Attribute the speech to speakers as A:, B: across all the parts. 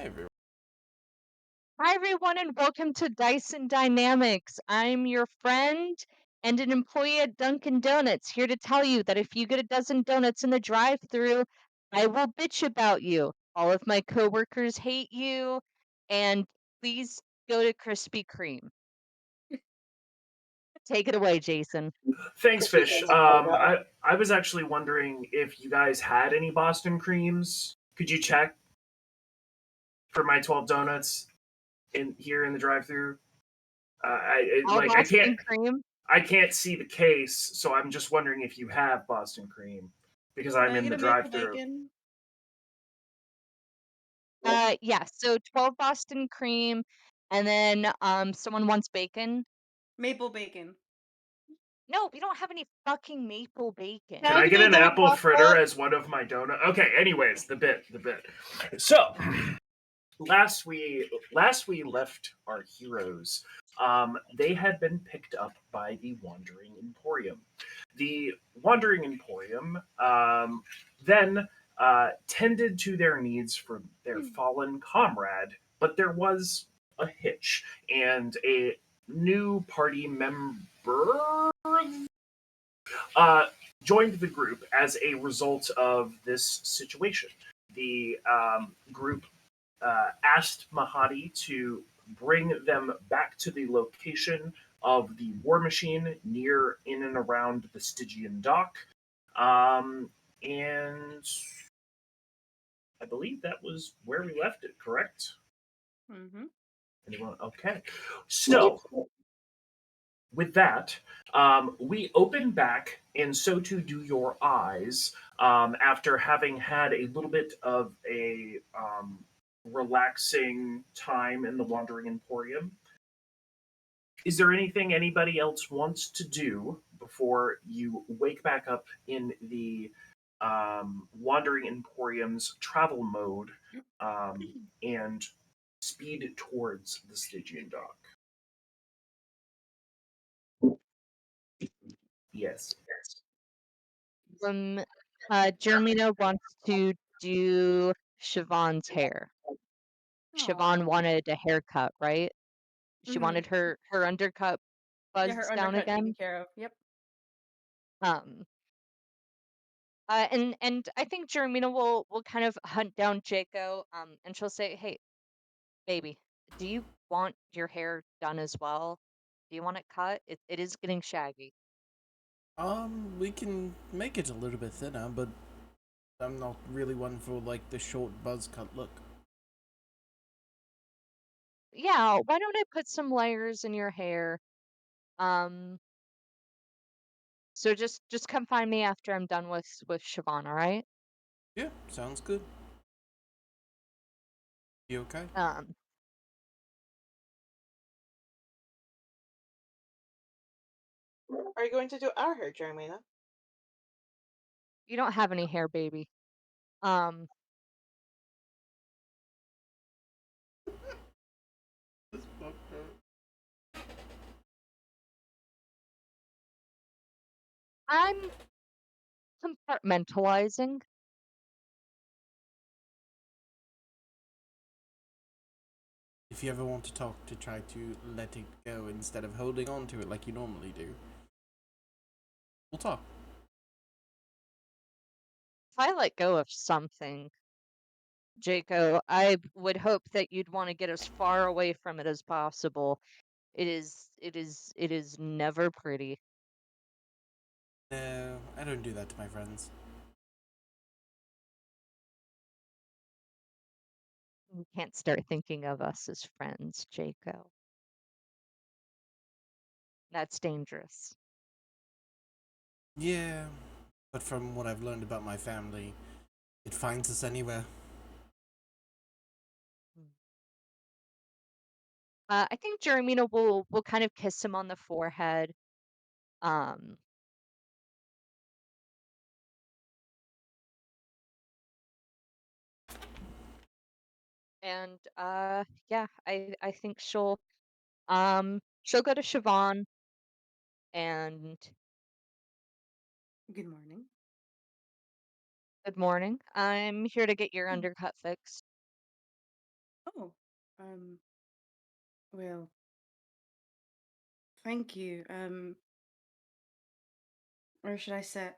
A: everyone.
B: Hi, everyone, and welcome to Dyson Dynamics. I'm your friend and an employee at Dunkin' Donuts, here to tell you that if you get a dozen donuts in the drive-thru, I will bitch about you. All of my coworkers hate you, and please go to Krispy Kreme. Take it away, Jason.
C: Thanks, Fish. I was actually wondering if you guys had any Boston creams. Could you check for my 12 donuts in here in the drive-through?
B: All Boston cream.
C: I can't see the case, so I'm just wondering if you have Boston cream because
A: Can
C: I'm
A: I
C: in
A: get
C: the
A: a maple
C: drive-through.
A: bacon?
B: Yeah, so 12 Boston cream, and then someone wants bacon.
A: Maple bacon.
B: No, we don't have any fucking maple bacon.
C: Can
D: Can
C: I
D: I
C: get
D: get a
C: an
D: dark
C: apple fritter
D: chocolate?
C: as one of my donut? Okay. Anyways, the bit. So last we left our heroes, they had been picked up by the Wandering Emporium. The Wandering Emporium then tended to their needs for their fallen comrade, but there was a hitch, and a new party member uh, joined the group as a result of this situation. The group asked Mahadi to bring them back to the location of the war machine near in and around the Stygian dock. And I believe that was where we left it, correct?
A: Mm-hmm.
C: Anyone? Okay. So, with that, we open back, and so too do your eyes, after having had a little bit of a relaxing time in the Wandering Emporium. Is there anything anybody else wants to do before you wake back up in the Wandering Emporium's travel mode and speed towards the Stygian dock? Yes.
B: Um, Jeremina wants to do Siobhan's hair. Siobhan
A: Oh.
B: wanted a haircut, right? She
A: Mm-hmm.
B: wanted her undercut
A: Yeah, her
B: buzzed down
A: undercut taken
B: again.
A: care of. Yep.
B: Um, and I think Jeremina will kind of hunt down Jaco, and she'll say, "Hey, baby, do you want your hair done as well? Do you want it cut? It is getting shaggy."
A: We can make it a little bit thinner, but I'm not really one for like the short buzz cut look.
B: Yeah, why don't I put some layers in your hair? Um, so just come find me after I'm done with Siobhan, all right?
A: Yeah, sounds good. You okay?
B: Um,
D: Are you going to do our hair, Jeremina?
B: you don't have any hair, baby. Um,
A: That's fucked up.
B: I'm compartmentalizing.
A: If you ever want to talk, to try to let it go instead of holding on to it like you normally do, we'll talk.
B: If I let go of something, Jaco, I would hope that you'd want to get as far away from it as possible. It is never pretty.
A: No, I don't do that to my friends.
B: You can't start thinking of us as friends, Jaco. That's dangerous.
A: Yeah, but from what I've learned about my family, it finds us anywhere.
B: Mm. I think Jeremina will kind of kiss him on the forehead. Um, and yeah, I think she'll go to Siobhan and
A: Good morning.
B: good morning. I'm here to get your undercut fixed.
E: Oh, um, well, thank you. Where should I sit?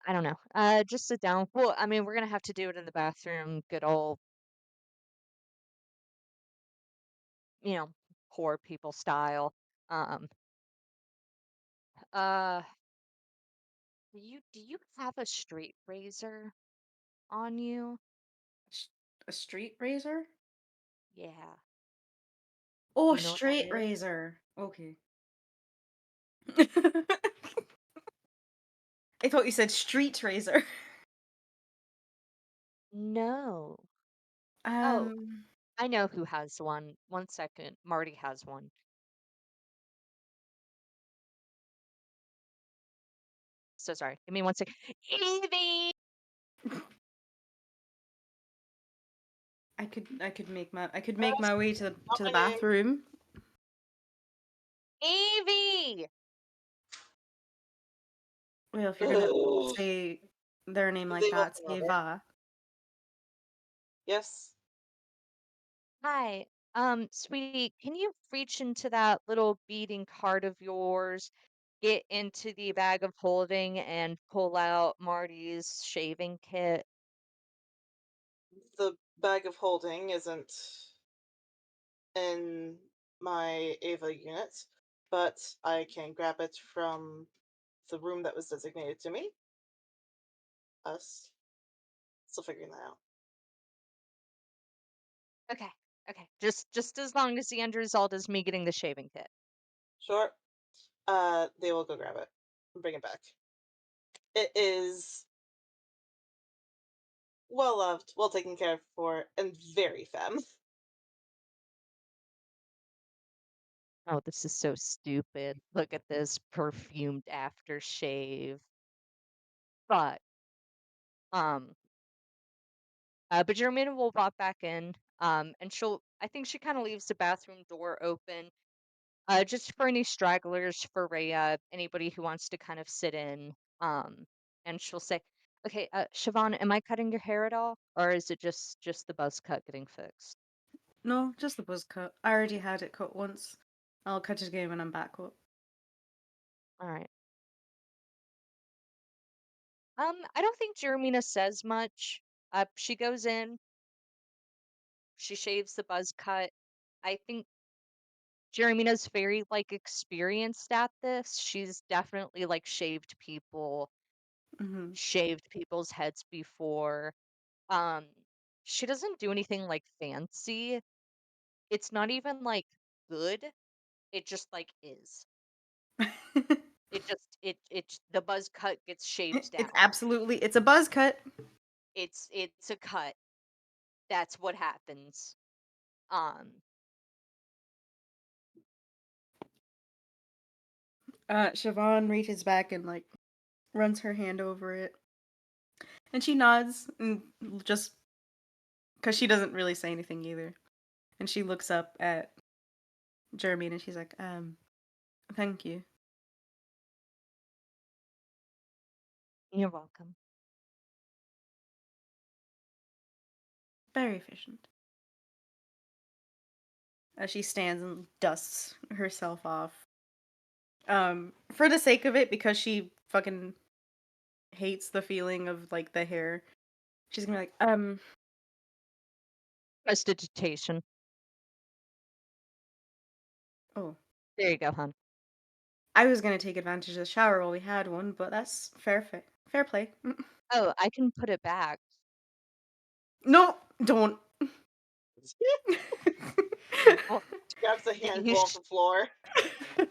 B: I don't know. Just sit down. Well, I mean, we're gonna have to do it in the bathroom, good old, you know, poor people style. Um, uh, do you have a straight razor on you?
E: Sh- a street razor?
B: Yeah.
E: Oh,
B: Do
E: a
B: you know what that
E: straight
B: is?
E: razor. Okay. I thought you said street razor.
B: No. Oh,
E: Um,
B: I know who has one. One second. Marty has one. So sorry. Give me one second. Evie!
E: I could make my way to
D: Not
E: the
D: my name.
E: bathroom.
B: Evie!
E: Well, if you're gonna
D: Ugh.
E: say their name like
D: They will
E: that,
D: come over.
E: Eva.
D: Yes.
B: Hi. Sweetie, can you reach into that little beading cart of yours, get into the bag of holding, and pull out Marty's shaving kit?
D: The bag of holding isn't in my Ava unit, but I can grab it from the room that was designated to me. Us. Still figuring that out.
B: Okay. Okay. Just as long as the end result is me getting the shaving kit.
D: Sure. They will go grab it and bring it back. It is well loved, well taken care of for, and very femme.
B: Oh, this is so stupid. Look at this perfumed aftershave. But um but Jermaine will walk back in, and I think she kind of leaves the bathroom door open, just for any stragglers, for Rhea, anybody who wants to kind of sit in. And she'll say, "Okay, Siobhan, am I cutting your hair at all, or is it just the buzz cut getting fixed?"
E: No, just the buzz cut. I already had it cut once. I'll cut it again when I'm back up.
B: All right. I don't think Jeremina says much. She goes in, she shaves the buzz cut. I think Jeremina's very like experienced at this. She's definitely like
E: Mm-hmm.
B: shaved people's heads before. Um, she doesn't do anything like fancy. It's not even like good. It just like is. The buzz cut gets shaved down.
E: It's a buzz cut.
B: It's a cut. That's what happens. Um,
E: Siobhan reaches back and like runs her hand over it. And she nods and just because she doesn't really say anything either. And she looks up at Jeremy and she's like, thank you.
B: you're welcome.
E: Very efficient. As she stands and dusts herself off. For the sake of it, because she fucking hates the feeling of like the hair, she's gonna be like,
B: Prestidigitation.
E: oh,
B: There you go, hon.
E: I was gonna take advantage of the shower while we had one, but that's fair play.
B: Oh, I can put it back.
E: No, don't.
B: Well,
D: Grabs the
B: you
D: handful off the floor.
B: you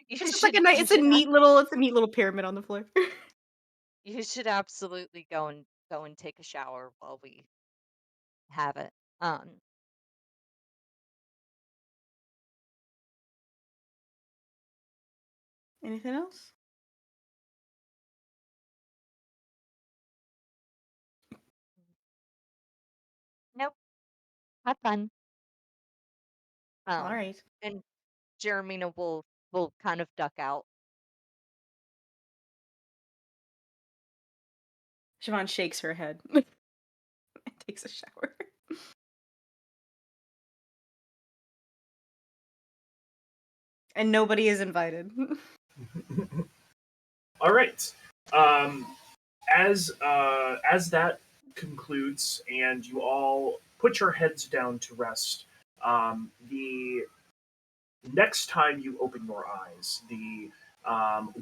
E: It's just like
B: should you
E: it's a
B: should
E: neat little pyramid on the floor.
B: you should absolutely go and take a shower while we have it.
E: Anything else?
B: Nope. Have fun.
E: All
B: Um,
E: right.
B: and Jeremina will kind of duck out.
E: Siobhan shakes her head. takes a shower. And nobody is invited.
C: All right. Um, as that concludes, and you all put your heads down to rest, the next time you open your eyes, the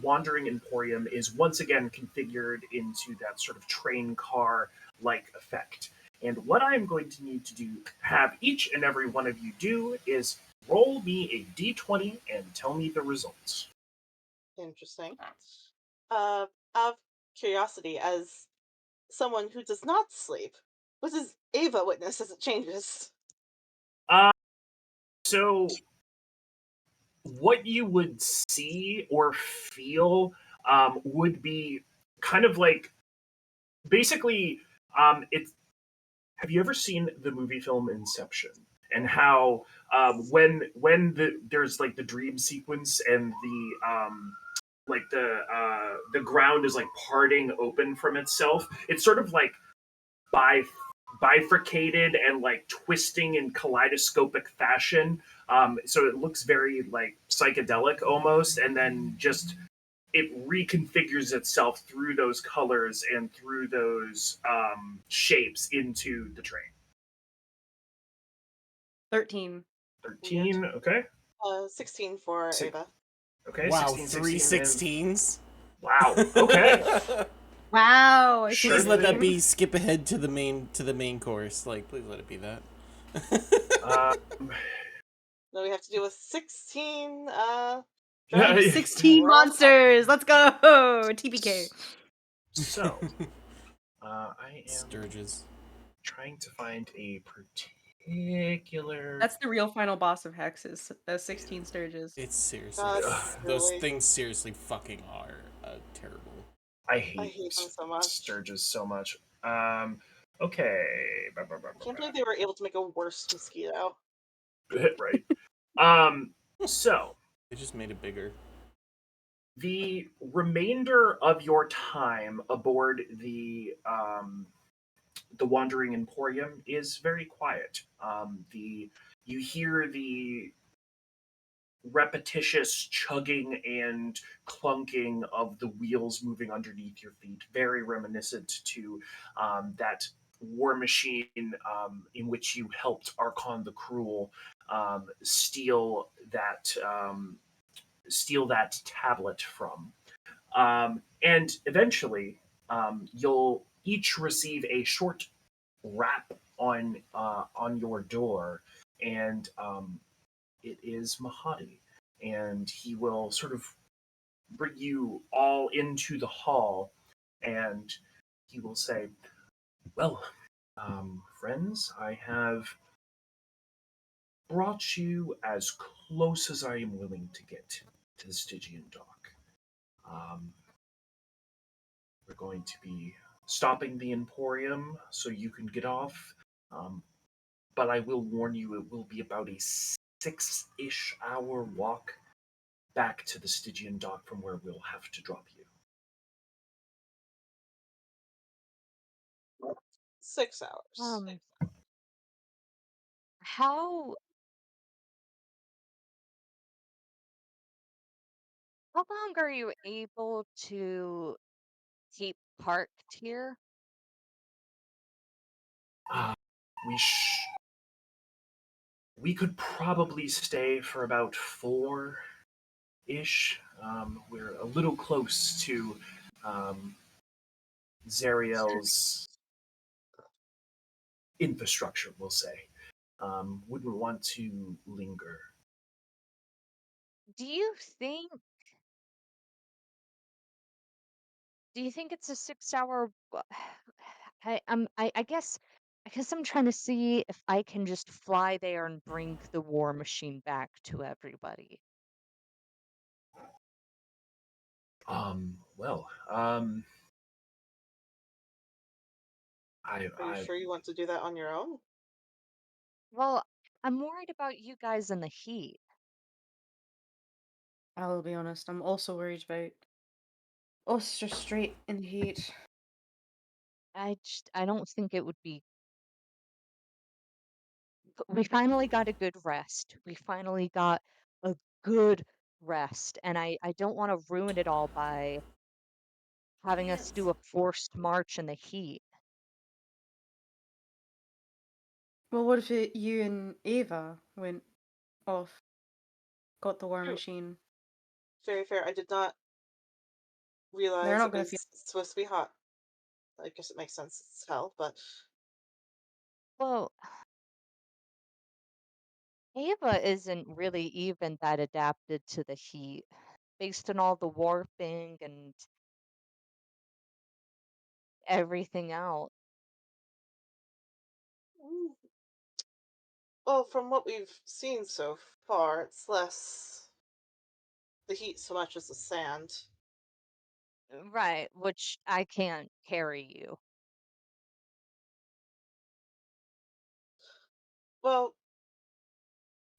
C: Wandering Emporium is once again configured into that sort of train car like effect. And what I'm going to need to do, have each and every one of you do, is roll me a d20 and tell me the results.
D: Interesting. Out of curiosity, as someone who does not sleep, what does Ava witness as it changes?
C: Uh, so, what you would see or feel would be kind of like basically it's have you ever seen the movie film Inception? And how there's like the dream sequence and the ground is like parting open from itself. It's sort of like bi- bifurcated and like twisting in kaleidoscopic fashion. So it looks very like psychedelic almost, and then just it reconfigures itself through those colors and through those shapes into the train.
E: 13.
C: 13, okay.
D: 16 for
C: Six,
D: Ava.
C: okay,
A: Wow,
C: 16,
A: three
C: 16,
A: 16s?
C: wow, okay.
E: Wow. I
C: Sure
A: Please let that
C: thing.
A: be skip ahead to the main course. Like, please let it be that.
C: Um,
D: Then we have to do a 16
C: Yeah,
D: drive.
E: 16
D: We're all
E: monsters. Let's go. TPK.
C: so, I am
A: Sturges.
C: trying to find a particular.
E: That's the real final boss of Hexes. 16 Sturges.
A: It's seriously.
D: God,
A: Those
D: really.
A: things seriously fucking are terrible.
C: I
D: I
C: hate
D: hate them so much.
C: Sturges so much. Okay.
D: I can't believe they were able to make a worse mosquito.
C: Right. So
A: They just made it bigger.
C: the remainder of your time aboard the Wandering Emporium is very quiet. The you hear the repetitious chugging and clunking of the wheels moving underneath your feet, very reminiscent to that war machine in which you helped Archon the Cruel steal that tablet from. And eventually, you'll each receive a short rap on your door, and it is Mahadi, and he will sort of bring you all into the hall, and he will say, "Well, friends, I have brought you as close as I am willing to get to the Stygian dock. Um, we're going to be stopping the Emporium so you can get off, um, but I will warn you, it will be about a 6-ish hour walk back to the Stygian dock from where we'll have to drop you."
D: 6 hours.
B: How how long are you able to keep parked here?
C: Uh, we we could probably stay for about 4-ish. We're a little close to um, Zariel's infrastructure, we'll say. Wouldn't want to linger.
B: Do you think do you think it's a 6 hour I guess I'm trying to see if I can just fly there and bring the war machine back to everybody.
C: Well,
D: Are you
C: I
D: sure you want to do that on your own?
B: Well, I'm worried about you guys in the heat.
E: I'll be honest. I'm also worried about us just straight in the heat.
B: I don't think it would be we finally got a good rest. We finally got a good rest, and I don't want to ruin it all by having us
D: Can't.
B: do a forced march in the heat.
E: Well, what if you and Ava went off, got the war
D: True.
E: machine?
D: Very fair. I did not
E: They're
D: realize
E: not
D: it
E: gonna feel.
D: was supposed to be hot. I guess it makes sense. It's hell, but
B: Well, Ava isn't really even that adapted to the heat, based on all the warping and everything else.
D: mm, well, from what we've seen so far, it's less the heat so much as the sand.
B: Right, which I can't carry you.
D: Well,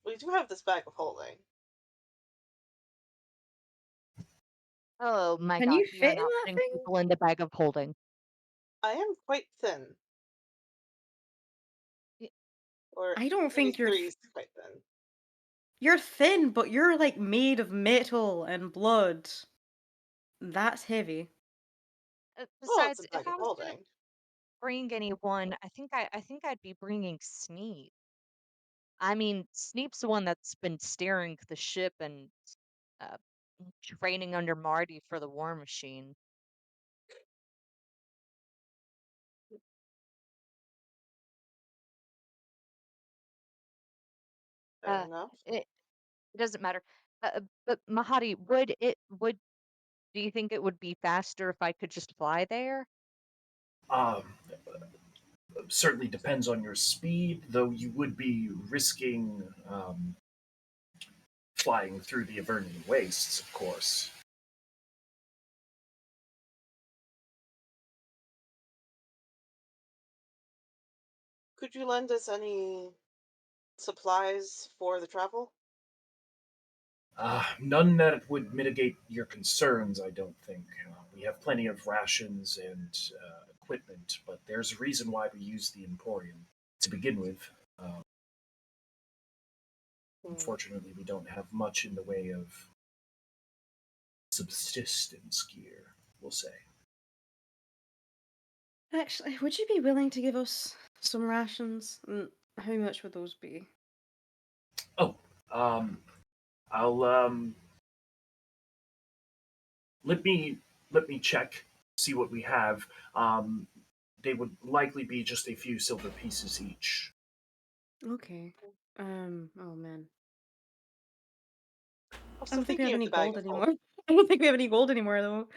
D: we do have this bag of holding.
B: Oh my
E: Can
B: God,
E: you
B: we are
E: fit in
B: not
E: that
B: putting
E: thing?
B: people in the bag of holding.
D: I am quite thin,
B: Y-
D: or
E: I don't
D: maybe
E: think you're.
D: 3 is quite thin.
E: You're thin, but you're like made of metal and blood. That's heavy.
D: Well, it's a
B: Besides, if
D: bag of
B: I was gonna
D: holding.
B: bring anyone, I think I'd be bringing Sneak. I mean, Sneap's the one that's been steering the ship and uh, training under Marty for the War Machine.
D: Fair
B: Uh,
D: enough.
B: it doesn't matter. But Mahadi, do you think it would be faster if I could just fly there?
C: Um, Certainly depends on your speed, though you would be risking flying through the Avernian wastes, of course.
D: Could you lend us any supplies for the travel?
C: None that would mitigate your concerns, I don't think. We have plenty of rations and equipment, but there's a reason why we use the Emporium to begin with. Uh,
D: Hmm.
C: Unfortunately, we don't have much in the way of subsistence gear, we'll say.
E: Actually, would you be willing to give us some rations? And how much would those be?
C: Oh, um, I'll let me let me check, see what we have. Um, they would likely be just a few silver pieces each.
E: Okay. Oh man. I
D: Also,
E: don't think we
D: thinking
E: have
D: of
E: any
D: the bag
E: gold
D: of
E: anymore.
D: holding.
E: I don't think we have any gold anymore though.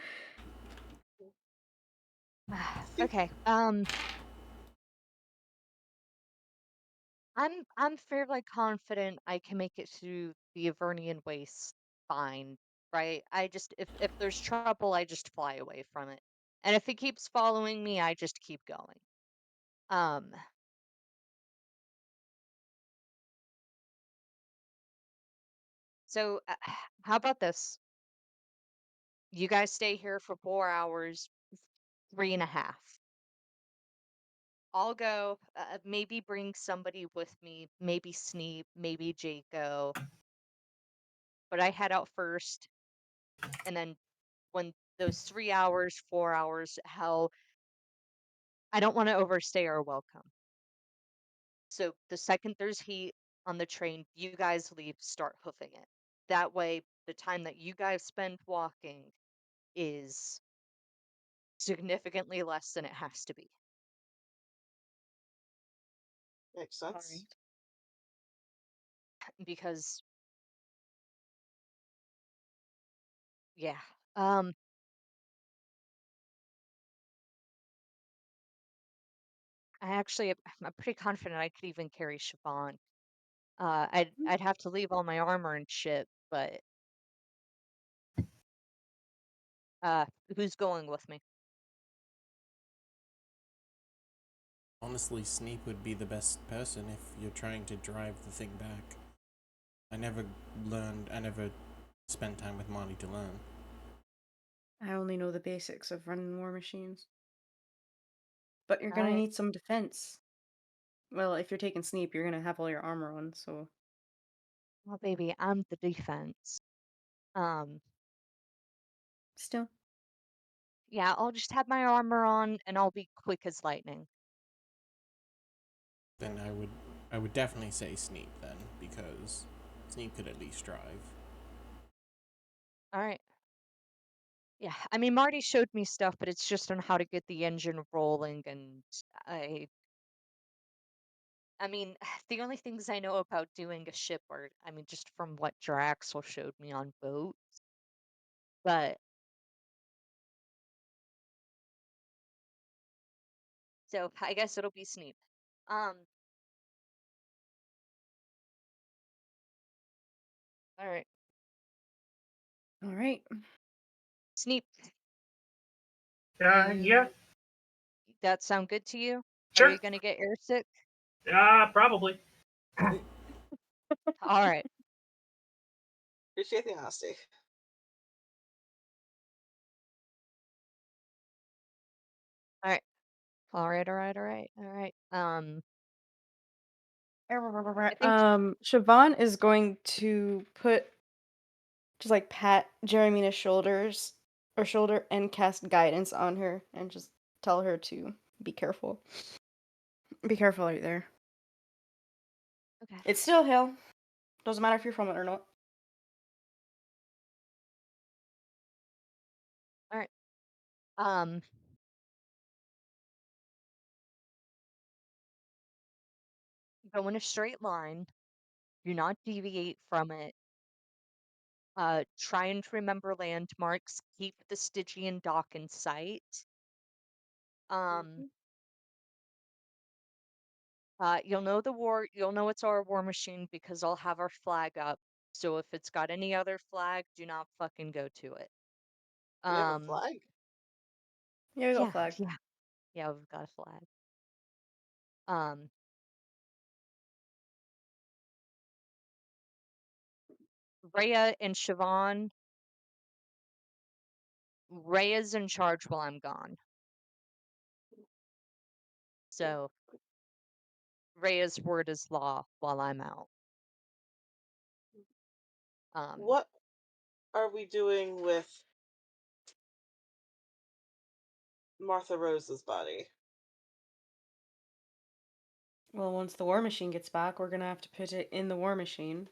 D: Think,
B: Okay. I'm fairly confident I can make it through the Avernian Waste fine, right? I just if there's trouble, I just fly away from it. And if it keeps following me, I just keep going. Um, so how about this? You guys stay here for 4 hours, 3.5. I'll go, maybe bring somebody with me, maybe Sneep, maybe Jaco, but I head out first, and then when those 3 hours, 4 hours, hell, I don't want to overstay our welcome. So the second there's heat on the train, you guys leave, start hoofing it. That way, the time that you guys spend walking is significantly less than it has to be.
D: makes
E: All
D: sense.
E: right.
B: Because, yeah, um, I'm pretty confident I could even carry Siobhan. I'd have to leave all my armor and shit, but uh, who's going with me?
A: Honestly, Sneap would be the best person if you're trying to drive the thing back. I never spent time with Marty to learn.
E: I only know the basics of running war machines. But you're
B: All
E: gonna
B: right.
E: need some defense. Well, if you're taking Sneep, you're gonna have all your armor on, so.
B: Oh, baby, I'm the defense. Um,
E: Still.
B: yeah, I'll just have my armor on and I'll be quick as lightning.
A: Then I would definitely say Sneak then, because Sneak could at least drive.
B: All right. Yeah, I mean, Marty showed me stuff, but it's just on how to get the engine rolling, and I mean, the only things I know about doing a ship are, I mean, just from what Draxel showed me on boat. But so I guess it'll be Sneep. All right,
E: All right.
B: Sneep.
C: Yeah,
B: That sound good to you? Are
C: sure.
B: you gonna get airsick?
C: Probably.
B: All right.
D: Appreciate the honesty.
B: All right. All right. All right. All right. All right. I think.
E: Siobhan is going to just like pat Jeremy's shoulder and cast guidance on her and just tell her to be careful. Be careful out there.
B: Okay.
E: It's still hell. Doesn't matter if you're from it or not.
B: All right. Um. Go in a straight line. Do not deviate from it. Try and remember landmarks. Keep the Stygian dock in sight. Um.
D: Mhm.
B: You'll know it's our war machine because I'll have our flag up. So if it's got any other flag, do not fucking go to it.
D: We have a
B: Um.
D: flag.
E: Yeah, we got a
B: Yeah.
E: flag.
B: Yeah. Yeah. We've got a flag. Um. Rhea and Siobhan. Rhea's in charge while I'm gone. So Rhea's word is law while I'm out.
D: What are we doing with Martha Rose's body?
E: Well, once the war machine gets back, we're gonna have to put it in the war machine.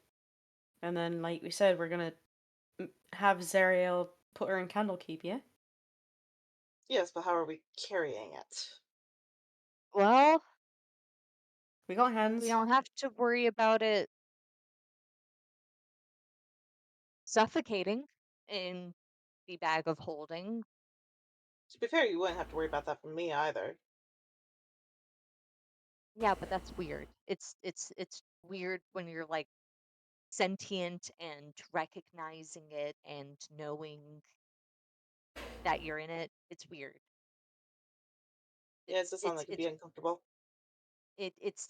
E: And then, like we said, we're gonna have Zariel put her in Candlekeep, yeah?
D: Yes, but how are we carrying it?
B: Well,
E: We got
B: we
E: hands.
B: don't have to worry about it suffocating in the bag of holding.
D: To be fair, you wouldn't have to worry about that from me either.
B: Yeah, but that's weird. It's weird when you're like sentient and recognizing it and knowing that you're in it. It's weird.
D: Yeah, it does sound like it'd be uncomfortable.
B: It's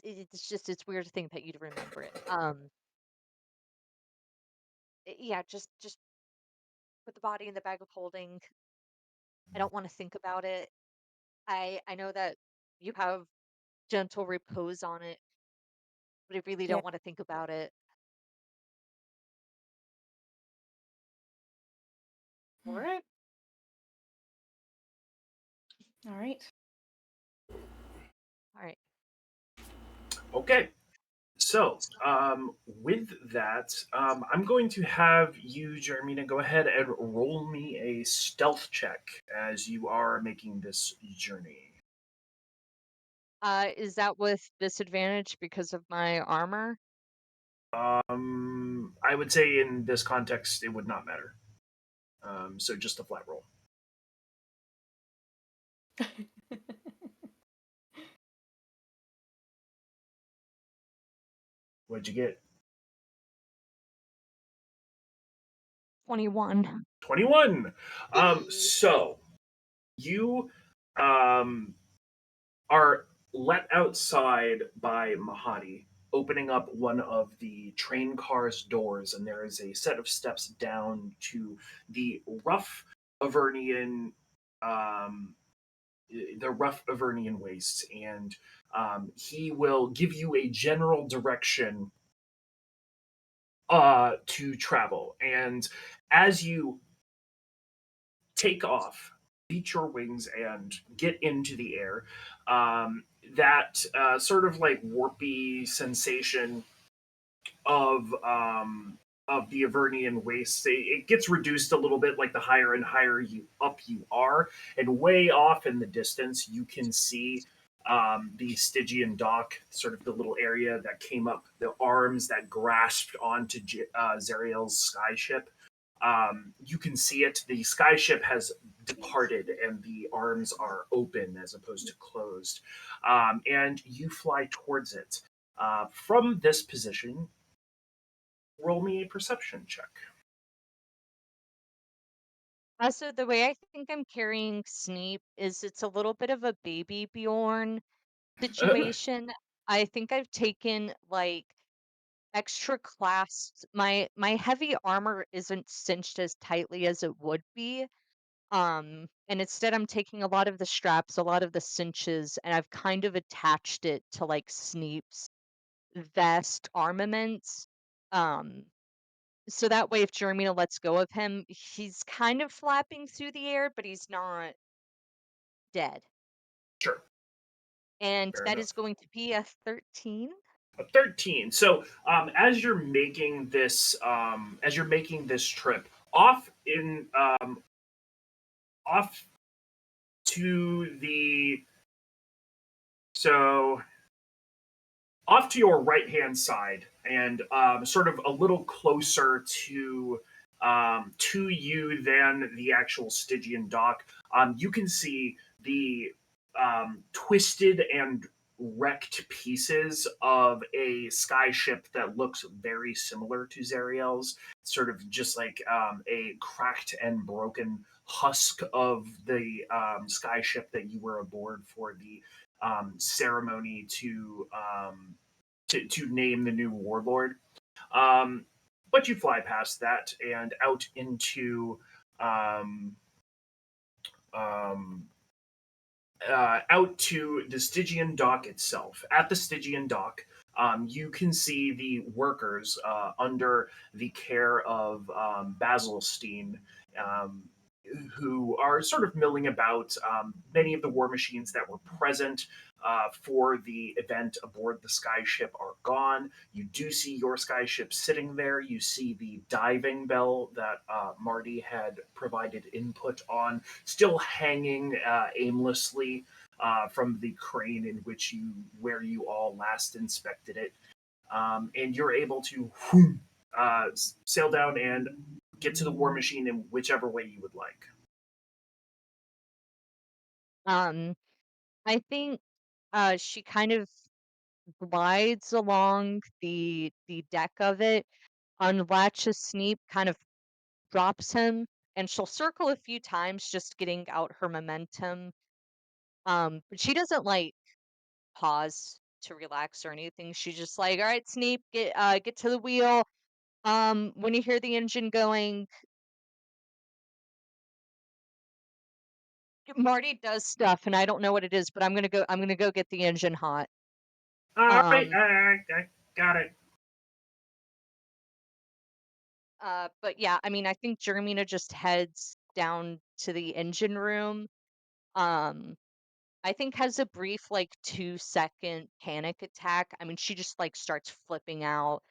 B: just it's weird to think that you'd remember it. Yeah, just put the body in the bag of holding. I don't want to think about it. I know that you have gentle repose on it, but I really
E: Yeah.
B: don't want to think about it.
D: All right.
E: All right.
B: All right.
C: Okay. So, with that, I'm going to have you, Jeremina, go ahead and roll me a stealth check as you are making this journey.
B: Is that with disadvantage because of my armor?
C: I would say in this context, it would not matter. So just a flat roll. What'd you get?
B: 21.
C: 21.
D: Hey.
C: So you um, are let outside by Mahadi, opening up one of the train car's doors, and there is a set of steps down to the rough Avernian um, the rough Avernian wastes, and he will give you a general direction to travel. And as you take off, beat your wings, and get into the air, that sort of like warpy sensation of the Avernian wastes, it gets reduced a little bit, like the higher and higher you are, and way off in the distance you can see the Stygian dock, sort of the little area that came up, the arms that grasped onto Zariel's skyship. You can see it. The skyship has departed, and the arms are open as opposed to closed. And you fly towards it. From this position, roll me a perception check.
B: Also, the way I think I'm carrying Sneap is it's a little bit of a baby Bjorn situation. I think I've taken like extra clasps. My heavy armor isn't cinched as tightly as it would be. And instead I'm taking a lot of the straps, a lot of the cinches, and I've kind of attached it to like Sneap's vest armaments. Um, so that way if Jeremina lets go of him, he's kind of flapping through the air, but he's not dead.
C: Sure,
B: And
C: fair
B: that is
C: enough.
B: going to be a 13.
C: A 13. So as you're making this trip off in off to the so off to your right hand side, and sort of a little closer to you than the actual Stygian dock, you can see the twisted and wrecked pieces of a skyship that looks very similar to Zariel's, sort of just like a cracked and broken husk of the skyship that you were aboard for the ceremony to name the new warlord. Um, but you fly past that and out into um, um, out to the Stygian dock itself. At the Stygian dock, you can see the workers under the care of Basilstein, um, who are sort of milling about. Many of the war machines that were present for the event aboard the skyship are gone. You do see your skyship sitting there. You see the diving bell that Marty had provided input on, still hanging aimlessly from the crane in which where you all last inspected it, and you're able to sail down and get to the war machine in whichever way you would like.
B: Um, I think she kind of glides along the deck of it, unlatches Sneap, kind of drops him, and she'll circle a few times just getting out her momentum. But she doesn't like pause to relax or anything. She's just like, "All right, Sneap, get to the wheel. When you hear the engine going, Marty does stuff, and I don't know what it is, but I'm gonna go get the engine hot."
C: All right,
B: Um,
C: I got it.
B: but yeah, I mean, I think Jeremina just heads down to the engine room. Um, I think has a brief like 2-second panic attack. I mean, she just like starts flipping out,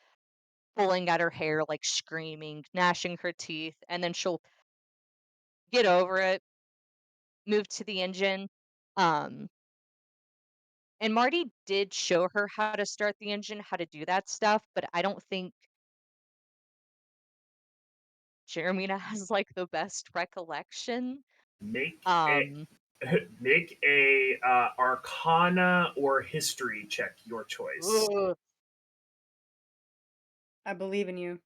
B: pulling at her hair, like screaming, gnashing her teeth, and then she'll get over it, move to the engine. Um, and Marty did show her how to start the engine, how to do that stuff, but I don't think Jeremina has like the best recollection.
C: Make a
B: Um,
C: make a Arcana or History check, your choice.
B: ugh,
E: I believe in you.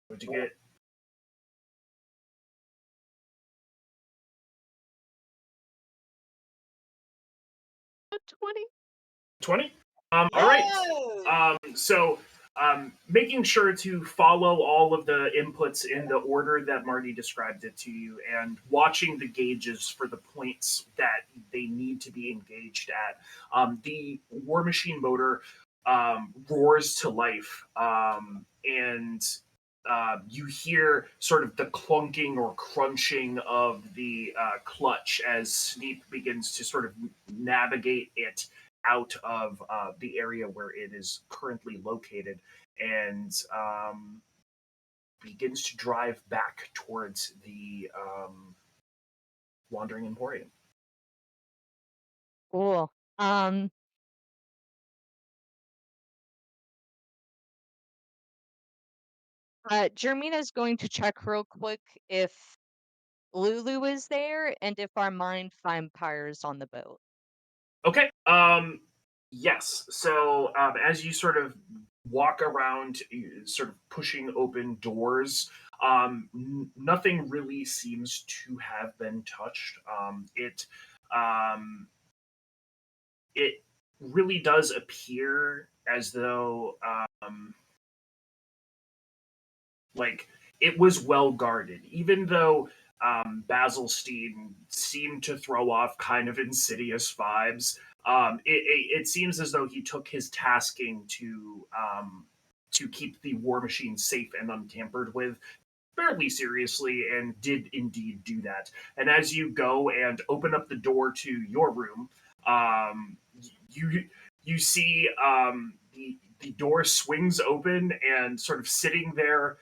C: What'd you get?
B: 20.
C: 20? All right.
D: Yes!
C: So making sure to follow all of the inputs in the order that Marty described it to you, and watching the gauges for the points that they need to be engaged at. The War Machine motor roars to life, and you hear sort of the clunking or crunching of the clutch as Sneap begins to sort of navigate it out of the area where it is currently located, and begins to drive back towards the Wandering Emporium.
B: Cool. Jermina's going to check real quick if Lulu is there and if our mind vampires on the boat.
C: Okay. Yes. So as you sort of walk around, sort of pushing open doors, nothing really seems to have been touched. Um, it really does appear as though like it was well guarded, even though Basilstein seemed to throw off kind of insidious vibes. It seems as though he took his tasking to keep the war machine safe and untampered with fairly seriously, and did indeed do that. And as you go and open up the door to your room, um, you you see the door swings open, and sort of sitting there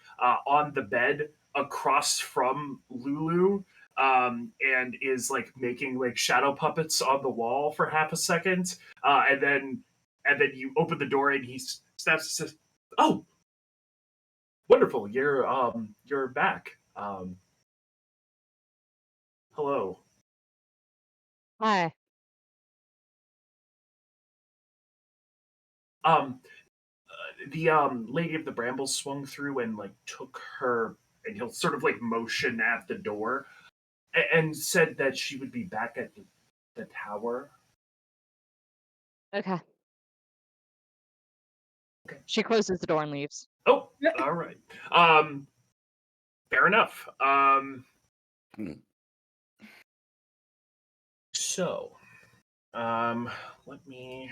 C: on the bed across from Lulu, and is like making like shadow puppets on the wall for half a second, and then you open the door and he snaps and says, "Oh, wonderful! You're back. Hello."
B: Hi.
C: Um, the lady of the brambles swung through and like took her, and he'll sort of like motion at the door, and said that she would be back at the tower.
B: Okay.
C: Okay.
B: She closes the door and leaves.
C: Oh, all right. Um, Fair enough. So, um, let me.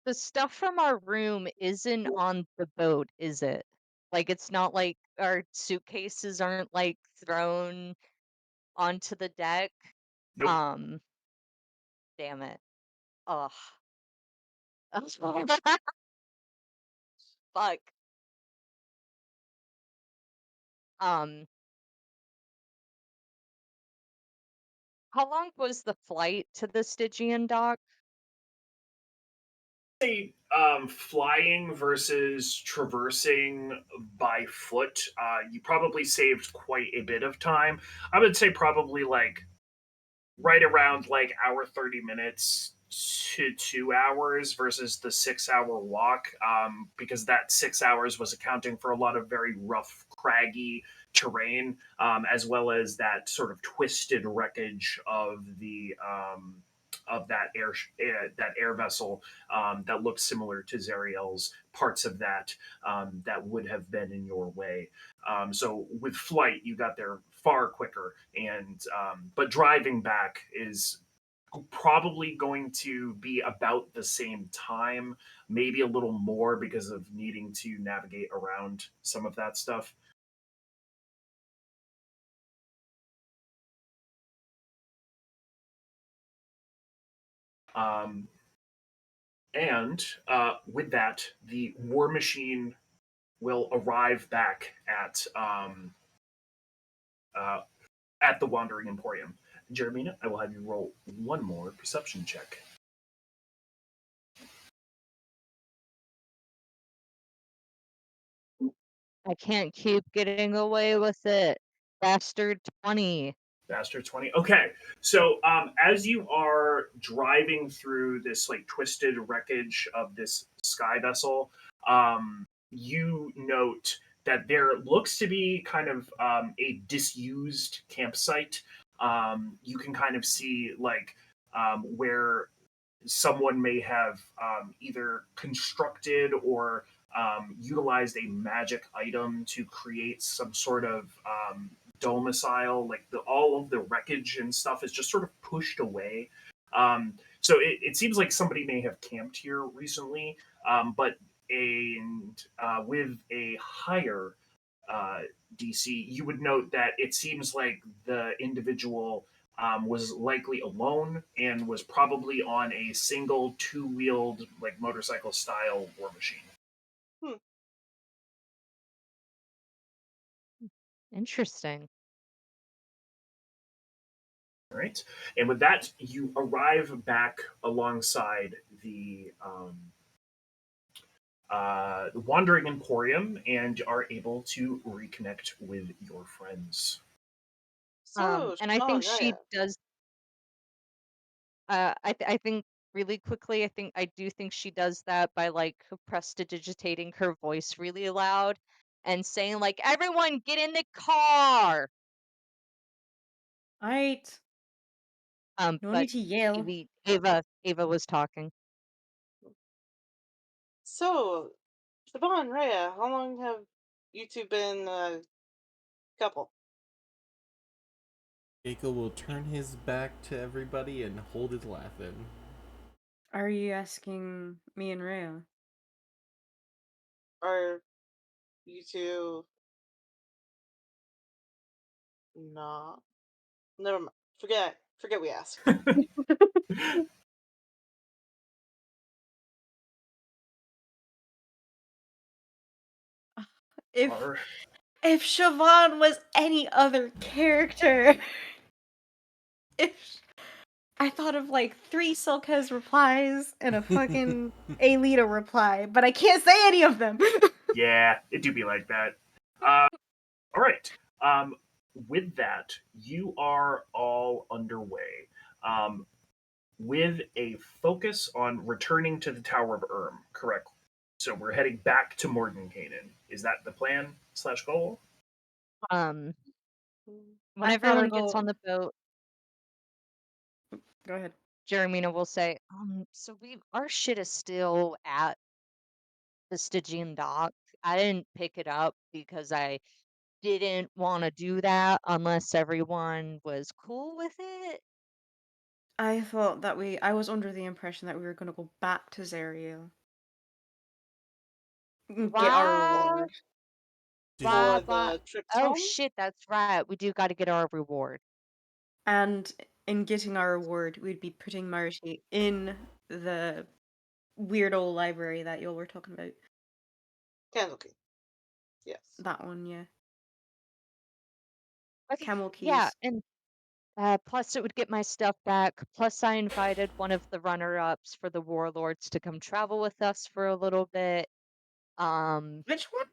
B: The stuff from our room isn't on the boat, is it? Like it's not like our suitcases aren't like thrown onto the deck.
C: Nope.
B: Um, damn it. Ugh. Fuck. Um, how long was the flight to the Stygian dock?
C: Say flying versus traversing by foot, you probably saved quite a bit of time. I would say probably like right around like hour 30 minutes to 2 hours versus the 6 hour walk, because that 6 hours was accounting for a lot of very rough, craggy terrain, as well as that sort of twisted wreckage of that air vessel, that looked similar to Zariel's, parts of that that would have been in your way. So with flight, you got there far quicker, and but driving back is probably going to be about the same time, maybe a little more because of needing to navigate around some of that stuff. Um, and with that, the war machine will arrive back uh, at the Wandering Emporium. Jeremina, I will have you roll one more perception check.
B: I can't keep getting away with it. Bastard 20.
C: Bastard 20. Okay. So as you are driving through this like twisted wreckage of this sky vessel, you note that there looks to be kind of a disused campsite. You can kind of see like where someone may have either constructed or utilized a magic item to create some sort of domicile. Like all of the wreckage and stuff is just sort of pushed away. So it seems like somebody may have camped here recently, but with a higher uh, DC, you would note that it seems like the individual was likely alone and was probably on a single two-wheeled like motorcycle style war machine.
D: Hmm.
B: Interesting.
C: All right, and with that, you arrive back alongside the Wandering Emporium and are able to reconnect with your friends.
D: So,
B: And I
D: Siobhan,
B: think she
D: Raya,
B: does. I think really quickly. I do think she does that by like prestidigitating her voice really loud and saying like, "Everyone, get in the car."
E: Alright. No
B: But
E: need to yell.
B: Ava was talking.
D: so, Siobhan, Raya, how long have you two been a couple?
A: Keiko will turn his back to everybody and hold his laugh in.
E: Are you asking me and Rhea?
D: Are you two not? Never mind. Forget we asked.
E: If
C: Are
E: if Siobhan was any other character, if I thought of like 3 Silkez replies and a fucking Alita reply, but I can't say any of them.
C: Yeah, it do be like that. Uh, all right. With that, you are all underway. Um, with a focus on returning to the Tower of Erm, correct? So we're heading back to Mordenkainen. Is that the plan slash goal?
B: Um, when
E: I thought our
B: everyone gets
E: goal.
B: on the boat,
E: Go ahead.
B: Jeremina will say, so our shit is still at the Stygian dock. I didn't pick it up because I didn't want to do that unless everyone was cool with it.
E: I thought that I was under the impression that we were gonna go back to Zariel and get our
B: Why?
E: reward.
B: Why?
D: For
B: Why?
D: the trips
B: Oh
D: home?
B: shit, that's right. We do got to get our reward.
E: And in getting our reward, we'd be putting Marty in the weird old library that y'all were talking about.
D: Candle King. Yes.
E: That one, yeah.
B: Okay.
E: Camel
B: Yeah,
E: keys.
B: and plus it would get my stuff back. Plus I invited one of the runner-ups for the warlords to come travel with us for a little bit.
E: Which one?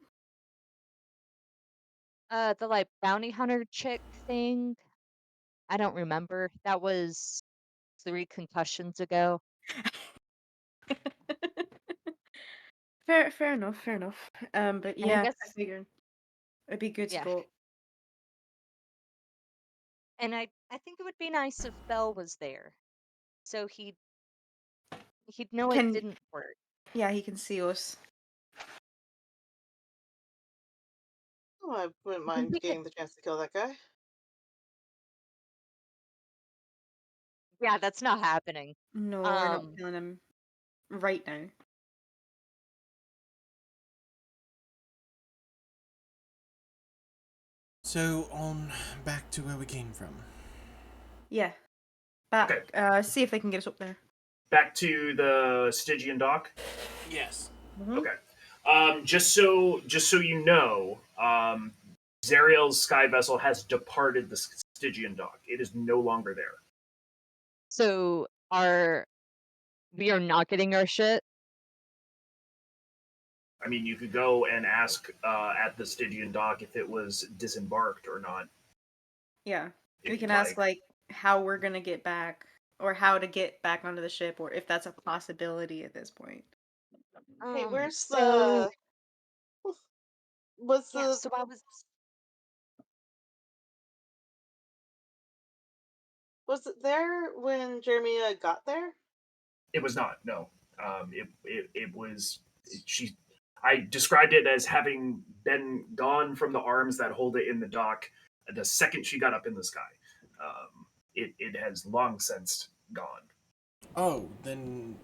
B: The like bounty hunter chick thing. I don't remember. That was 3 concussions ago.
E: Fair enough, fair enough. But
B: And I
E: yeah, I
B: guess
E: figured it'd be good to
B: yeah.
E: go.
B: And I think it would be nice if Bell was there. So he'd know it
E: Can
B: didn't work.
E: Yeah, he can see us.
D: Oh, I wouldn't mind
B: We could,
D: getting the chance to kill that guy.
B: yeah, that's not happening.
E: No, we're not
B: Um
E: killing him right now.
A: So, on back to where we came from.
E: Yeah.
C: Okay.
E: Back. See if they can get us up there.
C: Back to the Stygian dock.
A: Yes.
E: Mhm.
C: Okay. Just so you know, Zariel's sky vessel has departed the Stygian dock. It is no longer there.
B: so we are not getting our shit.
C: I mean, you could go and ask at the Stygian dock if it was disembarked or not,
E: Yeah.
C: if
E: We
C: you'd
E: can ask
C: like.
E: like how we're gonna get back, or how to get back onto the ship, or if that's a possibility at this point.
D: Hey, where's
B: So
D: the Was
B: Yeah,
D: the
B: so I was.
D: was it there when Jeremiah got there?
C: It was not. No. It was. She. I described it as having been gone from the arms that hold it in the dock the second she got up in the sky. It has long since gone.
A: Oh, then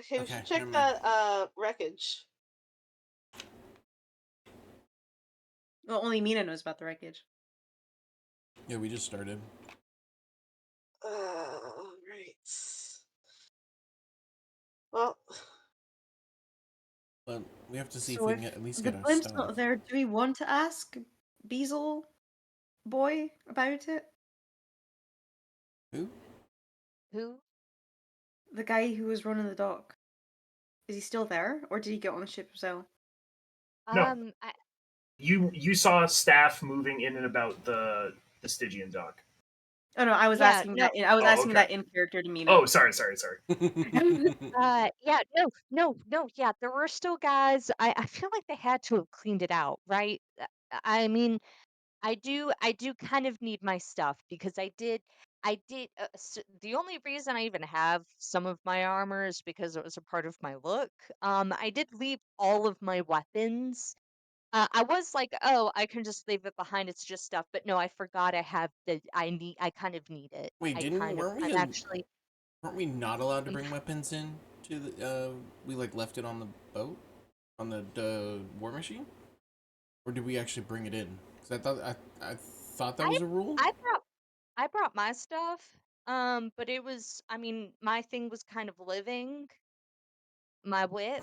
D: Okay, we
A: okay,
D: should check
A: never mind.
D: that wreckage.
E: Well, only Mina knows about the wreckage.
A: Yeah, we just started.
D: Right. Well,
A: But we have to see if
E: So
A: we
E: if
A: can at least
E: the
A: get our
E: blimp's
A: stuff.
E: not there, do we want to ask Beazle boy about it?
A: Who?
B: Who?
E: The guy who was running the dock. Is he still there, or did he get on the ship himself?
C: No,
B: I,
C: you saw staff moving in and about the Stygian dock.
E: Oh no, I was
B: yeah,
E: asking
B: no.
E: that. I was
C: Oh,
E: asking
C: okay.
E: that in character to Mina.
C: Oh, sorry.
B: Yeah, no, yeah, there were still guys. I feel like they had to have cleaned it out, right? I mean, I do kind of need my stuff because the only reason I even have some of my armor is because it was a part of my look. I did leave all of my weapons. I was like, oh, I can just leave it behind. It's just stuff. But no, I forgot I kind of need it.
A: Wait,
B: I'm actually,
A: weren't we not allowed to
B: I'm
A: bring weapons in to the we like left it on the boat on the war machine? Or did we actually bring it in? Cuz I thought that
B: I
A: was a rule.
B: I brought my stuff. But it was, I mean, my thing was kind of living. My whip.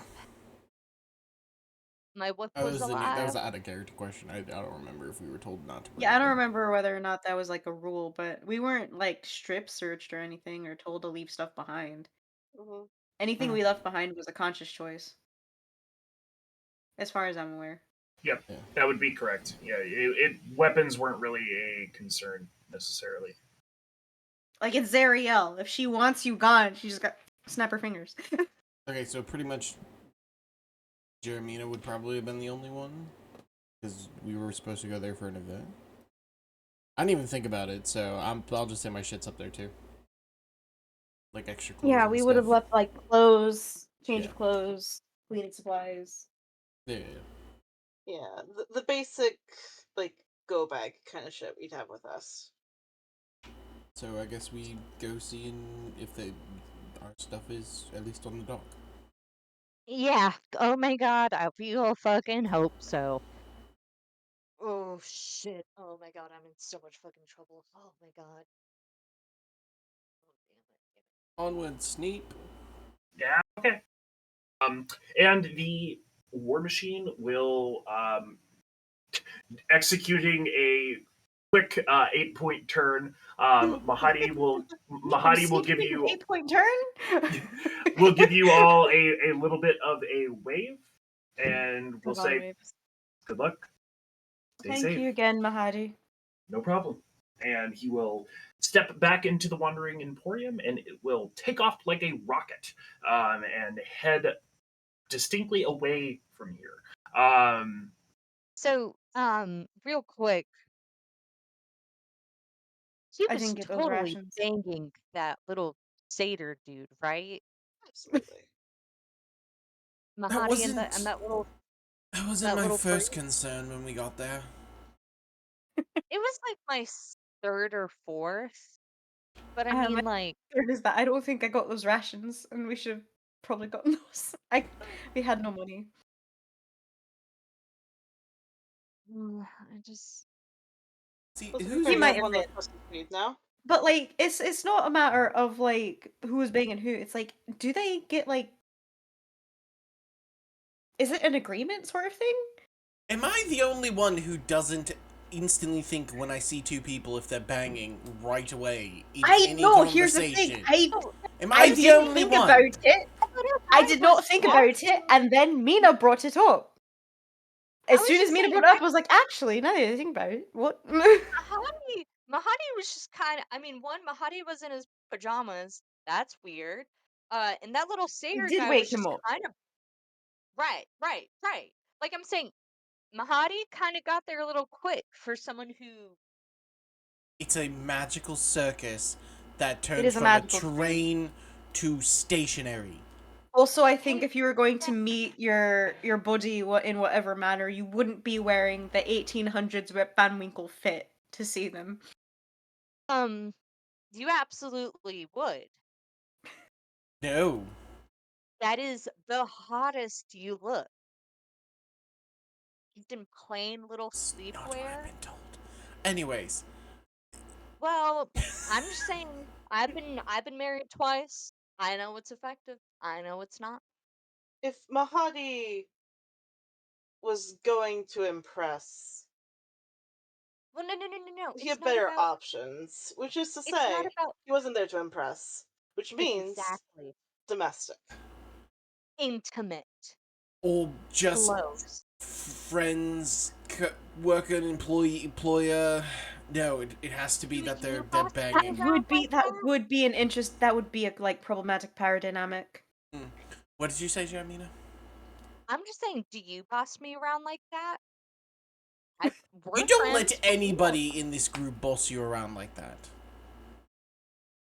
B: My whip was
A: That was
B: alive.
A: an out of character question. I don't remember if we were told not to bring
E: Yeah, I
A: it
E: don't
A: in.
E: remember whether or not that was like a rule, but we weren't like strip searched or anything or told to leave stuff behind.
D: mhm.
E: Anything
A: Hmm.
E: we left behind was a conscious choice, as far as I'm aware.
C: Yep,
A: Yeah.
C: that would be correct. Yeah, weapons weren't really a concern necessarily.
E: Like it's Zariel. If she wants you gone, she just got snap her fingers.
A: Okay, so pretty much Jeremina would probably have been the only one because we were supposed to go there for an event. I didn't even think about it, so I'll just say my shit's up there too, like extra clothes
E: Yeah,
A: and
E: we would
A: stuff.
E: have left like clothes, change
A: Yeah.
E: of clothes, cleaning supplies.
A: Yeah.
D: Yeah, the basic like go bag kind of shit we'd have with us.
A: So I guess we go see if our stuff is at least on the dock.
B: Yeah. Oh my god, I feel fucking hope so. Oh shit. Oh my god, I'm in so much fucking trouble. Oh my god. Oh damn it.
A: Onward, Sneep.
C: Yeah, okay. And the war machine will executing a quick 8-point turn. Mahadi will give you
E: 8-point turn.
C: will give you all a little bit of a wave, and we'll
E: Come on,
C: say
E: waves.
C: good luck, stay
E: Thank
C: safe,
E: you again, Mahadi.
C: no problem. And he will step back into the Wandering Emporium, and it will take off like a rocket and head distinctly away from here.
B: So, real quick, he
E: I
B: was
E: didn't get those
B: totally
E: rations.
B: banging that little satyr dude, right?
D: Absolutely.
A: That
B: Mahadi and
A: wasn't that wasn't
B: that
A: my
B: little
A: first
B: priest.
A: concern when we got there.
B: It was like my third or fourth, but I
E: My
B: mean, like,
E: third is that I don't think I got those rations, and we should have probably gotten those. We had no money.
B: I just.
A: See,
D: Well, to be
A: who's
D: fair,
E: He
D: you
E: might
D: have
E: have
D: one
E: been.
D: that's custom made now.
E: But like it's not a matter of like who is banging who. It's like, do they get like, is it an agreement sort of thing?
A: Am I the only one who doesn't instantly think when I see two people if they're banging right away in
E: I
A: any
E: know, here's the thing.
A: conversation?
B: Oh,
A: Am
E: I
A: I the
E: didn't
A: only
E: think about
A: one?
E: it. I did not think
B: yeah,
E: about it, and then Mina brought it up.
B: I
E: As
B: was
E: soon as
B: just
E: Mina
B: saying,
E: brought it up, I was like, actually, now that I think about it, what?
B: Mahadi was just kind of. I mean, one, Mahadi was in his pajamas. That's weird. And that little
E: I
B: satyr
E: did
B: guy was
E: wake him
B: just
E: up.
B: kind of right. like I'm saying, Mahadi kind of got there a little quick for someone who.
A: It's a magical circus that
E: It
A: turns
E: is a
A: from a
E: magical train.
A: train to stationary.
E: Also, I think
B: Hey,
E: if you were going to meet your buddy in whatever manner, you wouldn't be wearing the 1800s Rip Van Winkle fit to see them.
B: You absolutely would.
A: No.
B: That is the hottest you look. Just in plain little
A: It's not what I've
B: sleepwear.
A: been told. Anyways.
B: Well, I'm just saying, I've been married twice. I know what's effective. I know it's not.
D: If Mahadi was going to impress,
B: Well, no.
D: he had better options, which is to
B: It's not
D: say,
B: about
D: he wasn't there to impress, which means
B: exactly
D: domestic.
B: intimate,
A: Or just
B: close.
A: friends, worker, employer. No, it has to be
B: Do
A: that
B: you
A: they're
B: boss me
A: banging.
B: around like
E: That
B: that?
E: would be an interest. That would be a problematic power dynamic.
A: What did you say, Jermina?
B: I'm just saying, do you boss me around like that? We're
A: You don't let
B: friends, but we don't.
A: anybody in this group boss you around like that.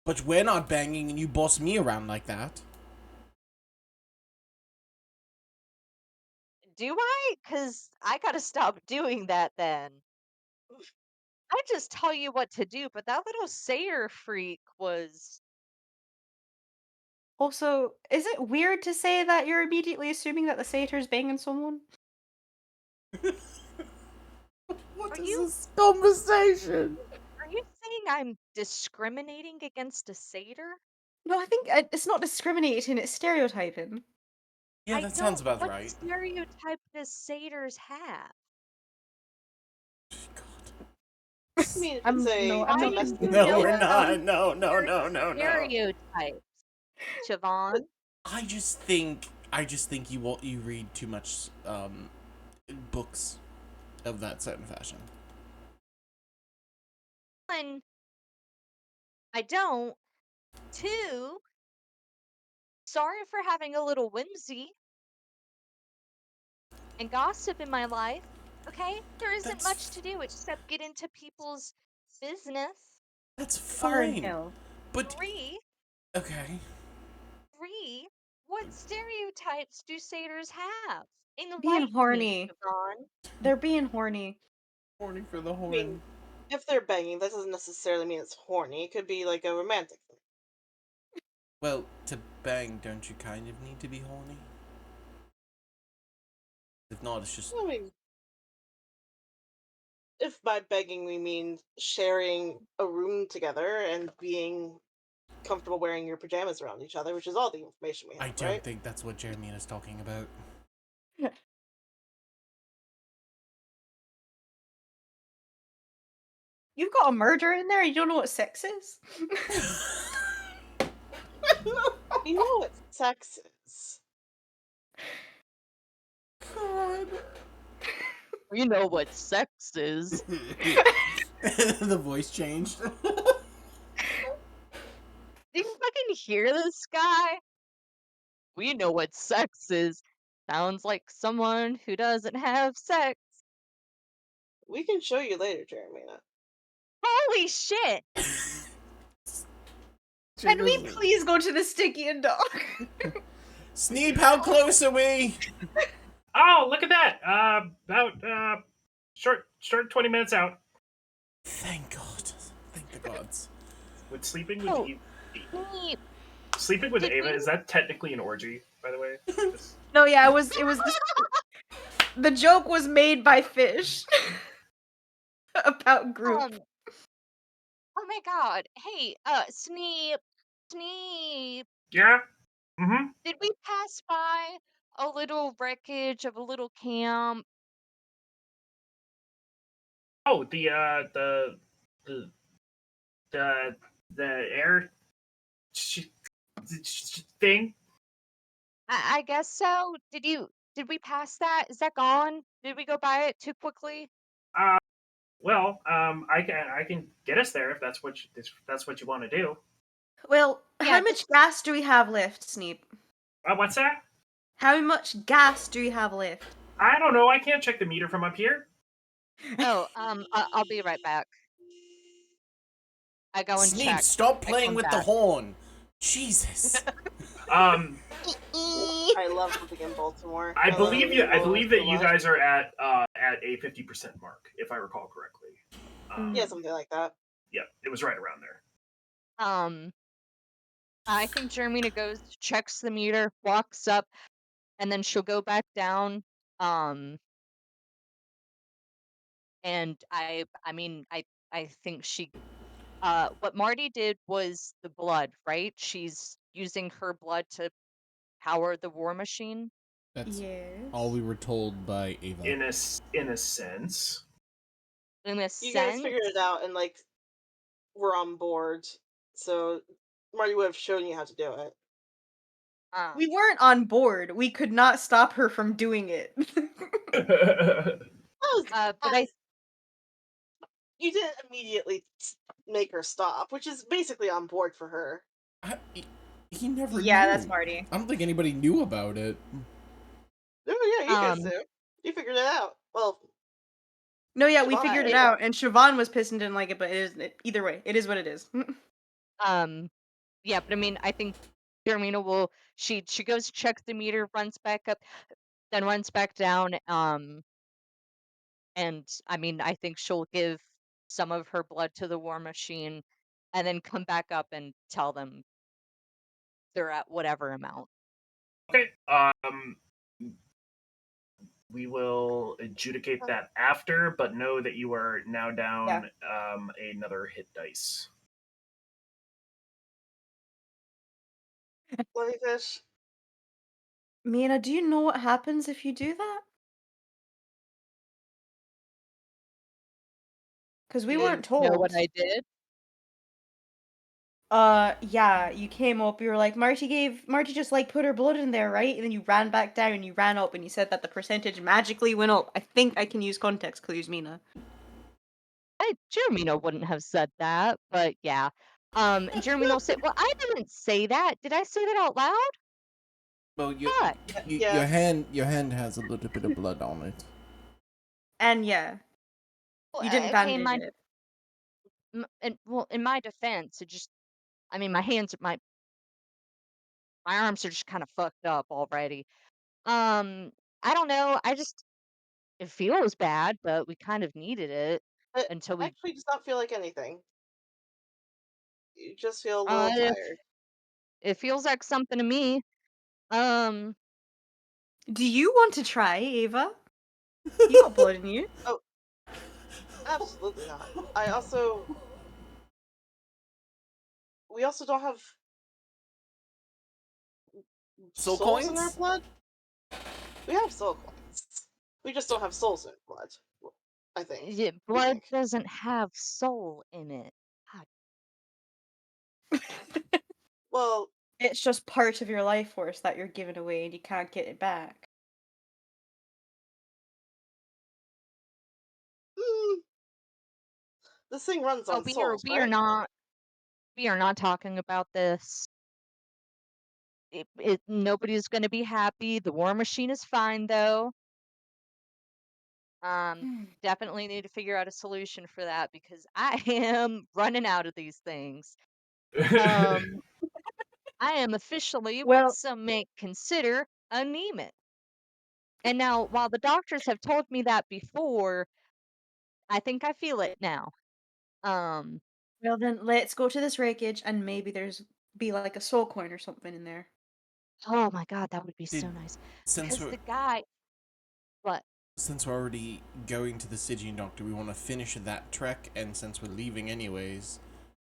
A: But we're not banging and you boss me around like that.
B: Do I? Because I gotta stop doing that then. I just tell you what to do, but that little satyr freak was.
E: Also, is it weird to say that you're immediately assuming that the satyr's banging someone?
A: What
B: Are
A: is
B: you
A: this conversation?
B: are you saying I'm discriminating against a satyr?
E: No, I think it's not discriminating, it's stereotyping.
A: Yeah,
B: I
A: that sounds
B: don't.
A: about
B: What
A: right.
B: stereotype does satyrs have?
D: I mean, if it's a
E: I'm
B: Why
E: not
B: do
D: domestic
B: you
E: convinced.
A: No,
B: know
A: we're
B: about
A: not. No.
B: stereotypes, Siobhan?
A: I just think you read too much books of that certain fashion.
B: One, I don't. Two, sorry for having a little whimsy and gossip in my life. Okay? There isn't much
A: That's
B: to do except get into people's business.
A: that's
E: Are in
A: fine.
E: hell.
A: But
B: Three,
A: okay.
B: what stereotypes do satyrs have?
E: Being
B: Enlighten me,
E: horny.
B: Siobhan.
E: They're being horny.
A: Horny for the
D: I mean,
A: horn.
D: if they're banging, that doesn't necessarily mean it's horny. It could be like a romantic thing.
A: Well, to bang, don't you kind of need to be horny? If not, it's just
D: I mean, if by begging we mean sharing a room together and being comfortable wearing your pajamas around each other, which is all the information we
A: I
D: have,
A: don't
D: right?
A: think that's what Jermina's talking about.
E: You've got a murder in there and you don't know what sex is?
D: You know what sex is.
A: God.
B: You know what sex is.
A: The voice changed.
B: Do you fucking hear this guy? We know what sex is. Sounds like someone who doesn't have sex.
D: We can show you later, Jeremina.
B: Holy shit!
E: Can we please go to the sticky and dog?
A: Sneep, how close are we?
C: Oh, look at that! About short 20 minutes out.
A: Thank God. Thank the gods.
C: With sleeping with
B: Oh,
C: Eve.
B: Sneep,
C: Sleeping with
B: did
C: Ava,
B: we?
C: is that technically an orgy, by the way? Just-
E: No, yeah, it was the joke was made by Fish about group.
B: Oh my god. Hey, Sneep,
C: yeah? Mm-hmm.
B: did we pass by a little wreckage of a little camp?
C: Oh, the the the air sh- thing.
B: I guess so. Did we pass that? Is that gone? Did we go by it too quickly?
C: Uh, well, I can get us there if that's what you want to do.
E: Well,
B: Yeah,
E: how much gas do we have left, Sneep?
C: What's that?
E: How much gas do we have left?
C: I don't know. I can't check the meter from up here.
B: Oh, I'll be right back. I go and
A: Sneep,
B: check.
A: stop
B: I
A: playing
B: come
A: with the
B: back.
A: horn. Jesus.
D: I love living in Baltimore.
C: I
D: love
C: believe
D: living
C: you.
D: in
C: I
D: Baltimore
C: believe
D: so
C: that you
D: much.
C: guys are at a 50% mark, if I recall correctly.
D: Yeah, something like that.
C: Yeah, it was right around there.
B: I think Jermina goes, checks the meter, walks up, and then she'll go back down. And I think she what Marty did was the blood, right? She's using her blood to power the war machine.
A: That's
E: Yes.
A: all we were told by Ava.
C: In a sense.
B: In a
D: You guys
B: sense,
D: figured it out and like were on board, so Marty would have shown you how to do it.
E: We weren't on board. We could not stop her from doing it.
B: but I
D: You didn't immediately make her stop, which is basically on board for her.
A: He never knew.
E: Yeah, that's Marty.
A: I don't think anybody knew about it.
D: Oh yeah, you guys do. You figured it out. Well,
E: No, yeah, we
D: Siobhan,
E: figured it
D: Ava.
E: out, and Siobhan was pissed and didn't like it, but either way, it is what it is.
B: yeah, but I mean, I think Jermina will. She goes to check the meter, runs back up, then runs back down. And I mean, I think she'll give some of her blood to the war machine, and then come back up and tell them they're at whatever amount.
C: Okay. We will adjudicate that after, but know that you are now down another hit dice.
D: Bloody fish.
E: Mina, do you know what happens if you do that? Because we
B: You
E: weren't
B: know what
E: told.
B: I did?
E: Yeah, you came up, you were like, Marty just like put her blood in there, right? And then you ran back down and you ran up and you said that the percentage magically went up. I think I can use context clues, Mina.
B: Jermina wouldn't have said that, but yeah. And Jermina will say, "Well, I didn't say that. Did I say that out loud?"
A: Well,
B: What?
A: your hand has a little bit of blood on it.
E: And yeah, you didn't
B: Okay,
E: bandage it.
B: in my defense, I mean, my arms are just kind of fucked up already. I don't know. It feels bad, but we kind of needed it
D: It
B: until we.
D: actually does not feel like anything. You just feel a
B: Uh,
D: little
B: it,
D: tired.
B: it feels like something to me. Um,
E: Do you want to try, Ava? You got blood in you.
D: Oh, absolutely not. We also don't have
A: Soul
D: souls in our
A: coins?
D: blood. We have soul coins. We just don't have souls in our blood. I think.
B: yeah, blood doesn't have soul in it. God.
D: Well,
E: It's just part of your life force that you're giving away and you can't get it back.
D: this thing runs
B: Oh,
D: on souls, right?
B: we are not talking about this. Nobody's going to be happy. The war machine is fine though. Definitely need to figure out a solution for that because I am running out of these things. I am officially what
E: Well,
B: some may consider anemic. And now, while the doctors have told me that before, I think I feel it now.
E: well then let's go to this wreckage and maybe be like a soul coin or something in there.
B: Oh my god, that would be so
A: Did-
B: nice.
A: Since
B: Because
A: we're,
B: the guy, what?
A: since we're already going to the Stygian Doctor, we want to finish that trek, and since we're leaving anyways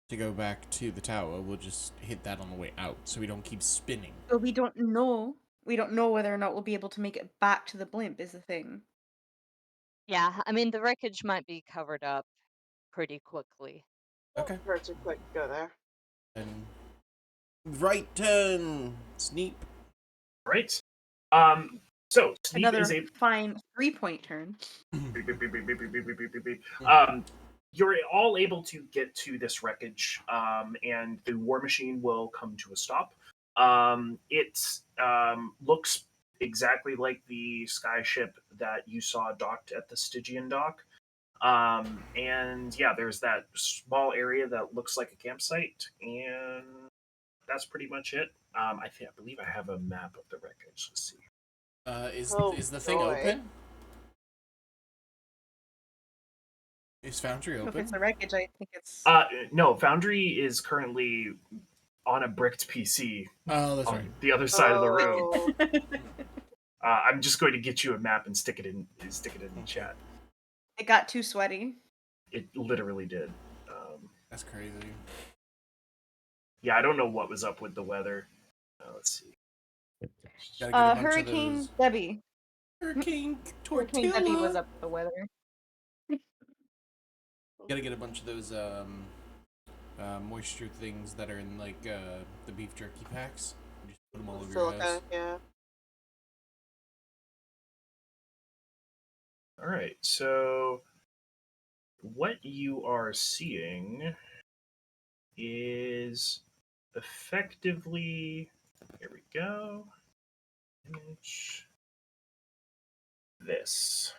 A: to go back to the tower, we'll just hit that on the way out, so we don't keep spinning.
E: But we don't know. We don't know whether or not we'll be able to make it back to the blimp is the thing.
B: Yeah, I mean, the wreckage might be covered up pretty quickly.
A: Okay.
D: Hurt too quick. Go there.
A: And right turn, Sneep.
C: Right. So Sneep
E: Another
C: is a
E: fine 3-point turn.
C: You're all able to get to this wreckage, and the war machine will come to a stop. It looks exactly like the skyship that you saw docked at the Stygian dock. And yeah, there's that small area that looks like a campsite, and that's pretty much it. I believe I have a map of the wreckage. Let's see.
D: Oh
A: Is the thing
D: boy.
A: open? Is Foundry
E: If it's
A: open?
E: the wreckage, I think it's.
C: No, Foundry is currently on a bricked PC
A: Oh, that's right.
C: on the other side of the room.
D: Oh.
C: I'm just going to get you a map and stick it in the chat.
E: It got too sweaty.
C: It literally did.
A: That's crazy.
C: Yeah, I don't know what was up with the weather. Let's see.
A: Gotta get a bunch
E: Hurricane
A: of those.
E: Debbie.
A: Hurricane
E: Hurricane Debbie was
A: Tortilla.
E: up with the weather.
A: Gotta get a bunch of those moisture things that are in like the beef jerky packs. Just put them all over your house.
D: Silica, yeah.
C: All right, so what you are seeing is effectively, here we go, image this.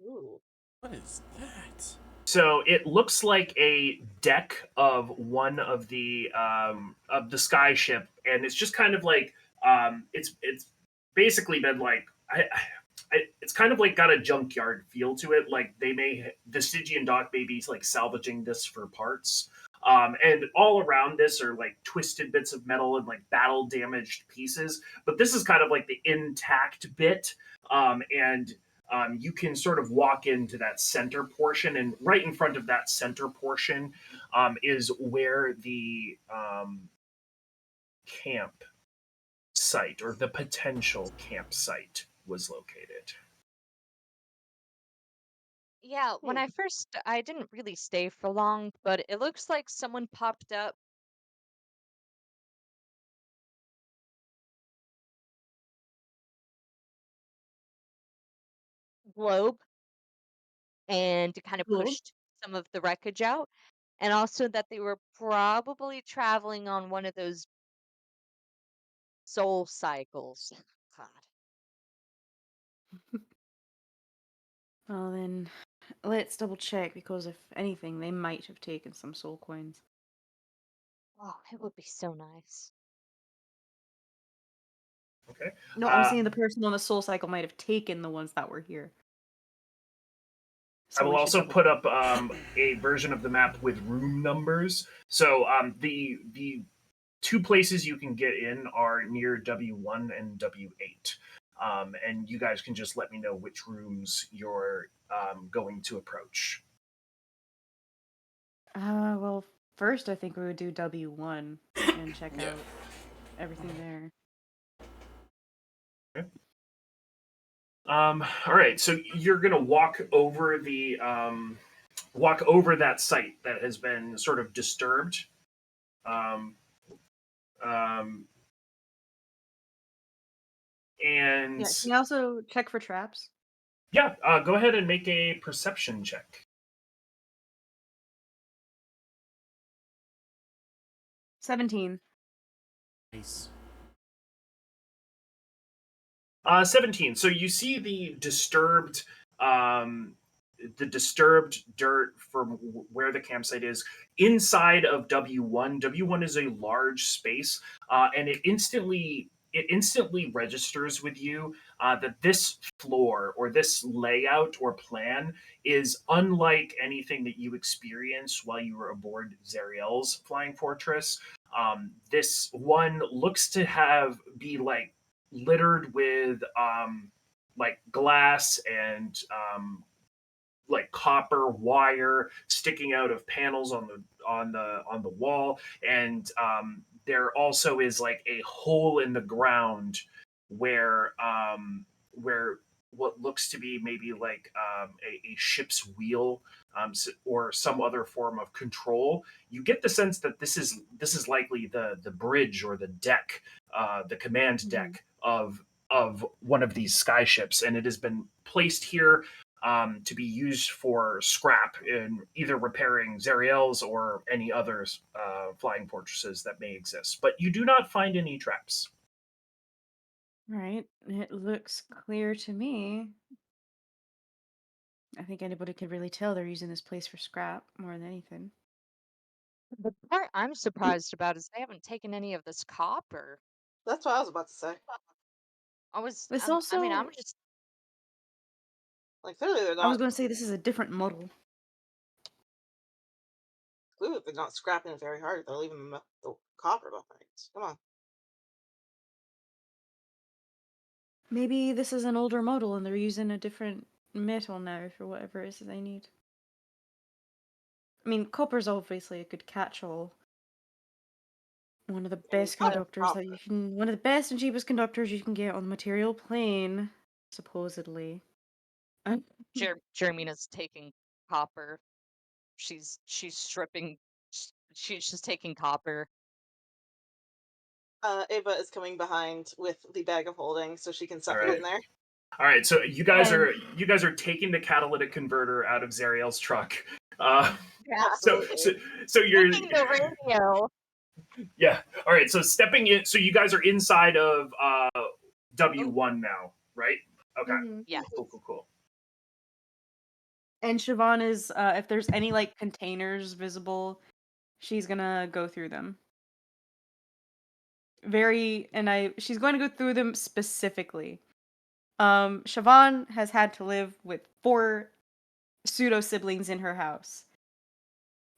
D: Ooh.
A: What is that?
C: So it looks like a deck of one of the sky ship, and it's just kind of like it's basically been like it's kind of like got a junkyard feel to it. Like the Stygian dock may be like salvaging this for parts. And all around this are like twisted bits of metal and like battle damaged pieces. But this is kind of like the intact bit. And You can sort of walk into that center portion, and right in front of that center portion is where the camp site or the potential campsite was located.
B: Yeah, when
D: Hmm.
B: I didn't really stay for long, but it looks like someone popped up globe and kind of
E: Cool.
B: pushed some of the wreckage out, and also that they were probably traveling on one of those soul cycles. God.
E: Well then, let's double check because if anything, they might have taken some soul coins.
B: Oh, it would be so nice.
C: Okay.
E: No, I'm saying the person on the soul cycle might have taken the ones that were here.
C: I
E: So
C: will
E: we should
C: also
E: double
C: put
E: check.
C: up a version of the map with room numbers. So the two places you can get in are near W1 and W8. And you guys can just let me know which rooms you're going to approach.
E: Well, first I think we would do W1 and check
A: Yeah.
E: out everything there.
C: Okay. All right, so you're gonna walk over that site that has been sort of disturbed. Um, um,
E: Yeah,
C: and
E: can you also check for traps?
C: yeah, go ahead and make a perception check.
E: 17.
A: Nice.
C: 17. So you see the disturbed dirt from where the campsite is inside of W1. W1 is a large space, and it instantly registers with you that this floor or this layout or plan is unlike anything that you experienced while you were aboard Zariel's flying fortress. This one looks to be like littered with like glass and like copper wire sticking out of panels on the wall, and there also is like a hole in the ground where what looks to be maybe like a ship's wheel, or some other form of control. You get the sense that this is likely the bridge or the deck, the command
E: Mhm.
C: deck of one of these skyships, and it has been placed here to be used for scrap in either repairing Zariels or any other flying fortresses that may exist. But you do not find any traps.
E: Right. It looks clear to me. I think anybody could really tell they're using this place for scrap more than anything.
B: The part I'm surprised about is they haven't taken any of this copper.
D: That's what I was about to say.
E: This
B: I mean, I'm
E: also,
B: just
D: Like, clearly they're
E: I was
D: not.
E: going to say this is a different model.
D: Clearly they're not scrapping it very hard. If they're leaving the copper behind. Come on.
E: Maybe this is an older model and they're using a different metal now for whatever it is that they need. I mean, copper's obviously a good catch-all. One of the
D: I mean,
E: best
D: copper,
E: conductors that you can, one of the best and cheapest conductors you can get on the material plane, supposedly.
B: Jermina's taking copper. She's stripping. She's just taking copper.
D: Ava is coming behind with the bag of holding so she can
C: All
D: stuff it
C: right.
D: in there.
C: All right, so you guys
E: And-
C: are taking the catalytic converter out of Zariel's truck. So
D: Absolutely.
C: so you're
B: Taking the radio.
C: yeah. All right, so stepping in. So you guys are inside of W1 now, right? Okay.
E: Mhm.
B: Yes.
C: Cool.
E: And Siobhan is, if there's any like containers visible, she's gonna go through them. She's going to go through them specifically. Siobhan has had to live with 4 pseudo siblings in her house.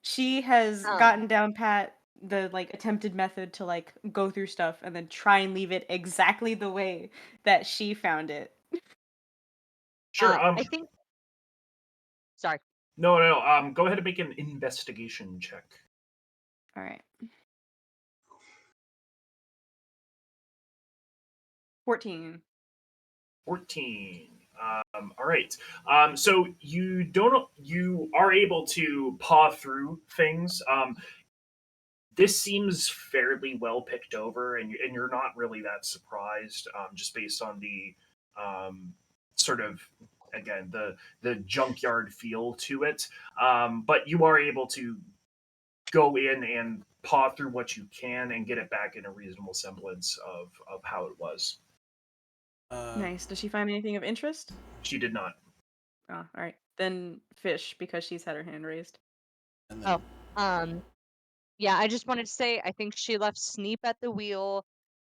E: She has gotten down pat the like attempted method to like go through stuff and then try and leave it exactly the way that she found it.
C: Sure.
B: I think. Sorry.
C: No. Go ahead and make an investigation check.
E: All right. 14.
C: 14. All right. So you are able to paw through things. This seems fairly well picked over, and you're not really that surprised, just based on the sort of again the junkyard feel to it. But you are able to go in and paw through what you can and get it back in a reasonable semblance of how it was.
E: Nice. Does she find anything of interest?
C: She did not.
E: Oh, all right. Then Fish, because she's had her hand raised.
A: And then,
B: Yeah, I just wanted to say I think she left Sneep at the wheel.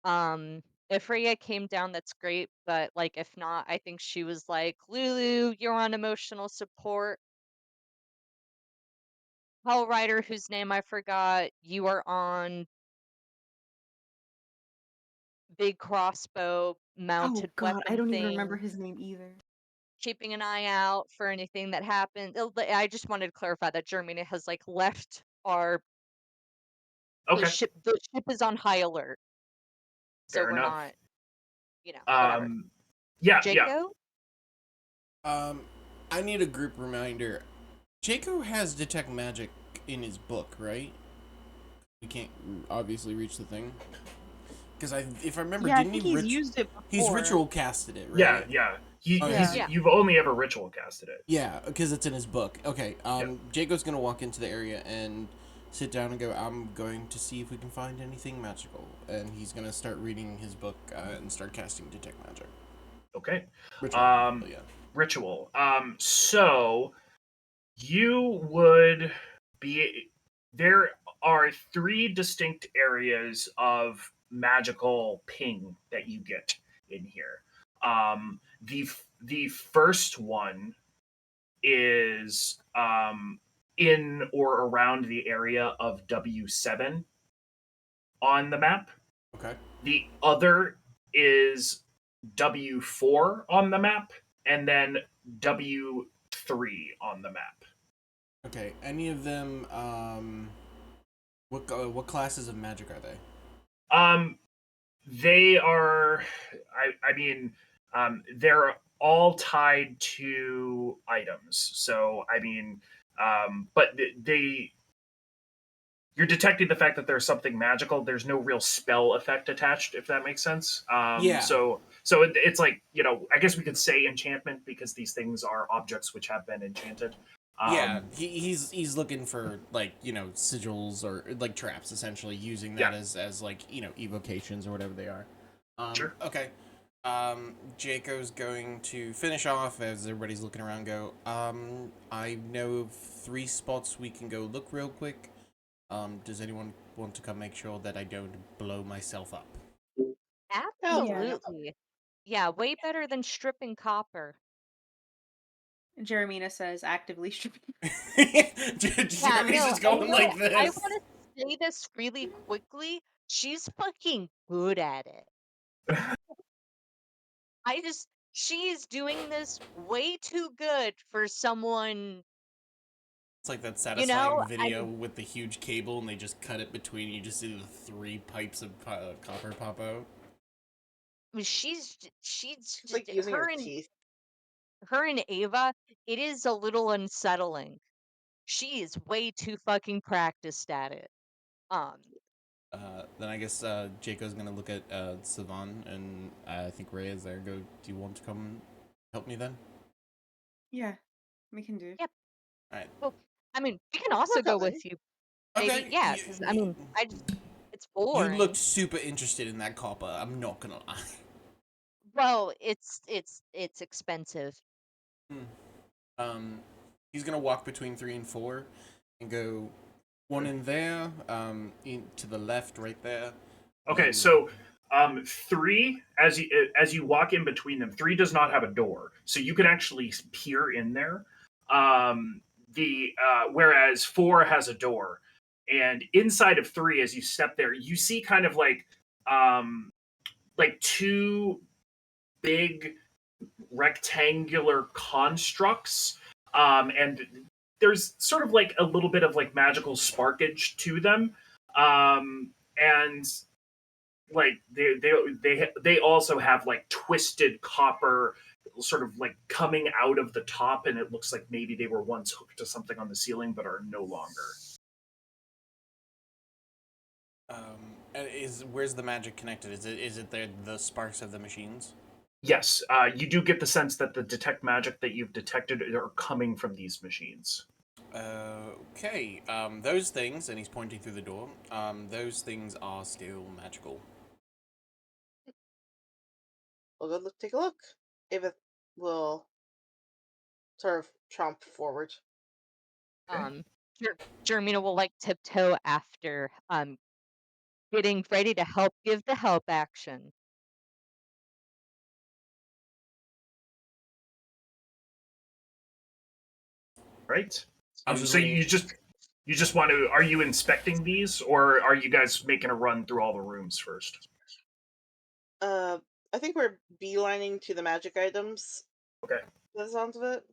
B: If Rhea came down, that's great, but like if not, I think she was like, Lulu, you're on emotional support. Hell Rider, whose name I forgot, you are on big crossbow mounted
E: Oh God, I
B: weapon
E: don't even remember
B: thing,
E: his name either.
B: keeping an eye out for anything that happens. I just wanted to clarify that Germany has like left our
C: Okay,
B: the ship is on high alert. So
C: fair
B: we're
C: enough.
B: not, whatever.
C: Yeah.
B: Jaco?
A: I need a group reminder. Jaco has detect magic in his book, right? We can't obviously reach the thing. Because if I remember,
E: Yeah, I
A: didn't
E: think
A: he
E: he's used it before.
A: He's ritual casted it, right?
C: Yeah.
B: Yeah.
C: You've only ever ritual casted it.
A: Yeah, because it's in his book. Okay,
C: Yep.
A: Jaco's gonna walk into the area and sit down and go, I'm going to see if we can find anything magical. And he's gonna start reading his book and start casting detect magic.
C: Okay.
A: Ritual, yeah.
C: Ritual. So you would be there are 3 distinct areas of magical ping that you get in here. The first one is in or around the area of W7 on the map.
A: Okay.
C: The other is W4 on the map, and then W3 on the map.
A: Okay. Any of them? What classes of magic are they?
C: They are. I mean, they're all tied to items. So I mean, but they. You're detecting the fact that there's something magical. There's no real spell effect attached, if that makes sense.
A: Yeah.
C: So So it's like, I guess we could say enchantment because these things are objects which have been enchanted.
A: Yeah, he's looking for like sigils or like traps, essentially using that as like evocations or whatever they are.
C: Sure.
A: Okay. Jaco's going to finish off as everybody's looking around. Go. I know of 3 spots we can go look real quick. Does anyone want to come make sure that I don't blow myself up?
D: Hell yeah.
B: Absolutely. Yeah, way better than stripping copper.
E: Jeremina says, actively stripping.
A: Jeremy's
B: Yeah, no,
A: just going like
B: I
A: this.
B: want to say this really quickly. She's fucking good at it. She's doing this way too good for someone,
A: It's like that
B: I
A: satisfying video
B: mean,
A: with the huge cable, and they just cut it between. You just see the 3 pipes of copper pop out.
B: she's
D: It's like using
B: her
D: her
B: and
D: teeth.
B: Ava, it is a little unsettling. She is way too fucking practiced at it.
A: Then I guess Jaco's gonna look at Savan, and I think Ray is there. Go. Do you want to come help me then?
E: Yeah, we can do.
B: Yep.
A: All right.
B: Well, I mean, we can also
D: We're
B: go
D: coming.
B: with you, maybe.
A: Okay.
B: Yeah, because I mean, it's
A: You
B: boring.
A: looked super interested in that copper. I'm not gonna lie.
B: Well, it's expensive.
A: He's gonna walk between 3 and 4, and go 1 in there, to the left, right there.
C: Okay, so 3, as you walk in between them, 3 does not have a door, so you can actually peer in there. Whereas 4 has a door, and inside of 3, as you step there, you see kind of like 2 big rectangular constructs, and there's sort of like a little bit of like magical sparkage to them, and like they also have like twisted copper sort of like coming out of the top, and it looks like maybe they were once hooked to something on the ceiling but are no longer.
A: Where's the magic connected? Is it the sparks of the machines?
C: Yes, you do get the sense that the detect magic that you've detected are coming from these machines.
A: Okay. Those things, and he's pointing through the door. Those things are still magical.
D: We'll go take a look. Ava will sort of tromp forward.
B: Um, Jermina will like tiptoe after, getting ready to help give the help action.
C: Right.
A: I was just
C: So
A: waiting.
C: you just want to? Are you inspecting these, or are you guys making a run through all the rooms first?
D: I think we're beelining to the magic items.
C: Okay.
D: By the sounds of it.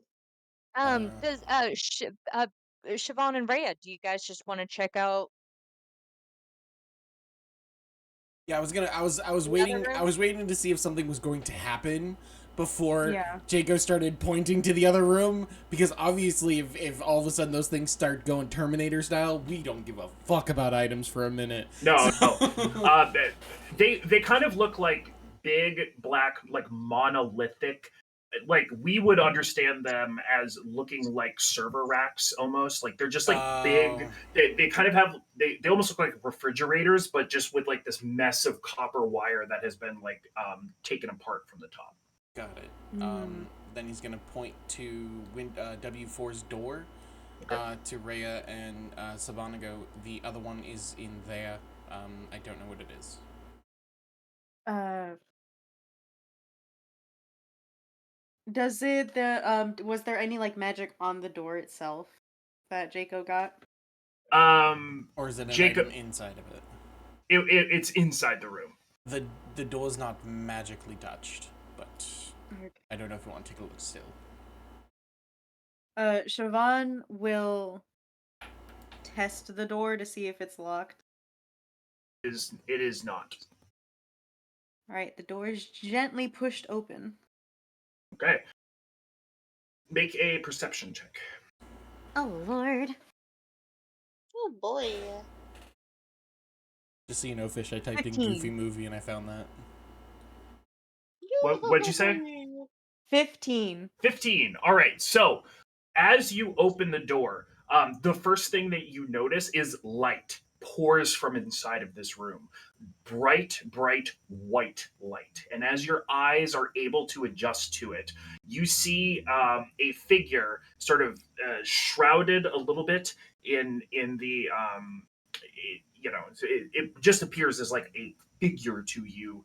B: Does Siobhan and Rhea, do you guys just want to check out
A: Yeah, I was
B: the other
A: waiting. I
B: room?
A: was waiting to see if something was going to happen before
E: Yeah.
A: Jaco started pointing to the other room, because obviously, if all of a sudden those things start going Terminator style, we don't give a fuck about items for a minute.
C: No,
A: So-
C: no. They kind of look like big black, like monolithic. Like we would understand them as looking like server racks almost. Like they're just like big. They kind of have they almost look like refrigerators, but just with like this mess of copper wire that has been like taken apart from the top.
A: Got it.
E: Mm.
A: Then he's gonna point to W4's door,
C: Okay.
A: to Rhea and Savannah. Go. The other one is in there. I don't know what it is.
E: Does it was there any like magic on the door itself that Jaco got?
A: Or is it an
C: Jacob,
A: item inside of it?
C: it's inside the room.
A: The door's not magically touched, but
E: Okay.
A: I don't know if you want to take a look still.
E: Siobhan will test the door to see if it's locked.
C: It is not.
E: Alright, the door is gently pushed open.
C: Okay. Make a perception check.
B: Oh Lord.
D: Oh boy.
A: Just so you know, Fish, I typed in
B: 15.
A: Goofy movie and I found that.
C: What'd you say?
E: 15.
C: 15. All right. So, as you open the door, the first thing that you notice is light pours from inside of this room. Bright, bright white light. And as your eyes are able to adjust to it, you see a figure sort of shrouded a little bit in the it just appears as like a figure to you.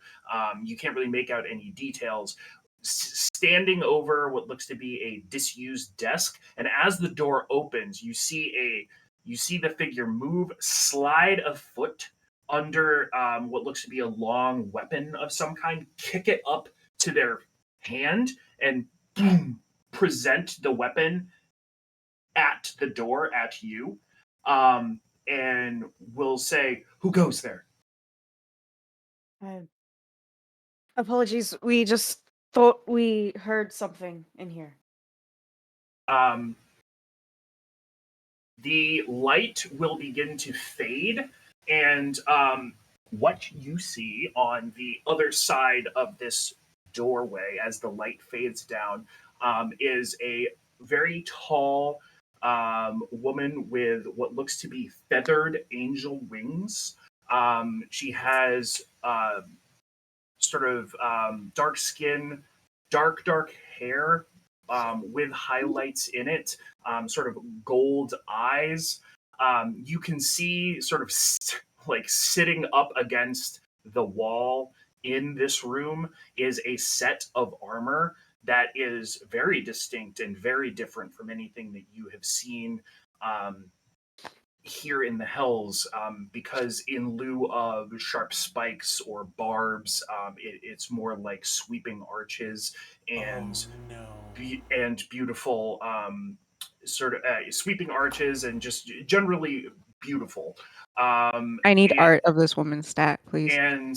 C: You can't really make out any details. Standing over what looks to be a disused desk, and as the door opens, you see the figure move, slide a foot under what looks to be a long weapon of some kind, kick it up to their hand, and boom, present the weapon at the door at you, and will say, "Who goes there?"
E: Uh, Apologies, we just thought we heard something in here.
C: Um, the light will begin to fade, and what you see on the other side of this doorway as the light fades down is a very tall woman with what looks to be feathered angel wings. She has sort of dark skin, dark hair with highlights in it, sort of gold eyes. You can see sort of like sitting up against the wall in this room is a set of armor that is very distinct and very different from anything that you have seen here in the Hells, because in lieu of sharp spikes or barbs, it's more like sweeping arches and
A: Oh no.
C: beautiful sort of sweeping arches and just generally beautiful.
F: I need
C: And
F: art of this woman's stat, please.
C: and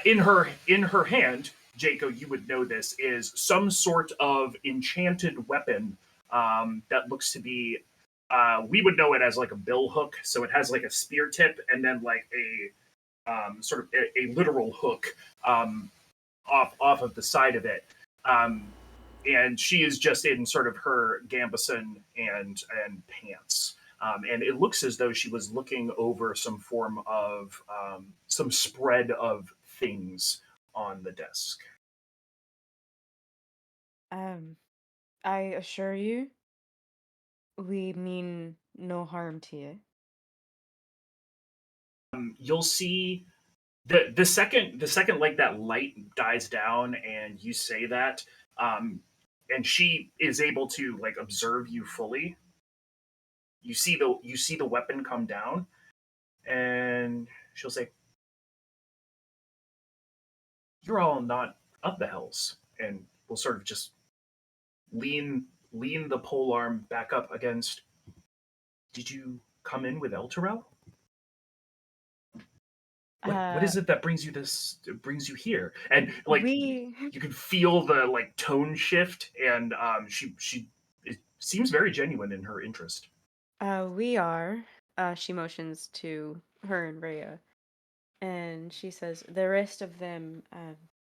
C: in her hand, Jaco, you would know this, is some sort of enchanted weapon that looks to be. We would know it as like a bill hook, so it has like a spear tip and then like a sort of a literal hook off of the side of it. And she is just in sort of her gambeson and pants. And it looks as though she was looking over some form of some spread of things on the desk.
E: I assure you, we mean no harm to you.
C: You'll see the second like that light dies down and you say that, and she is able to like observe you fully. You see the weapon come down, and she'll say, "You're all not of the Hells," and we'll sort of just lean the pole arm back up against. Did you come in with Elturel? What
E: Uh,
C: is it that brings you here? And like
E: we
C: you can feel the like tone shift, and she it seems very genuine in her interest.
E: we are. She motions to her and Rhea, and she says the rest of them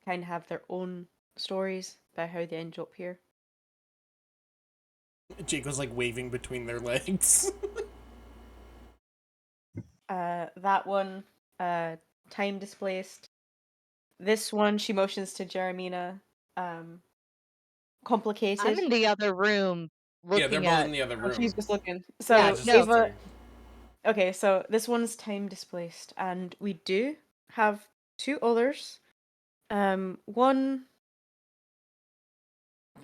E: kind of have their own stories about how they end up here.
A: Jake was like waving between their legs.
E: That one, time displaced. This one, she motions to Jeremina. Complicated.
B: I'm in the other room
A: Yeah, they're
B: looking
A: both
B: at.
A: in the other
E: Oh,
A: room.
E: she's just looking.
B: Yeah,
E: So
A: I just
B: no.
A: asked her.
E: okay, so this one's time displaced, and we do have two others. One,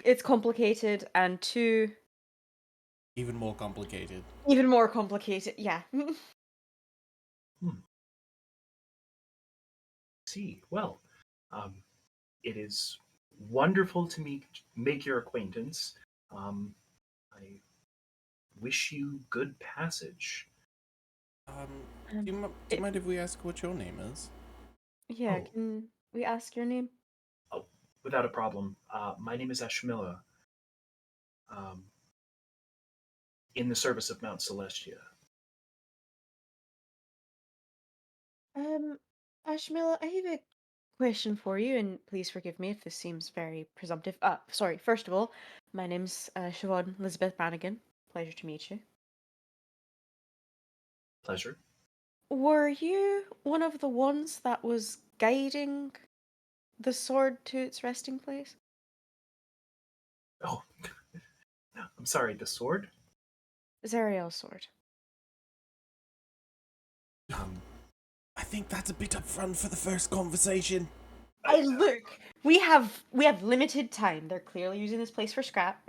E: it's complicated, and two,
A: Even more complicated.
E: even more complicated. Yeah.
C: See, well, it is wonderful to make your acquaintance. I wish you good passage.
A: Do you mind if we ask what your name is?
E: Yeah.
C: Oh.
E: Can we ask your name?
C: Oh, without a problem. My name is Ashmilla. Um, in the service of Mount Celestia.
E: Ashmilla, I have a question for you, and please forgive me if this seems very presumptive. Sorry. First of all, my name's Siobhan Elizabeth Brannigan. Pleasure to meet you.
C: Pleasure.
E: Were you one of the ones that was guiding the sword to its resting place?
C: Oh, I'm sorry, the sword?
E: Zariel's sword.
A: I think that's a bit upfront for the first conversation.
E: Look, we have limited time. They're clearly using this place for scrap.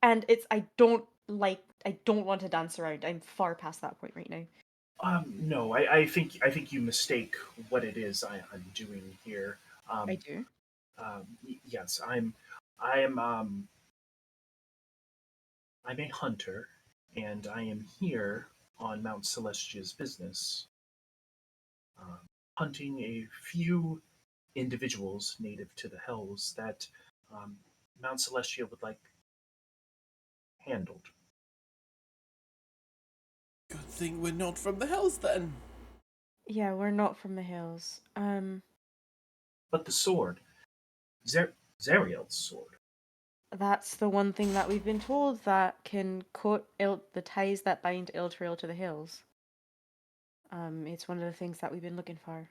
E: And I don't want to dance around. I'm far past that point right now.
C: No, I think you mistake what it is I'm doing here.
E: I do.
C: Yes, I'm I'm a hunter, and I am here on Mount Celestia's business, hunting a few individuals native to the Hells that um, Mount Celestia would like handled.
A: Good thing we're not from the Hells then.
E: Yeah, we're not from the hills.
C: But the sword, Zariel's sword,
E: That's the one thing that we've been told that can cut the ties that bind Iltrail to the hills. It's one of the things that we've been looking for.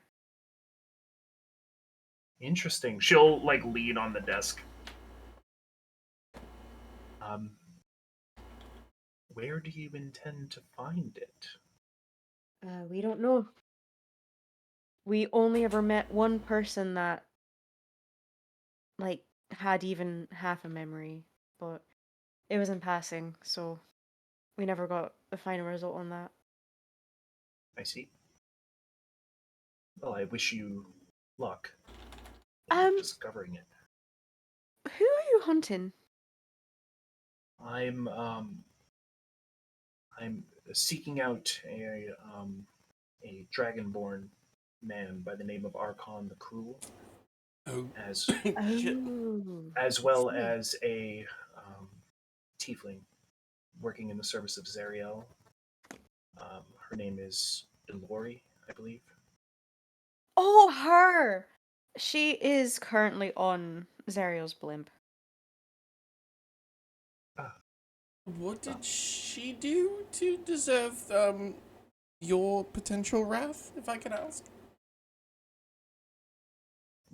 C: interesting. She'll like lean on the desk. Um, where do you intend to find it?
E: We don't know. We only ever met one person that, like, had even half a memory, but it was in passing, so we never got the final result on that.
C: I see. Well, I wish you luck
E: Um,
C: discovering it.
E: who are you hunting?
C: I'm I'm seeking out a dragonborn man by the name of Archon the Cruel,
A: Oh,
C: as
A: shit.
E: Oh,
C: as well
E: see.
C: as a tiefling working in the service of Zariel. Her name is Ilori, I believe.
E: Oh, her! She is currently on Zariel's blimp.
C: Ah,
A: What
C: well,
A: did she do to deserve your potential wrath, if I can ask?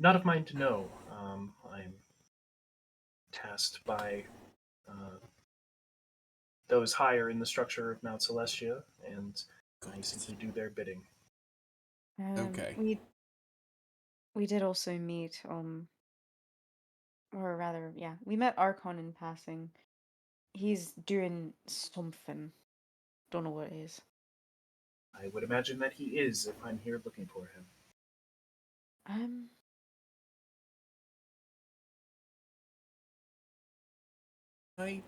C: not of mine to know. I'm tasked by those higher in the structure of Mount Celestia, and I simply do their bidding.
A: Okay.
E: We did also meet, or rather, yeah, we met Archon in passing. He's doing something. Don't know what it is.
C: I would imagine that he is if I'm here looking for him.
E: Um,
A: I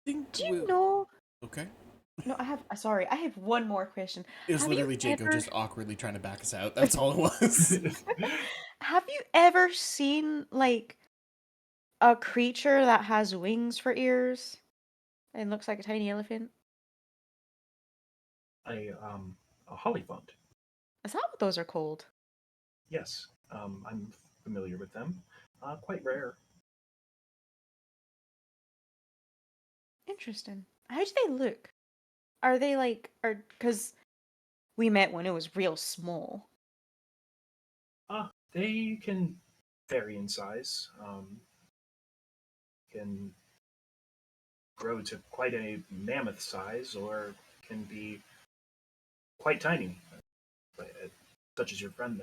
A: think
E: do you
A: we'll...
E: know?
A: Okay.
E: No, sorry, I have one more question.
A: It was
E: Have you
A: literally Jacob
E: ever
A: just awkwardly trying to back us out. That's all it was.
E: have you ever seen like a creature that has wings for ears and looks like a tiny elephant?
C: A hollyphont.
E: Is that what those are called?
C: Yes, I'm familiar with them. Quite rare.
E: Interesting. How do they look? Are they like, or because we met when it was real small.
C: They can vary in size. Can grow to quite a mammoth size, or can be quite tiny, such as your friend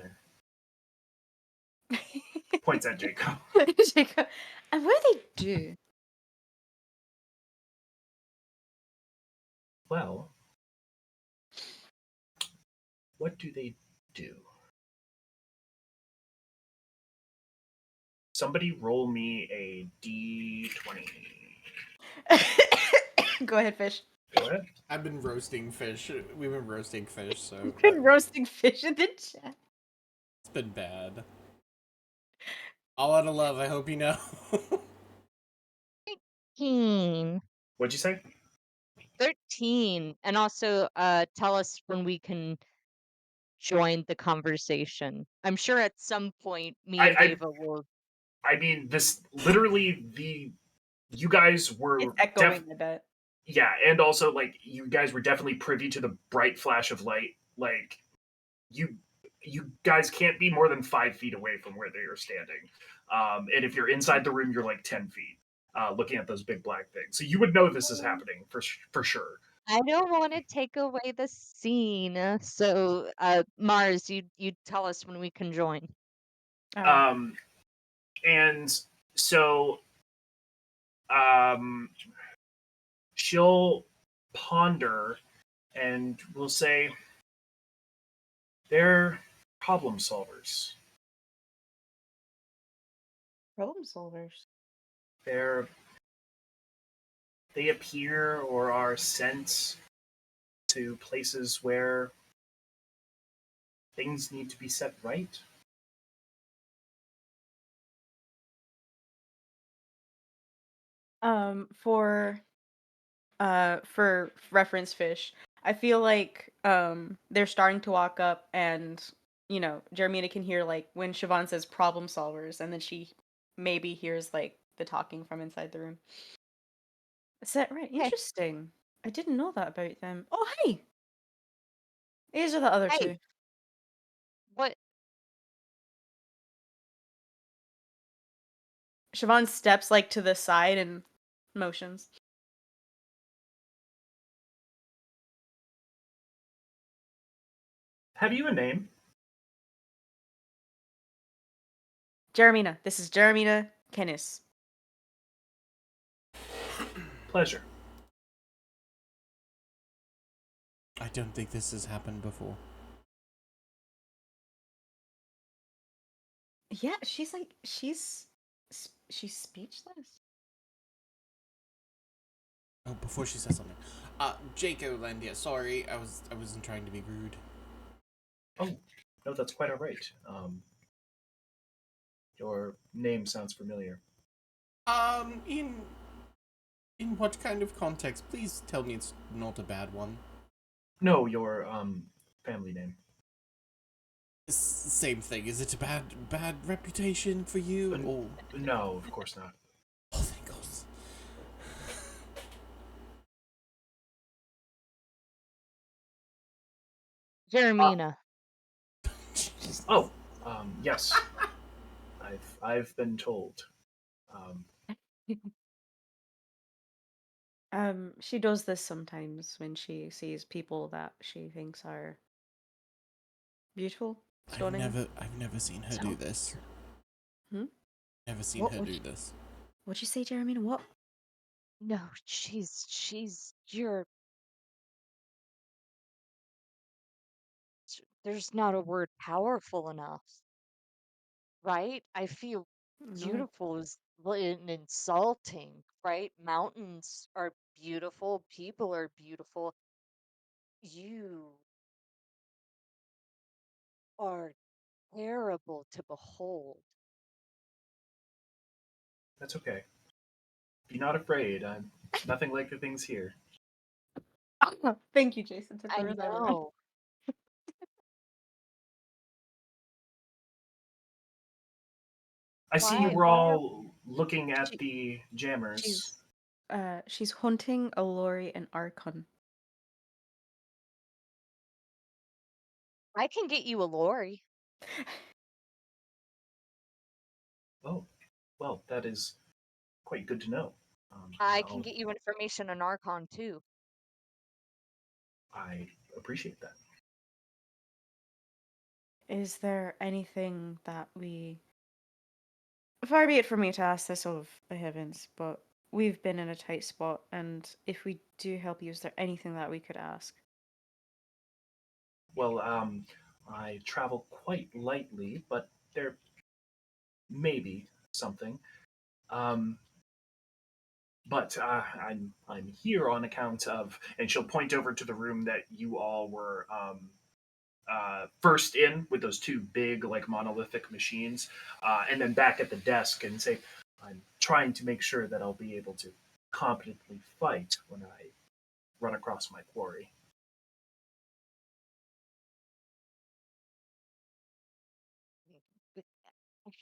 C: there. Points at Jacob.
E: Jacob, and what do they do?
C: Well, what do they do? Somebody roll me a d20.
E: Go ahead, fish.
C: Go ahead.
A: I've been roasting fish. We've been roasting fish, so
E: You've been roasting fish in the chat.
A: it's been bad. All out of love, I hope you know.
B: 13.
C: What'd you say?
B: 13. And also tell us when we can join the conversation. I'm sure at some point me and
C: I
B: Ava will.
C: I mean, this literally you guys
E: It's
C: were
E: echoing a bit.
C: yeah, and also like you guys were definitely privy to the bright flash of light. Like you you guys can't be more than 5 feet away from where they are standing, and if you're inside the room, you're like 10 feet, looking at those big black things. So you would know this is happening for sure.
B: I don't want to take away the scene. So, Mars, you tell us when we can join.
E: All right.
C: And so um, she'll ponder and will say, they're problem solvers.
E: Problem solvers.
C: They're they appear or are sent to places where things need to be set right.
E: For reference fish, I feel like they're starting to walk up, and Jeremina can hear like when Siobhan says problem solvers, and then she maybe hears like the talking from inside the room. Is that right?
B: Okay.
E: Interesting. I didn't know that about them. Oh, hey! These are the other
B: Hey,
E: two.
B: what?
E: Siobhan steps like to the side and motions.
C: Have you a name?
E: Jeremina. This is Jeremina Kennis.
C: Pleasure.
A: I don't think this has happened before.
E: Yeah, she's speechless.
A: Oh, before she says something. Jaco Landia, sorry, I wasn't trying to be rude.
C: Oh, no, that's quite all right. Your name sounds familiar.
A: In what kind of context? Please tell me it's not a bad one.
C: No, your family name.
A: Same thing. Is it a bad reputation for you? Or
C: No, of course not.
A: oh, thank God.
B: Jeremina.
C: Oh, yes. I've been told. Um,
E: She does this sometimes when she sees people that she thinks are beautiful, stunning.
A: I've never seen her
B: So-
A: do this.
E: Hmm?
A: Never seen
E: What
A: her
E: would
A: do
E: you-
A: this.
E: What'd you say, Jeremina? What?
B: No, you're. There's not a word powerful enough, right? I feel
E: No.
B: beautiful is insulting, right? Mountains are beautiful, people are beautiful. You are terrible to behold.
C: that's okay. Be not afraid. I'm nothing like the things here.
E: Thank you, Jason, to
B: I
E: throw that in.
B: know.
C: I see you were
B: Why are
C: all looking at
E: She,
C: the jammers.
E: she's hunting a Lori and Archon.
B: I can get you a lorry.
C: Oh, well, that is quite good to know.
B: I can get you information on Archon too.
C: I appreciate that.
E: Is there anything that far be it from me to ask this of the heavens, but we've been in a tight spot, and if we do help you, is there anything that we could ask?
C: Well, I travel quite lightly, but there may be something. Um, but I'm here on account of, and she'll point over to the room that you all were first in with those two big like monolithic machines, and then back at the desk and say, I'm trying to make sure that I'll be able to competently fight when I run across my quarry.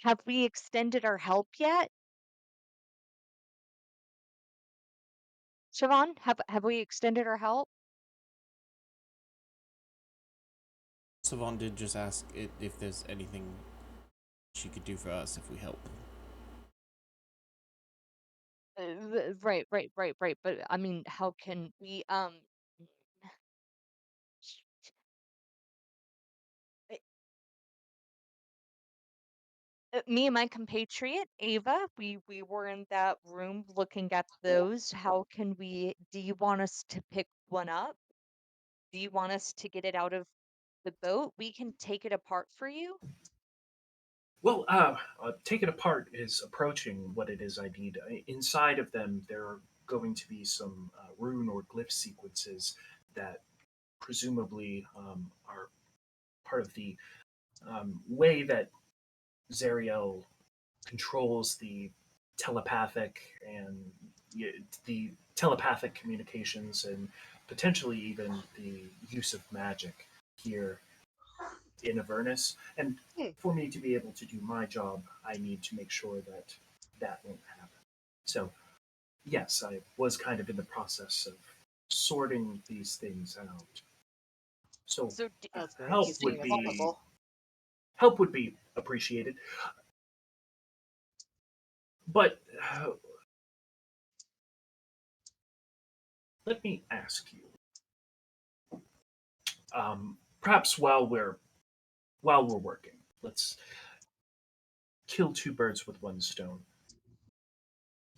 B: Have we extended our help yet? Siobhan, have we extended our help?
A: Savon did just ask if there's anything she could do for us if we help.
B: Right. But I mean, how can we uh, me and my compatriot Ava, we were in that room looking at those. How can we? Do you want us to pick one up? Do you want us to get it out of the boat? We can take it apart for you.
C: Well, take it apart is approaching what it is I need. Inside of them, there are going to be some rune or glyph sequences that presumably are part of the way that Zariel controls the telepathic and the telepathic communications and potentially even the use of magic here in Avernus. And
D: Hmm.
C: for me to be able to do my job, I need to make sure that that won't happen. So, yes, I was kind of in the process of sorting these things out. So,
B: So
D: That's great.
C: help
D: He's being
C: would be
D: methodical.
C: help would be appreciated. But let me ask you, perhaps while we're working, let's kill two birds with one stone.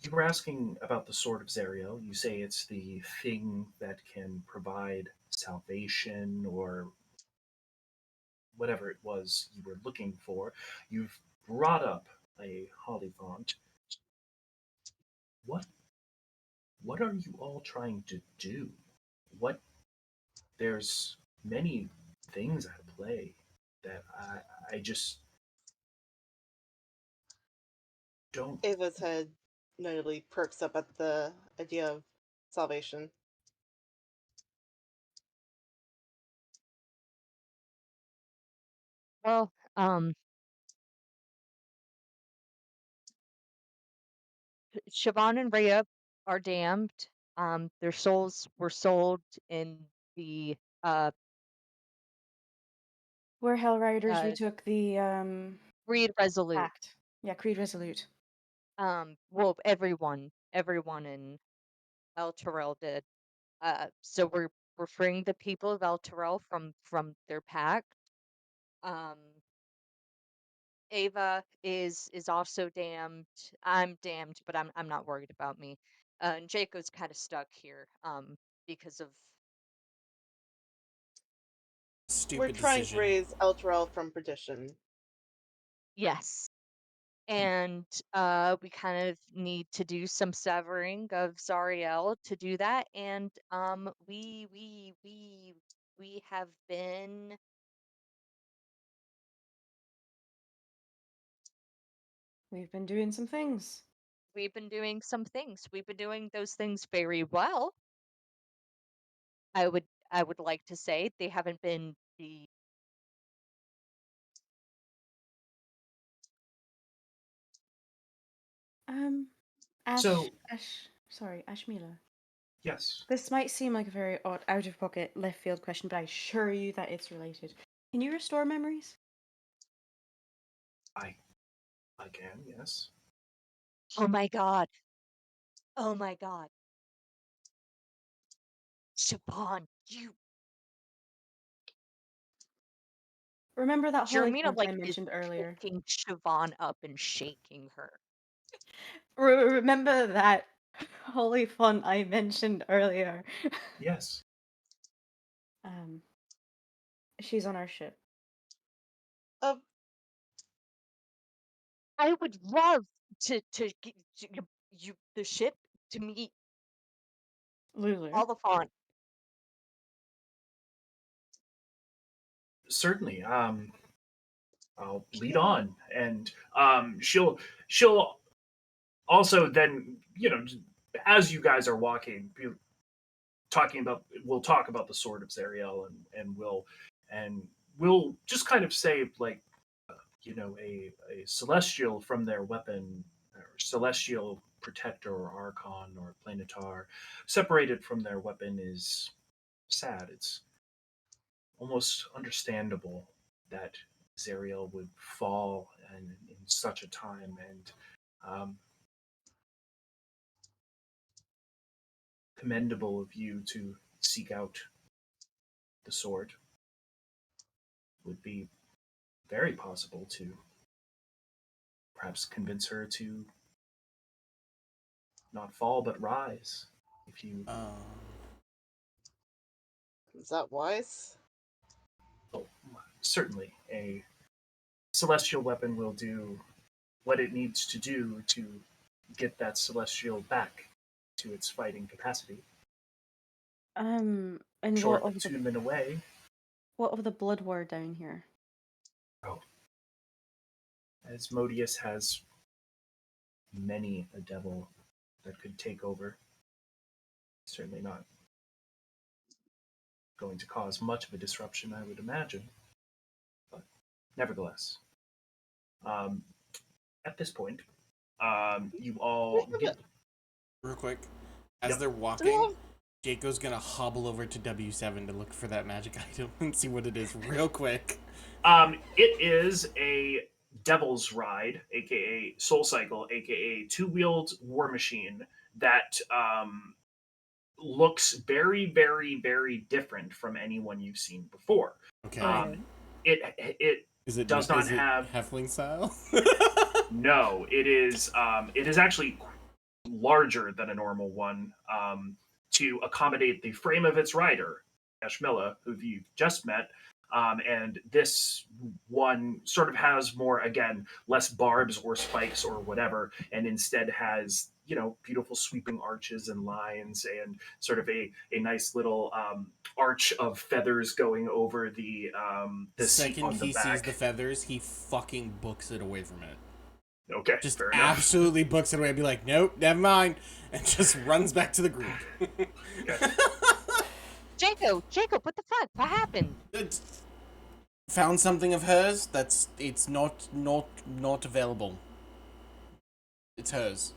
C: You were asking about the Sword of Zariel. You say it's the thing that can provide salvation or whatever it was you were looking for. You've brought up a Hollyphant. What what are you all trying to do? What there's many things at play that I just don't.
D: Ava's head notably perks up at the idea of salvation.
B: well, Siobhan and Rhea are damned. Their souls were sold in the
E: We're Hell Riders. We
B: uh
E: took the
B: Creed Resolute.
E: pact. Yeah, Creed Resolute.
B: Well, everyone in El Terrell did. So we're freeing the people of El Terrell from their pact. Um, Ava is also damned. I'm damned, but I'm not worried about me. And Jacob's kind of stuck here because of
D: We're
A: Stupid
D: trying to
A: decision.
D: raise Elturel from perdition.
B: yes. And we kind of need to do some severing of Zariel to do that. And we have been
E: We've been doing some things.
B: we've been doing some things. We've been doing those things very well. I would like to say they haven't been the
C: So
E: Sorry, Ashmila.
C: yes,
E: This might seem like a very odd, out of pocket, left field question, but I assure you that it's related. Can you restore memories?
C: I I can, yes.
B: oh my god. Oh my god. Siobhan, you
E: Remember that holy
B: Jeremina
E: font I
B: like is
E: mentioned earlier?
B: picking Siobhan up and shaking her.
E: Remember that holy font I mentioned earlier?
C: Yes.
E: um, she's on our ship.
D: Uh,
B: I would love to get you the ship to meet
E: Lulu.
B: Oliphant.
C: Certainly. I'll lead
D: can
C: on, and she'll also then as you guys are walking, talking about we'll talk about the sword of Zariel, and we'll just kind of say like a celestial from their weapon, or celestial protector or archon or planetar, separated from their weapon is sad. It's almost understandable that Zariel would fall in such a time, and um, commendable of you to seek out the sword. Would be very possible to perhaps convince her to not fall but rise. If you,
D: Is that wise?
C: oh, certainly, a celestial weapon will do what it needs to do to get that celestial back to its fighting capacity.
E: And
C: Short attunement away.
E: what of the blood war down here?
C: Oh, Asmodeus has many a devil that could take over. Certainly not going to cause much of a disruption, I would imagine. But nevertheless, um, at this point, you all get.
A: Real quick, as
C: Yep.
A: they're walking, Jaco's gonna hobble over to W7 to look for that magic item and see what it is real quick.
C: It is a Devil's Ride, aka Soul Cycle, aka two-wheeled war machine that looks very, very, very different from anyone you've seen before.
A: Okay.
C: It
A: Is it
C: does not have
A: Halfling style?
C: No, it is. It is actually larger than a normal one to accommodate the frame of its rider, Ashmilla, who you've just met. And this one sort of has more, again, less barbs or spikes or whatever, and instead has, beautiful sweeping arches and lines and sort of a nice little arch of feathers going over the seat
A: second
C: on the
A: he
C: back.
A: sees the feathers, he fucking books it away from it.
C: Okay,
A: Just
C: fair enough.
A: absolutely books it away. Be like, nope, never mind, and just runs back to the group.
C: Okay.
B: Jacob, what the fuck? What happened?
A: Found something of hers it's not available. It's hers.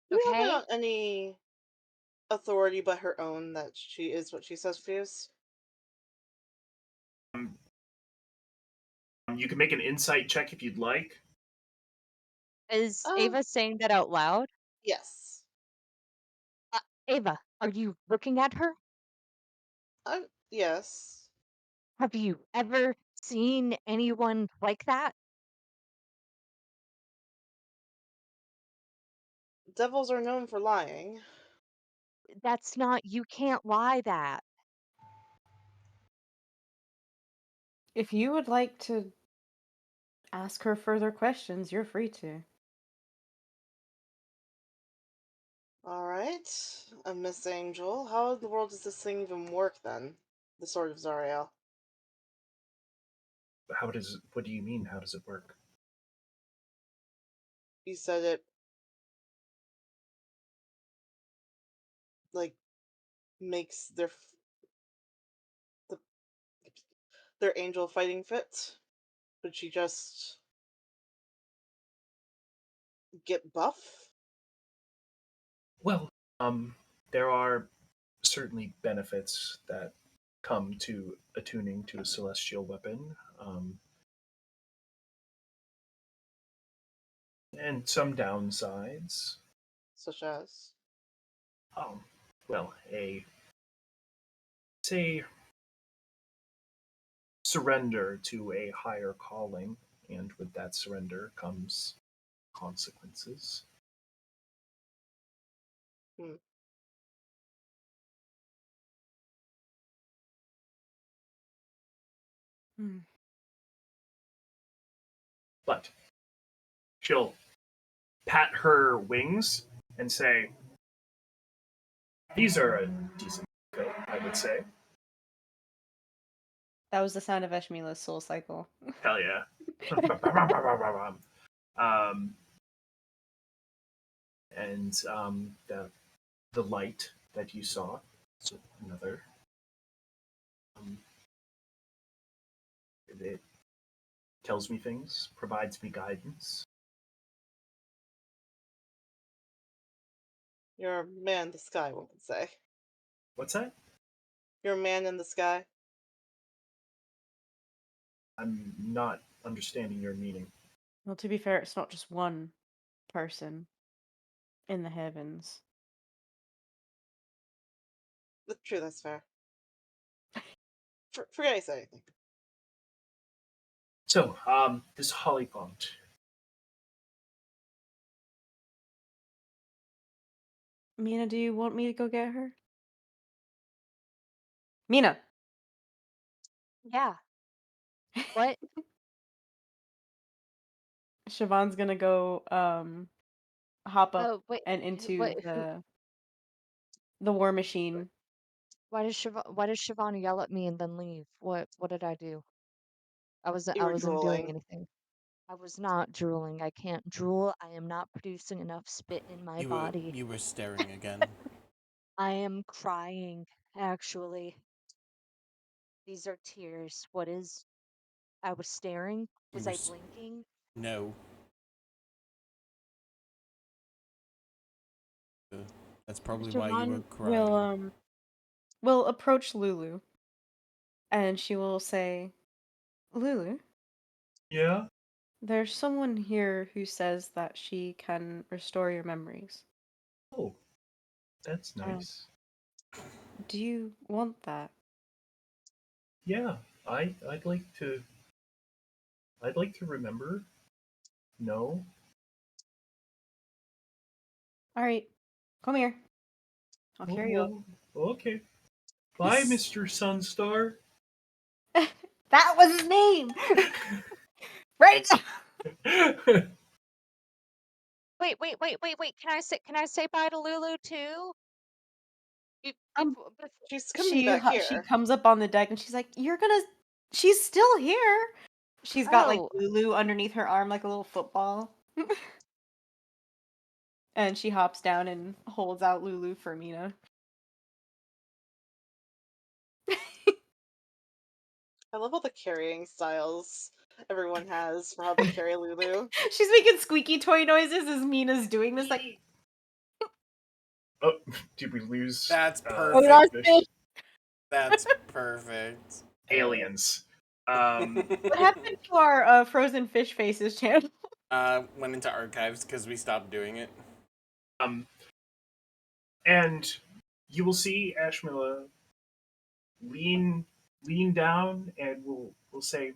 D: Do we
B: Okay.
D: have any authority but her own that she is what she says she is?
C: You can make an insight check if you'd like.
B: Is Ava saying that out loud?
D: Yes.
B: Ava, are you looking at her?
D: Yes.
B: Have you ever seen anyone like that?
D: Devils are known for lying.
B: That's not, you can't lie that.
E: If you would like to ask her further questions, you're free to.
D: Alright. Miss Angel, how in the world does this thing even work then? The Sword of Zariel.
C: What do you mean, how does it work?
D: You said it makes their angel fighting fit. Would she just get buff?
C: Well, there are certainly benefits that come to attuning to a celestial weapon, and some downsides.
D: Such as?
C: Well, say surrender to a higher calling, and with that surrender comes consequences.
D: Hmm.
C: But she'll pat her wings and say, "These are a decent fit, I would say."
E: That was the sound of Eshmila's soul cycle.
C: Hell yeah. And the light that you saw is another It tells me things, provides me guidance.
D: You're a man in the sky, one could say.
C: What's that?
D: You're a man in the sky.
C: I'm not understanding your meaning.
E: Well, to be fair, it's not just one person in the heavens.
D: True, that's fair. Forget I said anything.
C: So, this Holly Pond.
E: Mina, do you want me to go get her? Mina!
B: Yeah. What?
E: Siobhan's gonna go hop up
B: Oh, wait.
E: and into
B: What?
E: the war machine.
B: Why does Siobhan yell at me and then leave? What did I do? I
D: You were
B: wasn't doing
D: drooling.
B: anything. I was not drooling. I can't drool. I am not producing enough spit in my body.
A: You were staring again.
B: I am crying, actually. These are tears. What is? I was staring. Was I blinking?
A: No. That's probably why you were
E: Siobhan
A: crying.
E: will approach Lulu, and she will say, "Lulu,
C: Yeah?
E: there's someone here who says that she can restore your memories.
C: Oh, that's nice.
E: Do you want that?"
C: Yeah, I'd like to. I'd like to remember. No.
E: All right, come here. I'll carry you up.
C: Okay. Bye, Mr. Sunstar.
E: That was his name. Right.
B: Wait. Can I say bye to Lulu too?
D: She's coming back here.
E: She comes up on the deck and she's like, she's still here. She's got like
B: Oh.
E: Lulu underneath her arm like a little football. And she hops down and holds out Lulu for Mina.
D: I love all the carrying styles everyone has for how they carry Lulu.
E: She's making squeaky toy noises as Mina's doing this, like.
C: Oh, did we lose?
A: That's
B: We lost
A: perfect.
B: fish.
A: That's perfect.
C: Aliens.
E: What happened to our frozen fish faces channel?
A: Went into archives because we stopped doing it.
C: And you will see Ashmilla lean down and will say,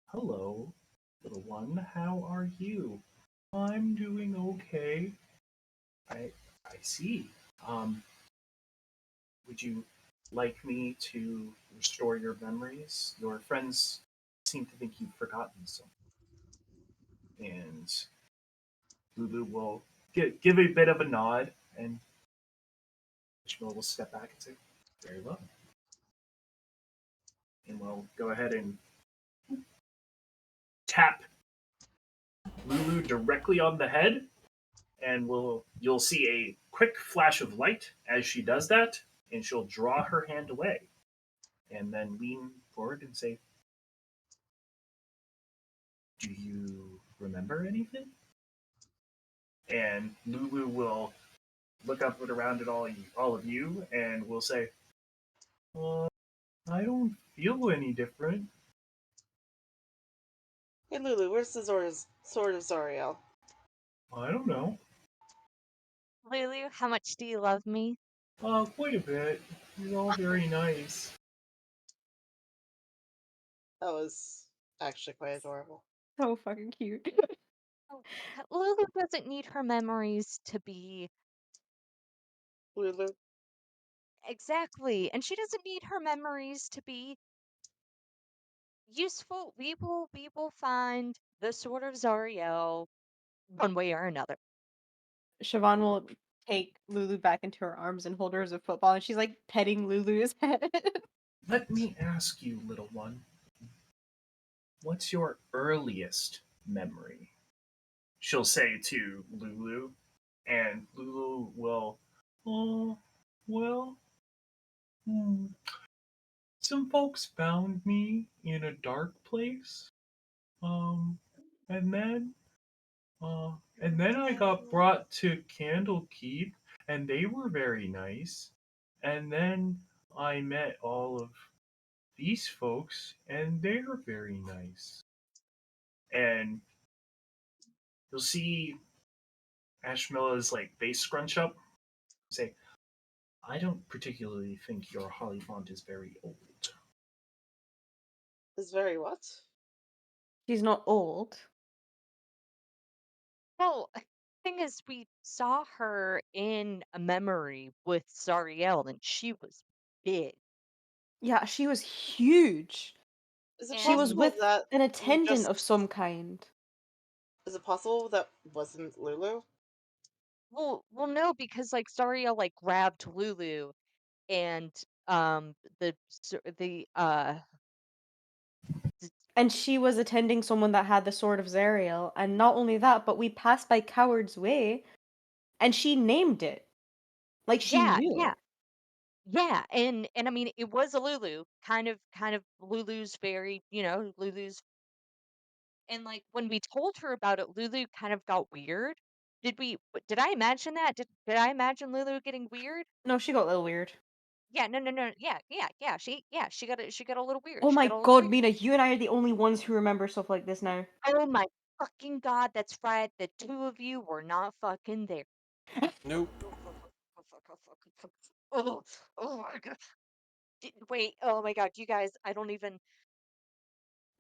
C: "Hello, little one. How are you? I'm doing okay. I see. Um, would you like me to restore your memories? Your friends seem to think you've forgotten something." And Lulu will give a bit of a nod, and Ishmael will step back and say, "Very well." And we'll go ahead and tap Lulu directly on the head, and you'll see a quick flash of light as she does that, and she'll draw her hand away, and then lean forward and say, "Do you remember anything?" And Lulu will look up and around at all of you, and will say, "I don't feel any different."
D: Hey Lulu, where's the Sword of Zariel?
C: "I don't know."
B: Lulu, how much do you love me?
C: Quite a bit. You're all very nice.
D: That was actually quite adorable.
E: So fucking cute.
B: Oh, Lulu doesn't need her memories to be
D: Lulu.
B: exactly, and she doesn't need her memories to be useful. We will find the Sword of Zariel one way or another.
E: Siobhan will take Lulu back into her arms and hold her as a football, and she's like petting Lulu's head.
C: Let me ask you, little one, what's your earliest memory? She'll say to Lulu, and Lulu will, "Oh, well, hmm, some folks found me in a dark place. Um, and then, uh, and then I got brought to Candlekeep, and they were very nice. And then I met all of these folks, and they're very nice. And you'll see Ashmilla's like face scrunch up, say, "I don't particularly think your Hollyfont is very old."
D: Is very what?
E: She's not old.
B: Well, thing is, we saw her in a memory with Zariel, and she was big.
E: Yeah, she was huge.
D: Is it
E: She was
B: And
D: possible
E: with
D: that
E: an
D: you
E: attendant of
D: just?
E: some kind.
D: Is it possible that wasn't Lulu?
B: well, no, because like Zariel like grabbed Lulu, and the d-
E: And she was attending someone that had the Sword of Zariel. And not only that, but we passed by Coward's Way, and she named it. Like she
B: yeah,
E: knew
B: yeah,
E: it.
B: yeah, and I mean it was a Lulu, kind of Lulu's very, Lulu's. And like when we told her about it, Lulu kind of got weird. Did I imagine that? Did I imagine Lulu getting weird?
E: No, she got a little weird.
B: Yeah, no, no, no. She got a little weird.
E: Oh
B: She
E: my
B: got a little
E: god,
B: weird.
E: Mina, you and I are the only ones who remember stuff like this now.
B: Oh my fucking god, that's right. The two of you were not fucking there.
A: Nope.
B: Oh, oh my god. Wait, oh my god, you guys, I don't even.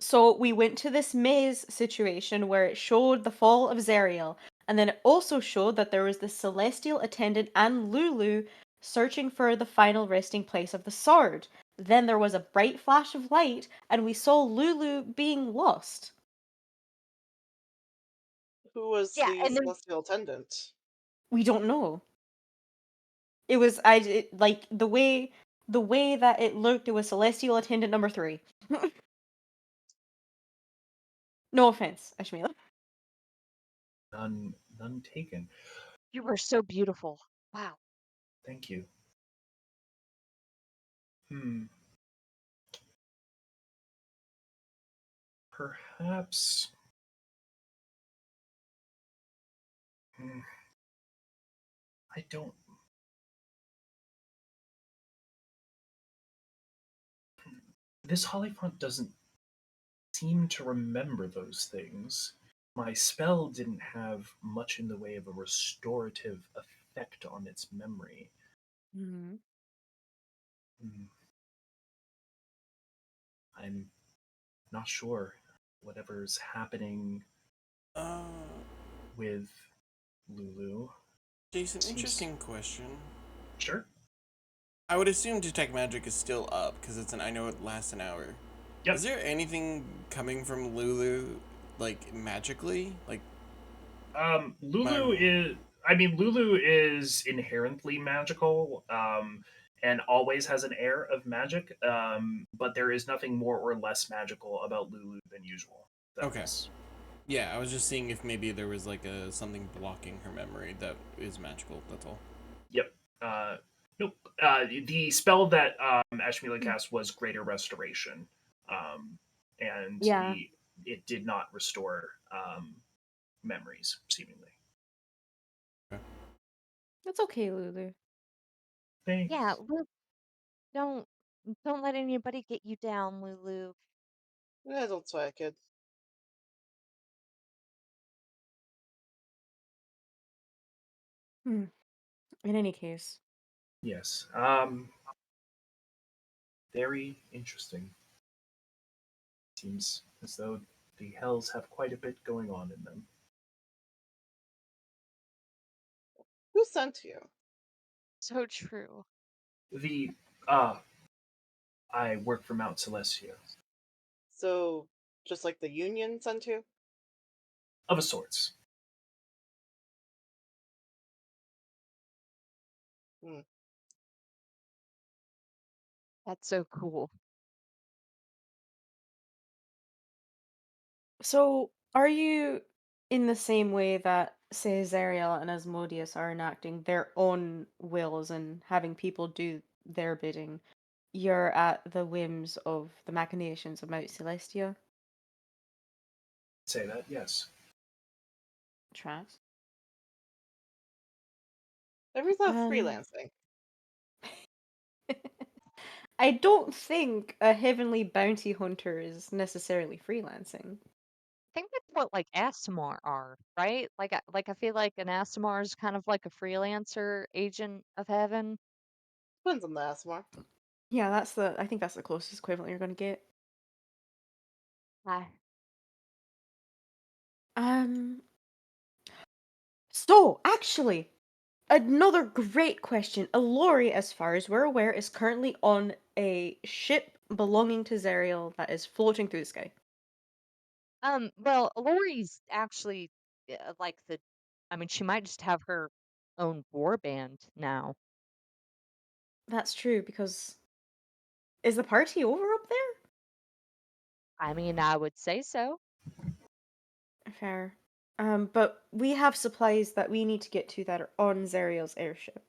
E: So we went to this maze situation where it showed the fall of Zerial, and then it also showed that there was the celestial attendant and Lulu searching for the final resting place of the sword. Then there was a bright flash of light, and we saw Lulu being lost.
D: Who was
B: Yeah,
D: the
B: and then
D: celestial attendant?
E: We don't know. Like the way that it looked. It was celestial attendant number 3. No offense, Ashmila.
C: None taken.
B: you were so beautiful. Wow.
C: Thank you. Hmm. Perhaps. Hmm, I don't. This Hollyfont doesn't seem to remember those things. My spell didn't have much in the way of a restorative effect on its memory.
E: Mm-hmm.
C: Hmm, I'm not sure. Whatever's happening
A: Uh,
C: with Lulu
A: Jason,
C: seems.
A: interesting question.
C: Sure.
A: I would assume detect magic is still up because I know it lasts an hour. Is
C: Yep.
A: there anything coming from Lulu, like magically? Like my
C: Lulu is. I mean, Lulu is inherently magical, and always has an air of magic. But there is nothing more or less magical about Lulu than usual. That
A: okay.
C: was.
A: Yeah, I was just seeing if maybe there was like a something blocking her memory that is magical. That's all.
C: Yep. Nope. The spell that Ashmila cast was Greater Restoration, um, and
E: Yeah,
C: it did not restore memories, seemingly.
A: Okay.
E: that's okay, Lulu.
B: Yeah,
C: Thanks.
B: don't don't let anybody get you down, Lulu.
D: Don't sweat, kid.
E: Hmm. In any case.
C: Yes. Very interesting. Seems as though the hells have quite a bit going on in them.
D: Who sent you?
B: So true.
C: The I work for Mount Celestia,
D: So, just like the Union sent you?
C: of a sorts.
D: Hmm.
B: That's so cool.
E: So, are you in the same way that, say, Zariel and Asmodeus are enacting their own wills and having people do their bidding? you're at the whims of the machinations of Mount Celestia.
C: Say that, yes.
E: Trans.
D: Ever thought
E: Um,
D: freelancing?
E: I don't think a heavenly bounty hunter is necessarily freelancing.
B: I think that's what like Asimar are, right? Like I feel like an Asimar is kind of like a freelancer agent of heaven.
D: Depends on the ASMR.
E: Yeah, I think that's the closest equivalent you're gonna get.
B: Ah,
E: Um, so actually, another great question. Ilori, as far as we're aware, is currently on a ship belonging to Zerial that is floating through the sky.
B: well, Lori's actually like the. I mean, she might just have her own war band now.
E: That's true, because is the party over up there?
B: I mean, I would say so,
E: Fair. But we have supplies that we need to get to that are on Zerial's airship.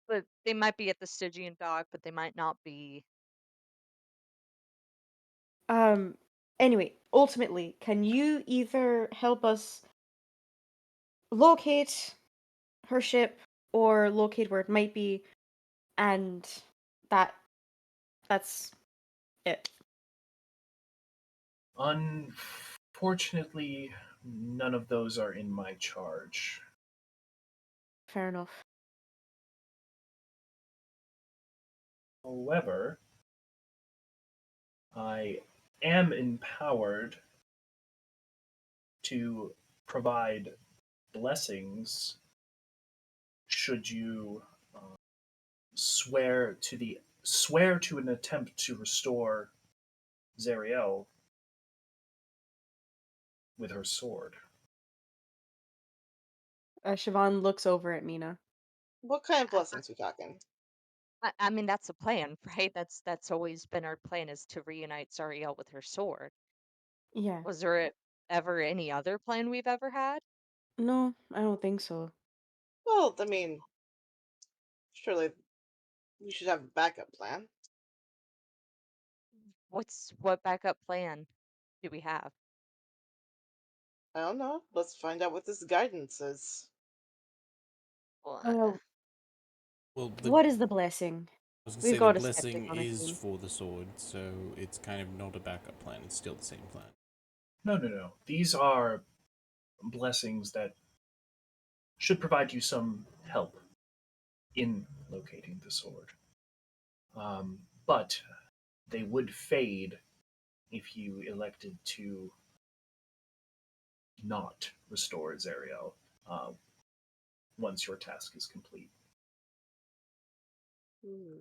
B: but they might be at the Stygian dock, but they might not be.
E: Um, anyway, ultimately, can you either help us locate her ship or locate where it might be, and that that's it.
C: Unfortunately, none of those are in my charge.
E: Fair enough.
C: However, I am empowered to provide blessings should you swear to an attempt to restore Zariel with her sword.
E: Siobhan looks over at Mina.
D: What kind of
B: I,
D: blessings we talking?
B: I mean, that's a plan, right? That's always been our plan is to reunite Zariel with her sword.
E: Yeah.
B: Was there ever any other plan we've ever had?
E: No, I don't think so.
D: Well, I mean, surely we should have a backup plan.
B: What backup plan do we have?
D: I don't know. Let's find out what this guidance is.
B: Well,
A: Well, the
E: What is the blessing?
A: I was gonna
E: We've
A: say the
E: got a skeptic
A: blessing
E: on our
A: is
E: team.
A: for the sword, so it's kind of not a backup plan. It's still the same plan.
C: No. These are blessings that should provide you some help in locating the sword. But they would fade if you elected to not restore Zariel uh, once your task is complete.
D: Hmm.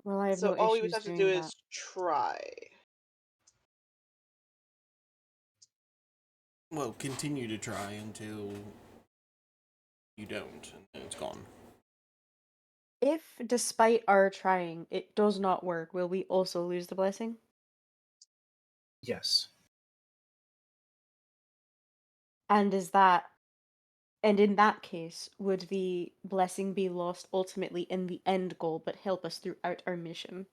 E: Well, I have
D: So
E: no
D: all we would
E: issues
D: have to do
E: doing that.
D: is try.
A: Well, continue to try until you don't, and then it's gone.
E: If, despite our trying, it does not work, will we also lose the blessing?
C: Yes,
E: And is that and in that case, would the blessing be lost ultimately in the end goal, but help us throughout our mission?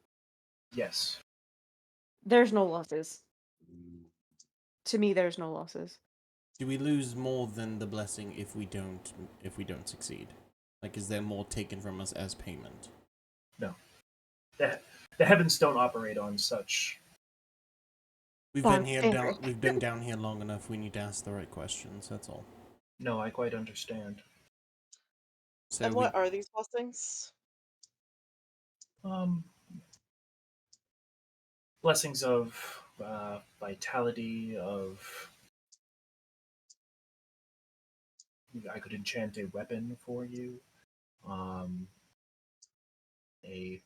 C: yes.
E: There's no losses. To me, there's no losses.
A: Do we lose more than the blessing if we don't succeed? Like, is there more taken from us as payment?
C: No. The, the heavens don't operate on such.
E: Barbaric.
A: We've been down here long enough. We need to ask the right questions. That's all.
C: No, I quite understand.
A: So
D: And
A: we
D: what are these blessings?
C: Um, Blessings of vitality, of. I could enchant a weapon for you. Um, a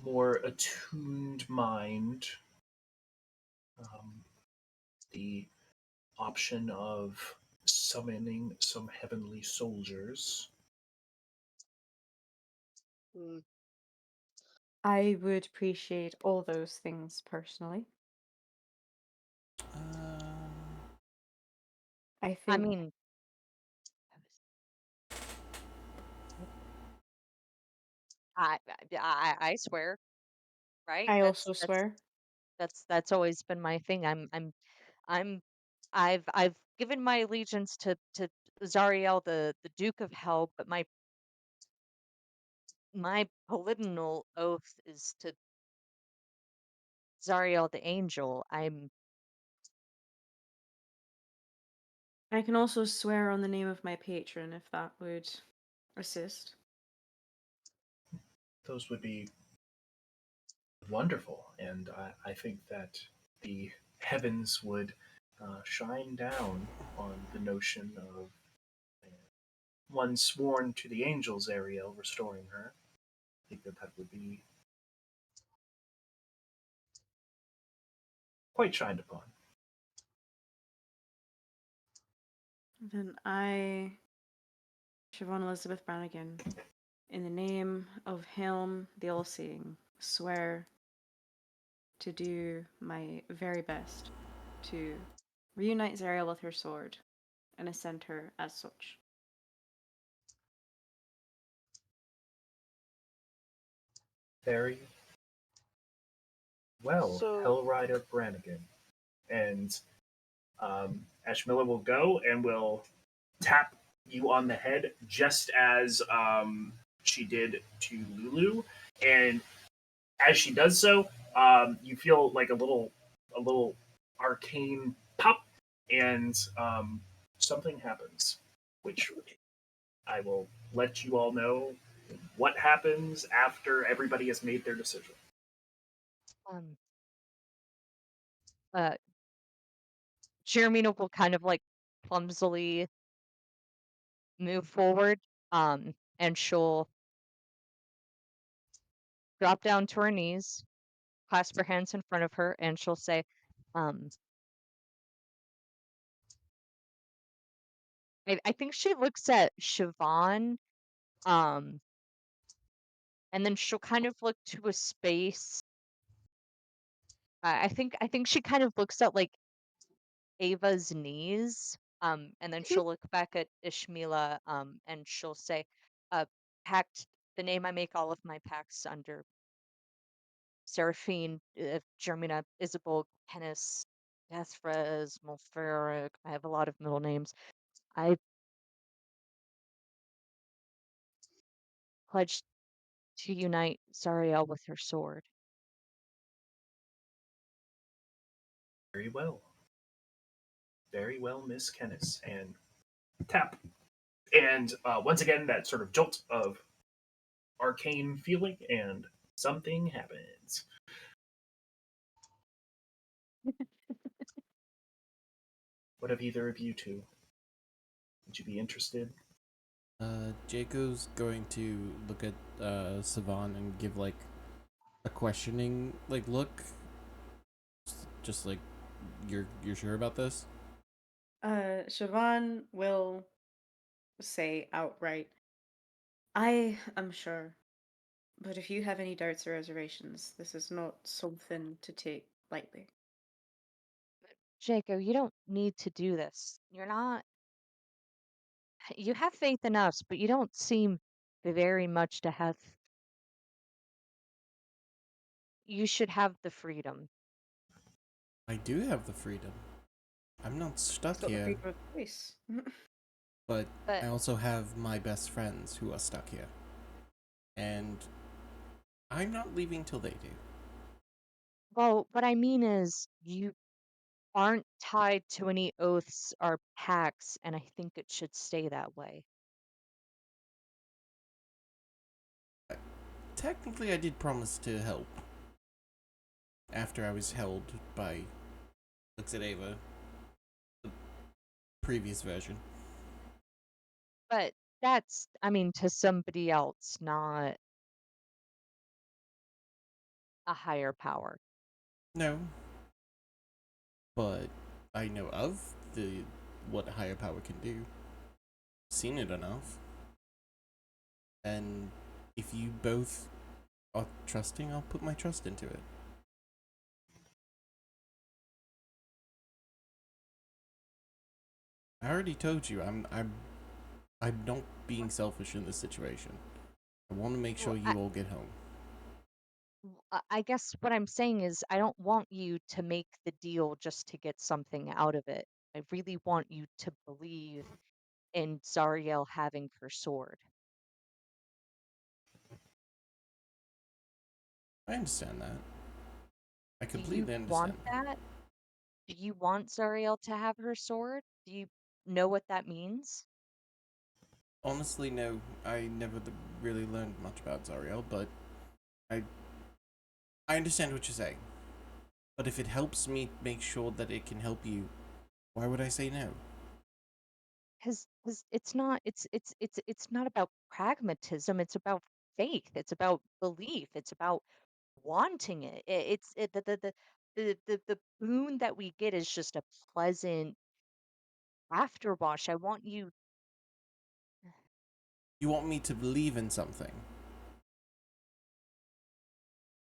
C: more attuned mind. Um, the option of summoning some heavenly soldiers.
D: Hmm.
E: I would appreciate all those things personally. I
B: I
E: think
B: mean, I swear, right?
E: I also swear.
B: That's always been my thing. I'm I've given my allegiance to Zariel, the Duke of Hell, but my polydinal oath is to Zariel the Angel.
E: I can also swear on the name of my patron if that would assist.
C: Those would be wonderful, and I think that the heavens would shine down on the notion of one sworn to the angels, Ariel, restoring her. I think that that would be quite shined upon.
E: Then I, Siobhan Elizabeth Brannigan, in the name of Helm the All-Seeing, swear to do my very best to reunite Zariel with her sword and ascend her as such.
C: Very well,
D: So,
C: Hellrider Brannigan. And Ashmilla will go and will tap you on the head just as she did to Lulu. And as she does so, you feel like a little arcane pop, and something happens, which I will let you all know what happens after everybody has made their decision.
B: um uh Jeremina will kind of like clumsily move forward, and she'll drop down to her knees, clasp her hands in front of her, and she'll say, um, I think she looks at Siobhan, um, and then she'll kind of look to a space. I think she kind of looks at like Ava's knees, and then she'll look back at Ishmila, and she'll say, pact the name I make all of my pacts under. Seraphine, Germina, Isabel, Kennis, Deathres, Mulferic. I have a lot of middle names. I pledged to unite Zariel with her sword.
C: Very well. Very well, Miss Kennis. And tap. And once again, that sort of jolt of arcane feeling, and something happens. What of either of you two? Would you be interested?
A: Jaco's going to look at Savan and give like a questioning like look, just like you're sure about this?
E: Siobhan will say outright, I am sure, but if you have any doubts or reservations, this is not something to take lightly.
B: Jaco, you don't need to do this. You're not. You have faith in us, but you don't seem very much to have. You should have the freedom.
A: I do have the freedom. I'm not
E: It's
A: stuck
E: got the
A: here,
E: freedom of choice.
A: but
B: But,
A: I also have my best friends who are stuck here, and I'm not leaving till they do.
B: well, what I mean is, you aren't tied to any oaths or pacts, and I think it should stay that way.
A: Technically, I did promise to help after I was held by looks at Ava, the previous version.
B: But that's, I mean, to somebody else, not a higher power.
A: No, but I know of the what a higher power can do. Seen it enough. And if you both are trusting, I'll put my trust into it. I already told you I'm not being selfish in this situation. I want to make sure
B: Well,
A: you all get home.
B: I guess what I'm saying is I don't want you to make the deal just to get something out of it. I really want you to believe in Zariel having her sword.
A: I understand that. I
B: Do you
A: completely
B: want
A: understand that.
B: that? Do you want Zariel to have her sword? Do you know what that means?
A: Honestly, no. I never really learned much about Zariel, but I I understand what you're saying. But if it helps me make sure that it can help you, why would I say no?
B: Because it's not about pragmatism. It's about faith. It's about belief. It's about wanting it. The boon that we get is just a pleasant afterwash. I want you.
A: You want me to believe in something.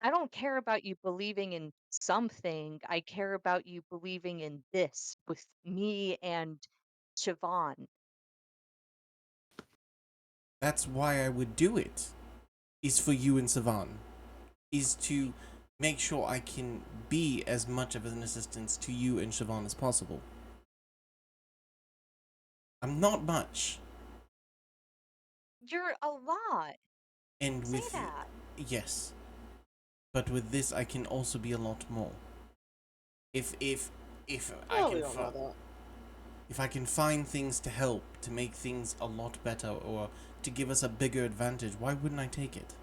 B: I don't care about you believing in something. I care about you believing in this with me and Siobhan.
A: That's why I would do it. Is for you and Savan. Is to make sure I can be as much of an assistance to you and Siobhan as possible. I'm not much.
B: You're a lot.
A: And
B: Say
A: with
B: that.
A: yes. But with this I can also be a lot more. If I
D: Well,
A: can
D: we don't know that.
A: if I can find things to help to make things a lot better or to give us a bigger advantage, why wouldn't I take it?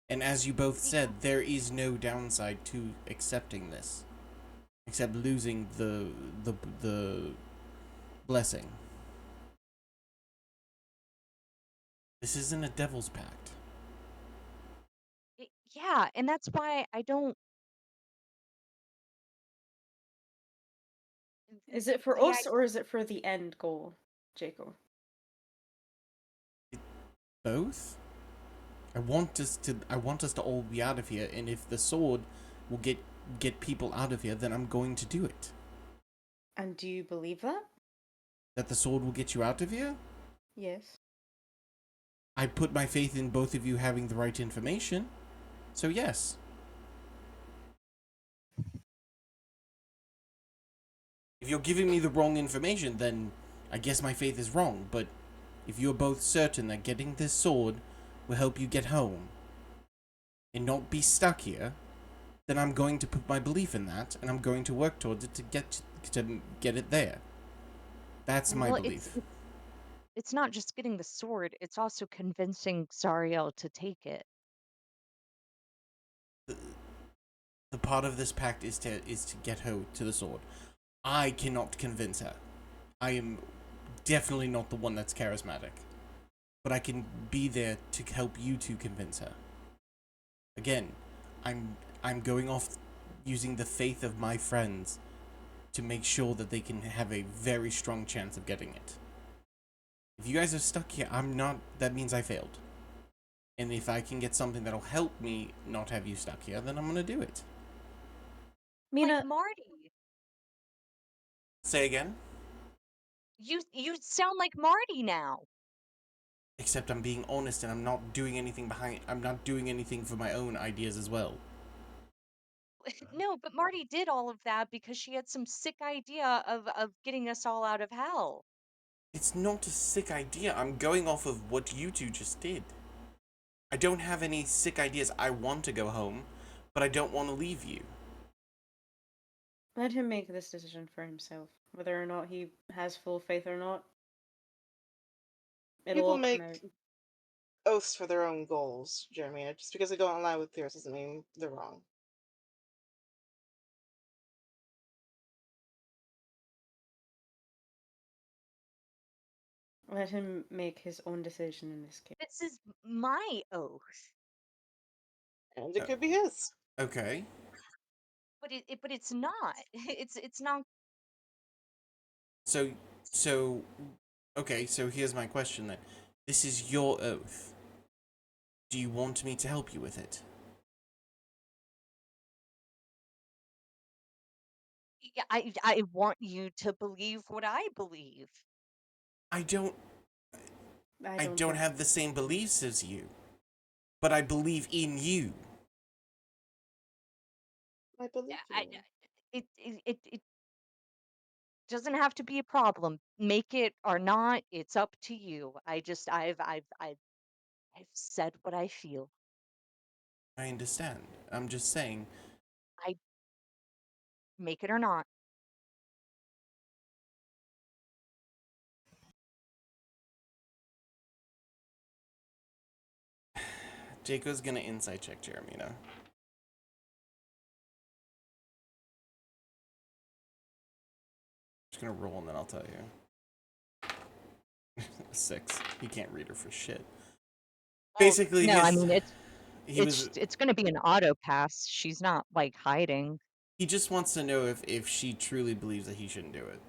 A: And as you both
B: Yeah.
A: said, there is no downside to accepting this, except losing the blessing. This isn't a devil's pact.
B: Yeah, and that's why I don't.
E: Is it for
B: The
E: us or is it for the end goal, Jacob?
A: Both. I want us to all be out of here, and if the sword will get people out of here, then I'm going to do it.
E: And do you believe that?
A: That the sword will get you out of here?
E: Yes.
A: I put my faith in both of you having the right information. So yes. If you're giving me the wrong information, then I guess my faith is wrong, but if you're both certain that getting this sword will help you get home and not be stuck here, then I'm going to put my belief in that and I'm going to work towards it to get it there. That's my
B: well, it's
A: belief.
B: it's not just getting the sword, it's also convincing Zariel to take it.
A: The part of this pact is to get her to the sword. I cannot convince her. I am definitely not the one that's charismatic. But I can be there to help you to convince her. Again, I'm going off using the faith of my friends to make sure that they can have a very strong chance of getting it. If you guys are stuck here, I'm not. That means I failed. And if I can get something that'll help me not have you stuck here, then I'm gonna do it.
B: Like
E: Mina,
B: Marty.
A: Say again?
B: You sound like Marty now.
A: Except I'm being honest and I'm not doing anything behind. I'm not doing anything for my own ideas as well.
B: No, but Marty did all of that because she had some sick idea of getting us all out of hell.
A: It's not a sick idea. I'm going off of what you two just did. I don't have any sick ideas. I want to go home, but I don't want to leave you.
E: let him make this decision for himself. Whether or not he has full faith or not, it'll
D: People
E: all come
D: make
E: out.
D: oaths for their own goals, Jeremy. Just because they don't align with yours doesn't mean they're wrong.
E: Let him make his own decision in this case.
B: This is my oath.
D: And it could be his.
A: Okay.
B: But it's not. It's not.
A: So, so, okay, so here's my question then. This is your oath. Do you want me to help you with it?
B: I want you to believe what I believe.
A: I don't
E: I
A: I
E: don't
A: don't
E: think
A: have the same beliefs as you. But I believe in you.
D: I believe
B: I,
D: you.
B: it doesn't have to be a problem. Make it or not, it's up to you. I've said what I feel.
A: I understand. I'm just saying.
B: I make it or not.
A: Jaco's gonna insight check Jeremina. Just gonna roll and then I'll tell you. 6. He can't read her for shit. Basically,
B: No, I
A: his
B: mean
A: he was
B: it's going to be an auto pass. She's not like hiding.
A: he just wants to know if she truly believes that he shouldn't do it.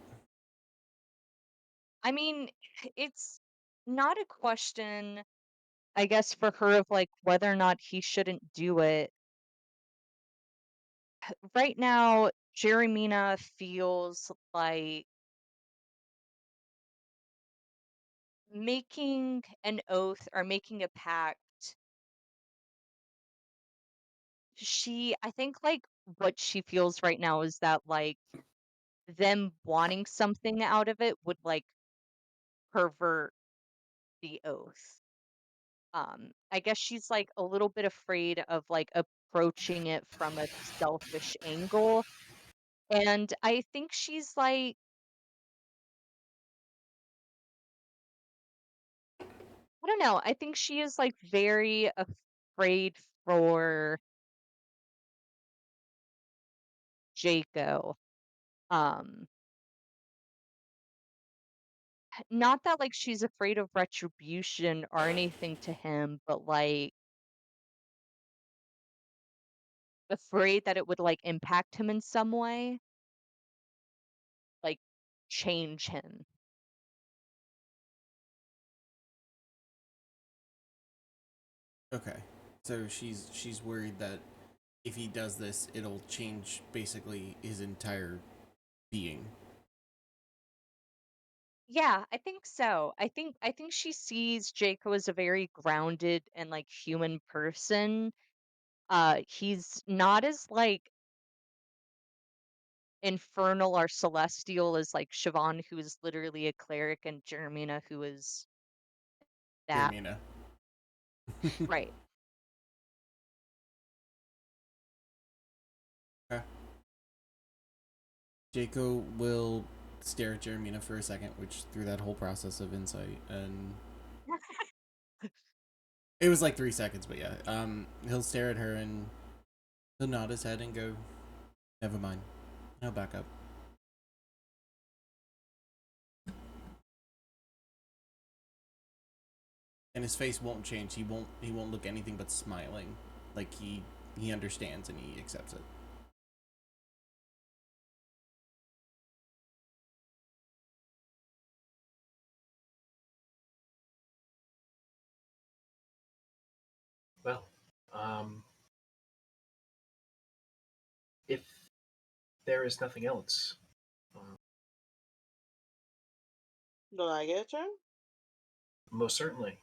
B: I mean, it's not a question, I guess, for her of like whether or not he shouldn't do it. Right now, Jeremina feels like making an oath or making a pact. I think like what she feels right now is that like them wanting something out of it would like pervert the oath. I guess she's like a little bit afraid of like approaching it from a selfish angle. And I think she's like, I don't know, I think she is like very afraid for Jaco. Um, Not that like she's afraid of retribution or anything to him, but like afraid that it would like impact him in some way, like change him.
A: Okay. So she's worried that if he does this, it'll change basically his entire being.
B: Yeah, I think so. I think she sees Jaco as a very grounded and like human person. He's not as like infernal or celestial as like Siobhan, who is literally a cleric, and Jeremina, who is that.
A: Jeremina.
B: Right.
A: Okay. Jaco will stare at Jeremina for a second, which through that whole process of insight, and it was like 3 seconds, but yeah. He'll stare at her and he'll nod his head and go, "Never mind." He'll back up. And his face won't change. He won't look anything but smiling. Like he understands and he accepts it.
C: Well, um, if there is nothing else, uh,
D: Don't I get a turn?
C: most certainly.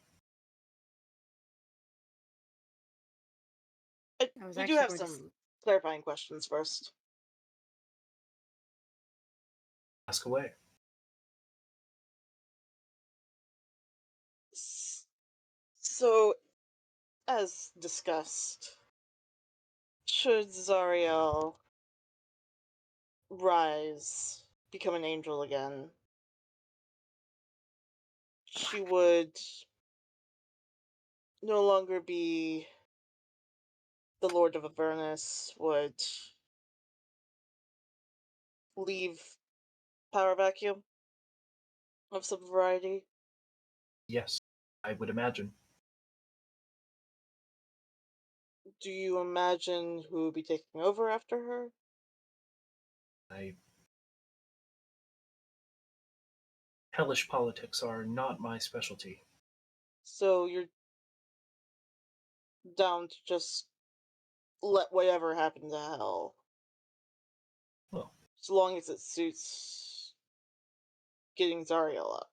E: I was
D: We do
E: actually
D: have
E: going to.
D: some clarifying questions first.
C: Ask away.
D: So, as discussed, should Zariel rise, become an angel again, she would no longer be the Lord of Avernus, would leave power vacuum of some variety.
C: Yes, I would imagine.
D: Do you imagine who would be taking over after her?
C: I hellish politics are not my specialty.
D: So you're down to just let whatever happen to hell,
C: Well,
D: as long as it suits getting Zariel up.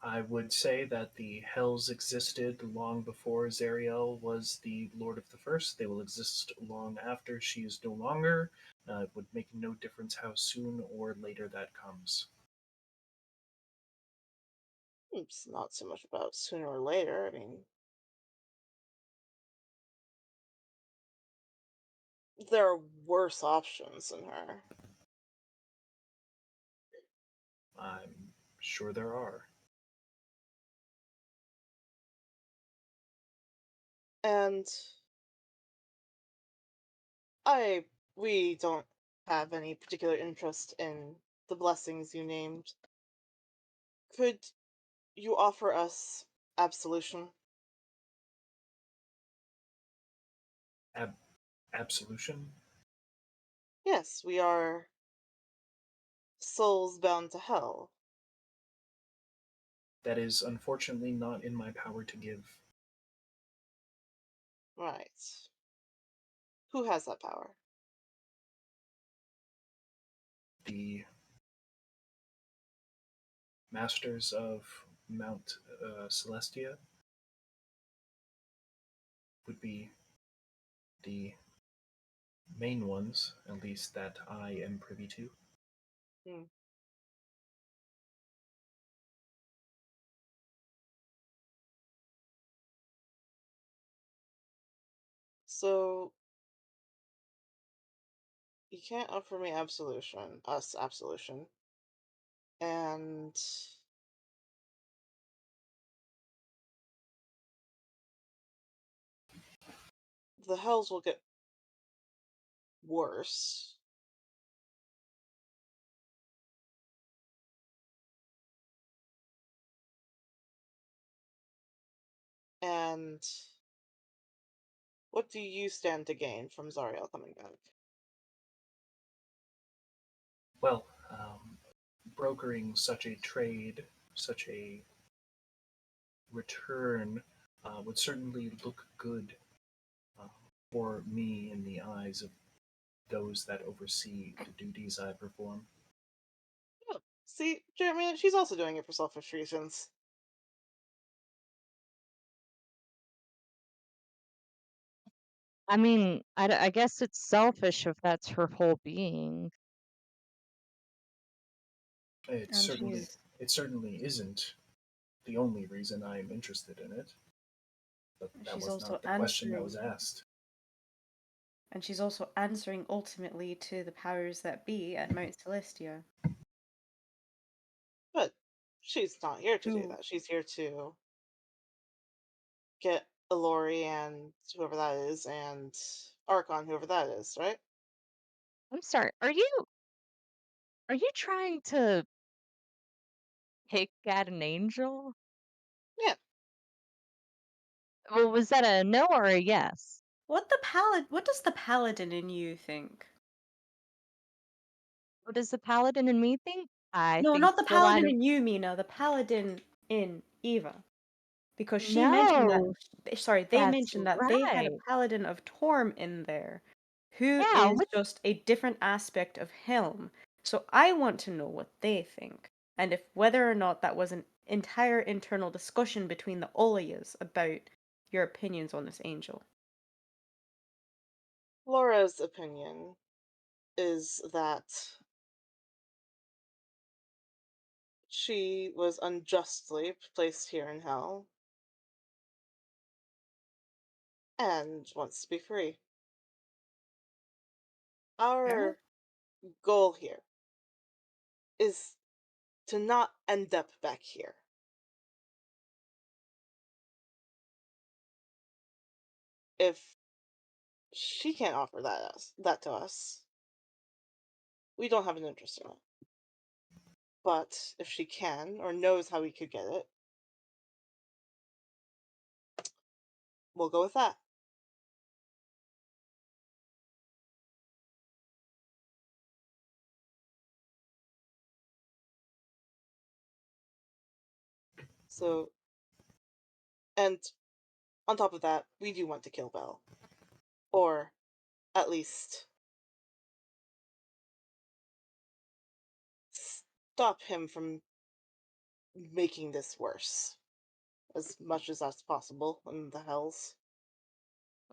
C: I would say that the Hells existed long before Zariel was the Lord of the First. They will exist long after she is no longer. It would make no difference how soon or later that comes.
D: It's not so much about sooner or later. I mean, there are worse options than her.
C: I'm sure there are.
D: And we don't have any particular interest in the blessings you named. Could you offer us absolution?
C: Ab- Absolution?
D: Yes, we are souls bound to hell.
C: That is unfortunately not in my power to give.
D: Right. Who has that power?
C: The Masters of Mount Celestia would be the main ones, at least that I am privy to.
D: Hmm. So, you can't offer me us absolution, and the hells will get worse. And what do you stand to gain from Zariel coming back?
C: Well, brokering such a trade, such a return, would certainly look good uh, for me in the eyes of those that oversee the duties I perform.
D: Oh, see, Jeremy, she's also doing it for selfish reasons.
B: I mean, I guess it's selfish if that's her whole being.
C: It
E: And
C: certainly,
E: she's
C: it certainly isn't the only reason I am interested in it, but that
E: she's
C: was
E: also
C: not the question that was
E: answering
C: asked.
E: and she's also answering ultimately to the powers that be at Mount Celestia.
D: But she's not here to do
E: Who
D: that. She's here to get Ilori and whoever that is, and Archon, whoever that is, right?
B: I'm sorry. Are you trying to pick at an angel?
D: Yeah,
B: Well, was that a no or a yes?
E: what does the paladin in you think?
B: What does the paladin in me think? I
E: No,
B: think
E: not the
B: the line
E: paladin
B: of
E: in you, Mina, the paladin in Eva. Because she mentioned that
B: no,
E: sorry, they
B: that's
E: mentioned that they had a
B: right.
E: paladin of Torm in there, who
B: Yeah,
E: is
B: which
E: just a different aspect of Helm. So I want to know what they think, and if whether or not that was an entire internal discussion between the Olias about your opinions on this angel.
D: Laura's opinion is that she was unjustly placed here in hell and wants to be free.
E: Fair?
D: Our goal here is to not end up back here. If she can't offer that to us, we don't have an interest in it. But if she can or knows how we could get it, we'll go with that. So, and on top of that, we do want to kill Bell. Or at least stop him from making this worse as much as that's possible in the hells.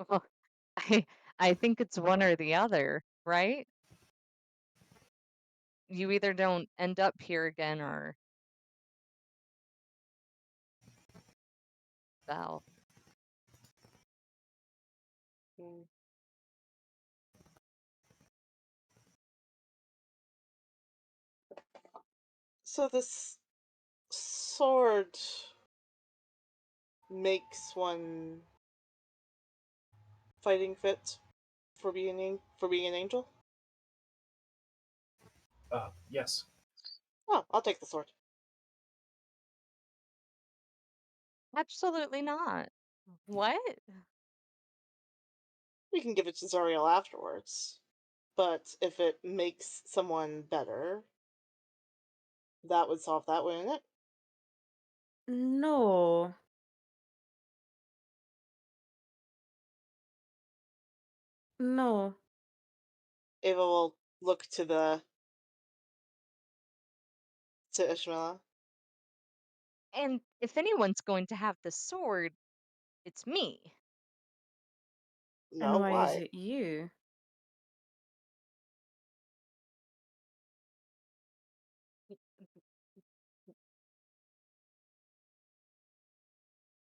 B: Well, I I think it's one or the other, right? You either don't end up here again or well.
D: Mm. So this sword makes one fighting fit for being an angel.
C: Yes.
D: Oh, I'll take the sword.
B: Absolutely not. What?
D: We can give it to Zariel afterwards. But if it makes someone better, that would solve that, wouldn't it?
E: No. No.
D: Ava will look to Ishmael.
B: And if anyone's going to have the sword, it's me.
D: No,
E: And why is
D: why?
E: it you?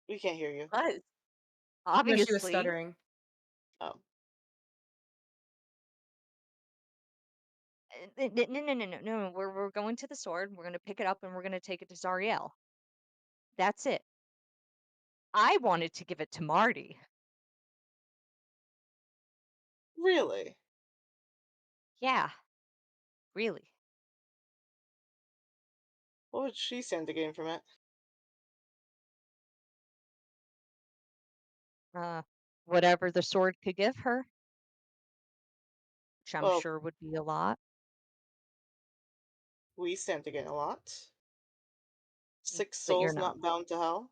D: We can't hear you.
B: But
E: No, she was
B: obviously,
E: stuttering.
D: Oh.
B: no. We're going to the sword. We're going to pick it up and we're going to take it to Zariel. That's it. I wanted to give it to Marty.
D: Really?
B: Yeah, really.
D: What would she stand to gain from it?
B: Uh, whatever the sword could give her, which I'm
D: Well,
B: sure would be a lot.
D: we stand to gain a lot. 6
B: But you're
D: souls
B: not.
D: not bound to hell.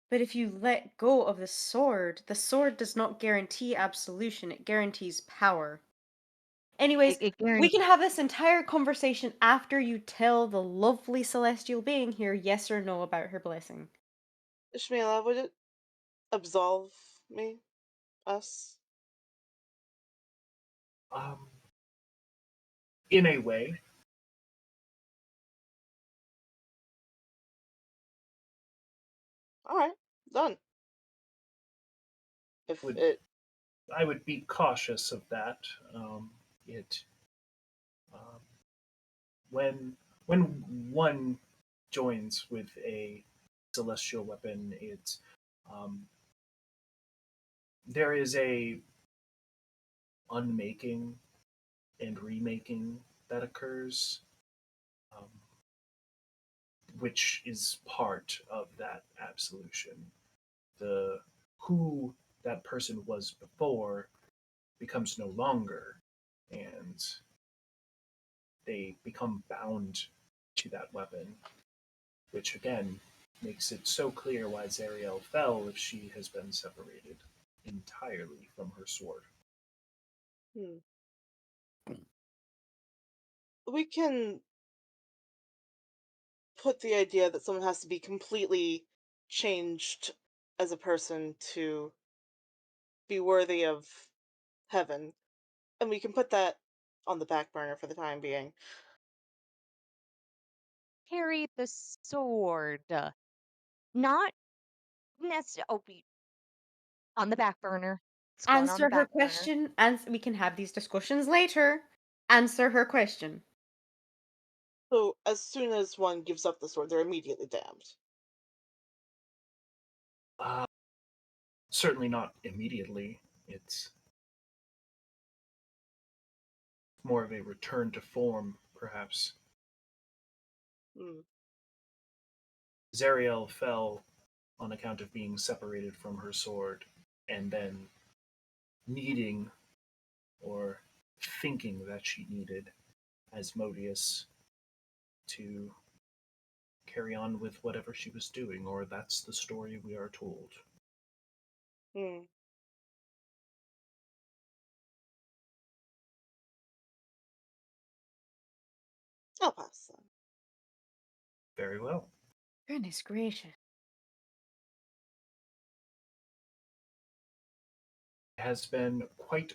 E: But if you let go of the sword does not guarantee absolution, it guarantees power. Anyways,
B: It
E: we
B: guarantees.
E: can have this entire conversation after you tell the lovely celestial being here yes or no about her blessing.
D: Ishmaela, would it absolve me? Us?
C: Um, in a way,
D: Alright, done. If
C: would
D: it.
C: I would be cautious of that. It um, when one joins with a celestial weapon, um, there is a unmaking and remaking that occurs, um, which is part of that absolution. The who that person was before becomes no longer, and they become bound to that weapon, which again makes it so clear why Zariel fell if she has been separated entirely from her sword.
D: Hmm. We can put the idea that someone has to be completely changed as a person to be worthy of heaven. And we can put that on the back burner for the time being.
B: Carry the sword. Not necessarily. Oh, on the back burner. It's going on the
E: Answer her
B: back burner.
E: question, and we can have these discussions later. Answer her question.
D: So as soon as one gives up the sword, they're immediately damned.
C: Uh, Certainly not immediately. It's more of a return to form, perhaps.
D: Hmm.
C: Zariel fell on account of being separated from her sword, and then needing or thinking that she needed Asmodeus to carry on with whatever she was doing, or that's the story we are told.
D: Hmm. I'll pass then.
C: Very well.
E: Goodness gracious.
C: It has been quite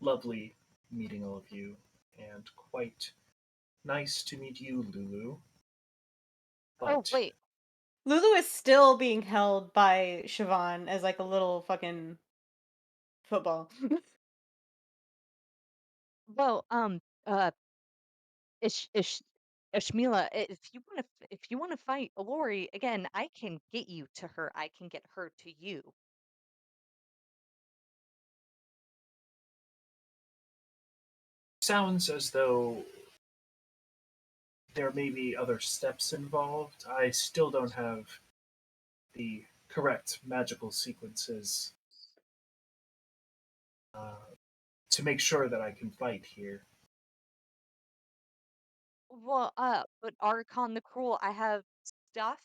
C: lovely meeting all of you, and quite nice to meet you, Lulu.
B: Oh,
C: But
B: wait.
E: Lulu is still being held by Siobhan as like a little fucking football.
B: Well, Ishmila, if you want to fight Lori again, I can get you to her. I can get her to you.
C: sounds as though there may be other steps involved. I still don't have the correct magical sequences to make sure that I can fight here.
B: Well, but Archon the Cruel, I have stuff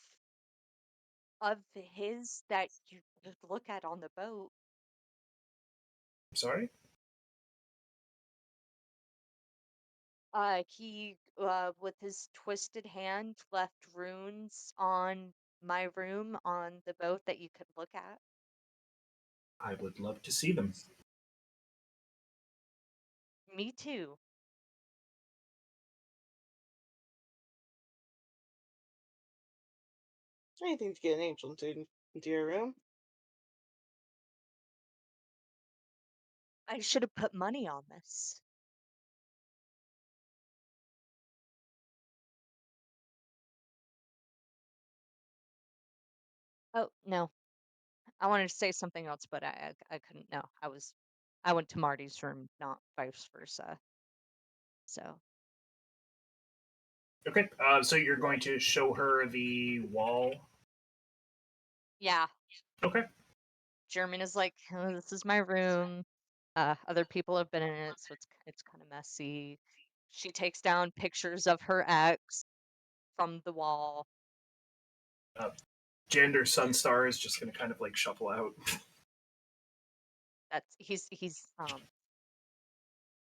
B: of his that you could look at on the boat.
C: I'm sorry?
B: He, with his twisted hand, left runes on my room on the boat that you could look at.
C: I would love to see them.
B: Me too.
D: Anything to get an angel into your room.
B: I should have put money on this. Oh, no. I wanted to say something else, but I couldn't. No, I went to Marty's room, not vice versa. So
C: Okay, so you're going to show her the wall.
B: yeah,
C: Okay.
B: German is like, "Oh, this is my room. Other people have been in it, so it's kind of messy." She takes down pictures of her ex from the wall.
C: Jander Sunstar is just going to kind of like shuffle out.
B: That's he's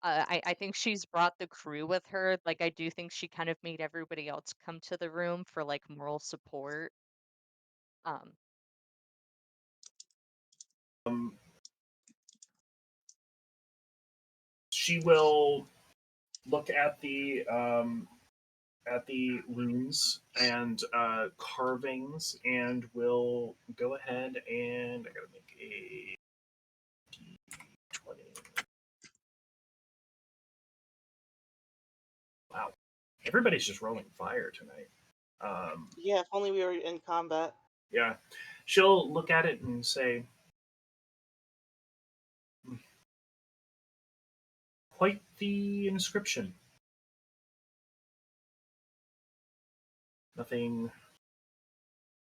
B: I think she's brought the crew with her. Like I do think she kind of made everybody else come to the room for like moral support. Um,
C: Um, she will look at the runes and carvings, and will go ahead and I gotta make a d20. Wow, everybody's just rolling fire tonight.
D: Yeah, if only we were in combat.
C: Yeah, she'll look at it and say, "Hmm, quite the inscription. Nothing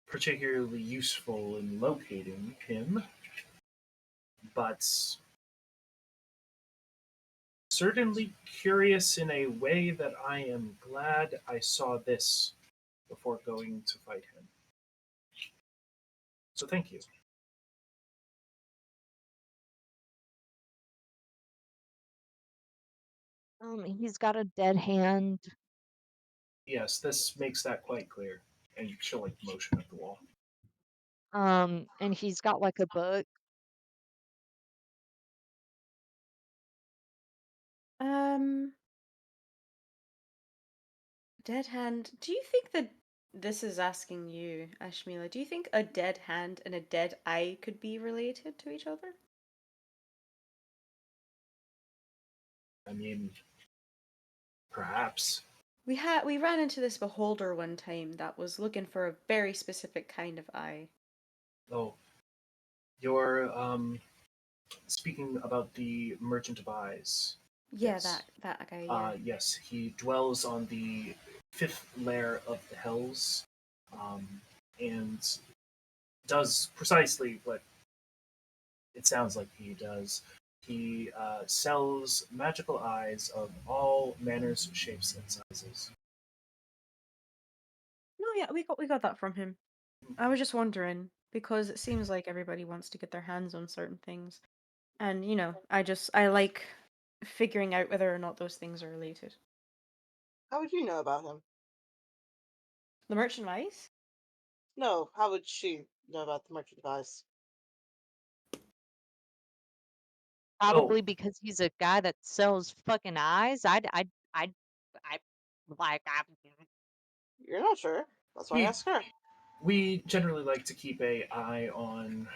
C: particularly useful in locating him, but certainly curious in a way that I am glad I saw this before going to fight him. So thank you."
B: he's got a dead hand.
C: Yes, this makes that quite clear. And she'll like motion at the wall.
B: And he's got like a book.
E: Um, Dead hand. Do you think that this is asking you, Ashmila? Do you think a dead hand and a dead eye could be related to each other?
C: I mean, perhaps.
E: We ran into this beholder one time that was looking for a very specific kind of eye.
C: Oh, you're speaking about the Merchant of Eyes.
E: Yeah,
C: Yes.
E: that guy. Yeah.
C: Yes, he dwells on the fifth layer of the Hells, and does precisely what it sounds like he does. He sells magical eyes of all manners, shapes, and sizes.
E: No, yeah, we got that from him. I was just wondering because it seems like everybody wants to get their hands on certain things, and I like figuring out whether or not those things are related.
D: How would you know about him?
E: The merchant of ice?
D: No, how would she know about the merchandise?
B: Probably because he's a guy that sells fucking eyes. I like,
D: You're not sure. That's why I
C: We
D: asked her.
C: we generally like to keep a eye on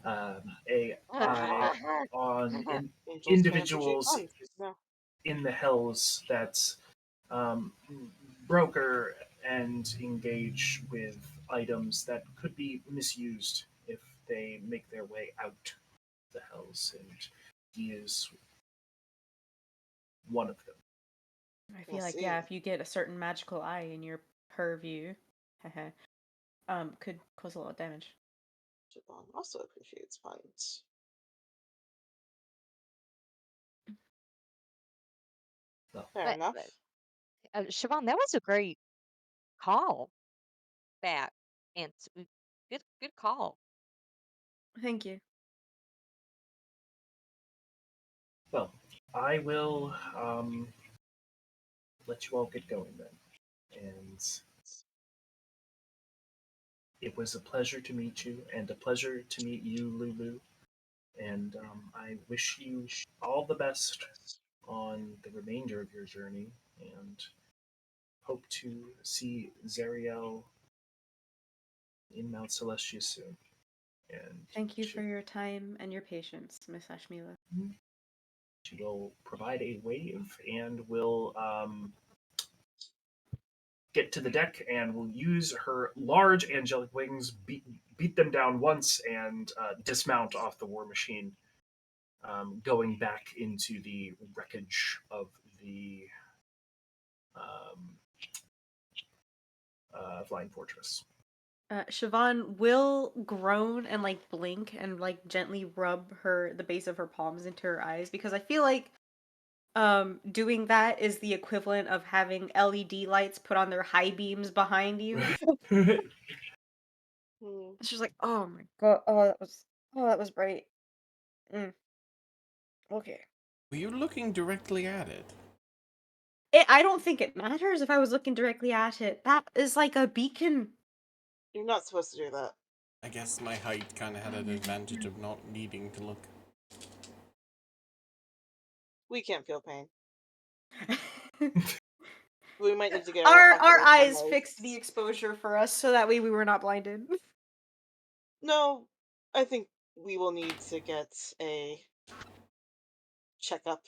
C: a eye on
D: Angel's trying to push you
C: individuals
D: buttons. No.
C: in the hells that um, broker and engage with items that could be misused if they make their way out the hells, and he is one of them.
E: I
D: I
E: feel like,
D: see.
E: yeah, if you get a certain magical eye in your purview, could cause a lot of damage.
D: Siobhan also appreciates puns.
C: So,
D: Fair enough.
B: Siobhan, that was a great call back, and good call.
E: Thank you.
C: well, I will let you all get going then. And it was a pleasure to meet you, and a pleasure to meet you, Lulu. And I wish you all the best on the remainder of your journey, and hope to see Zariel in Mount Celestia soon. And
E: Thank you for your time and your patience, Miss Ashmila.
C: she will provide a wave and will get to the deck and will use her large angelic wings, beat them down once, and dismount off the war machine, going back into the wreckage of the um, flying fortress.
E: Siobhan will groan and like blink and like gently rub the base of her palms into her eyes because I feel like doing that is the equivalent of having LED lights put on their high beams behind you.
D: Hmm.
E: She's like, "Oh my god, that was bright." Okay.
A: Were you looking directly at it?
E: I don't think it matters if I was looking directly at it. That is like a beacon.
D: You're not supposed to do that.
A: I guess my height kind of had an advantage of not needing to look.
D: We can't feel pain. We might need to get
E: our
D: ocular
E: eyes
D: sunlight.
E: fixed the exposure for us so that way we were not blinded.
D: No, I think we will need to get a checkup.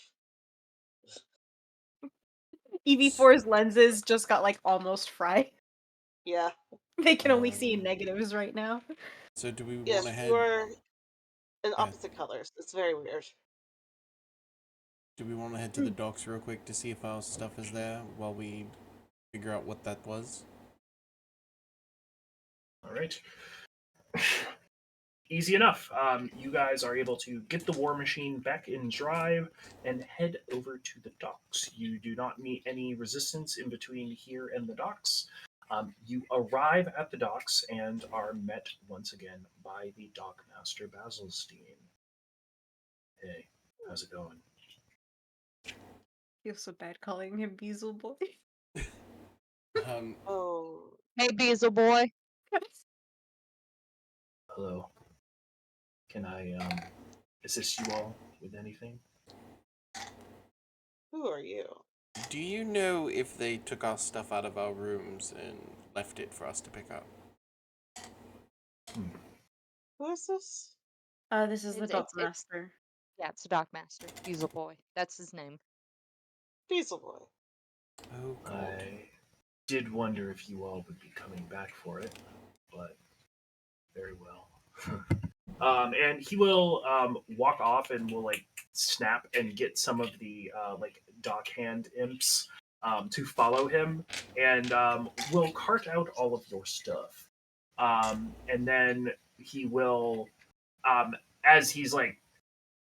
E: EV4's lenses just got like almost fried.
D: Yeah.
E: They can only see negatives right now.
A: So do we want
D: Yes,
A: to head?
D: you're in
A: Yeah.
D: opposite colors. It's very weird.
A: Do we want to head to the docks real quick to see if our stuff is there while we figure out what that was?
C: All right. Easy enough. You guys are able to get the war machine back in drive and head over to the docks. You do not meet any resistance in between here and the docks. You arrive at the docks and are met once again by the dockmaster Basilstein. Hey, how's it going?
E: Feel so bad calling him Beazle Boy.
D: Oh,
B: Hey, Beazle boy.
C: Hello. Can I assist you all with anything?
D: who are you?
A: Do you know if they took our stuff out of our rooms and left it for us to pick up?
D: Who is this?
E: This is the
B: It's
E: Dockmaster.
B: yeah, it's a Dock Master. Beazle boy. That's his name.
D: Beazle Boy.
A: Oh god.
C: I did wonder if you all would be coming back for it, but very well. And he will walk off and will like snap and get some of the like dock hand imps to follow him, and will cart out all of your stuff. And then he will, as he's like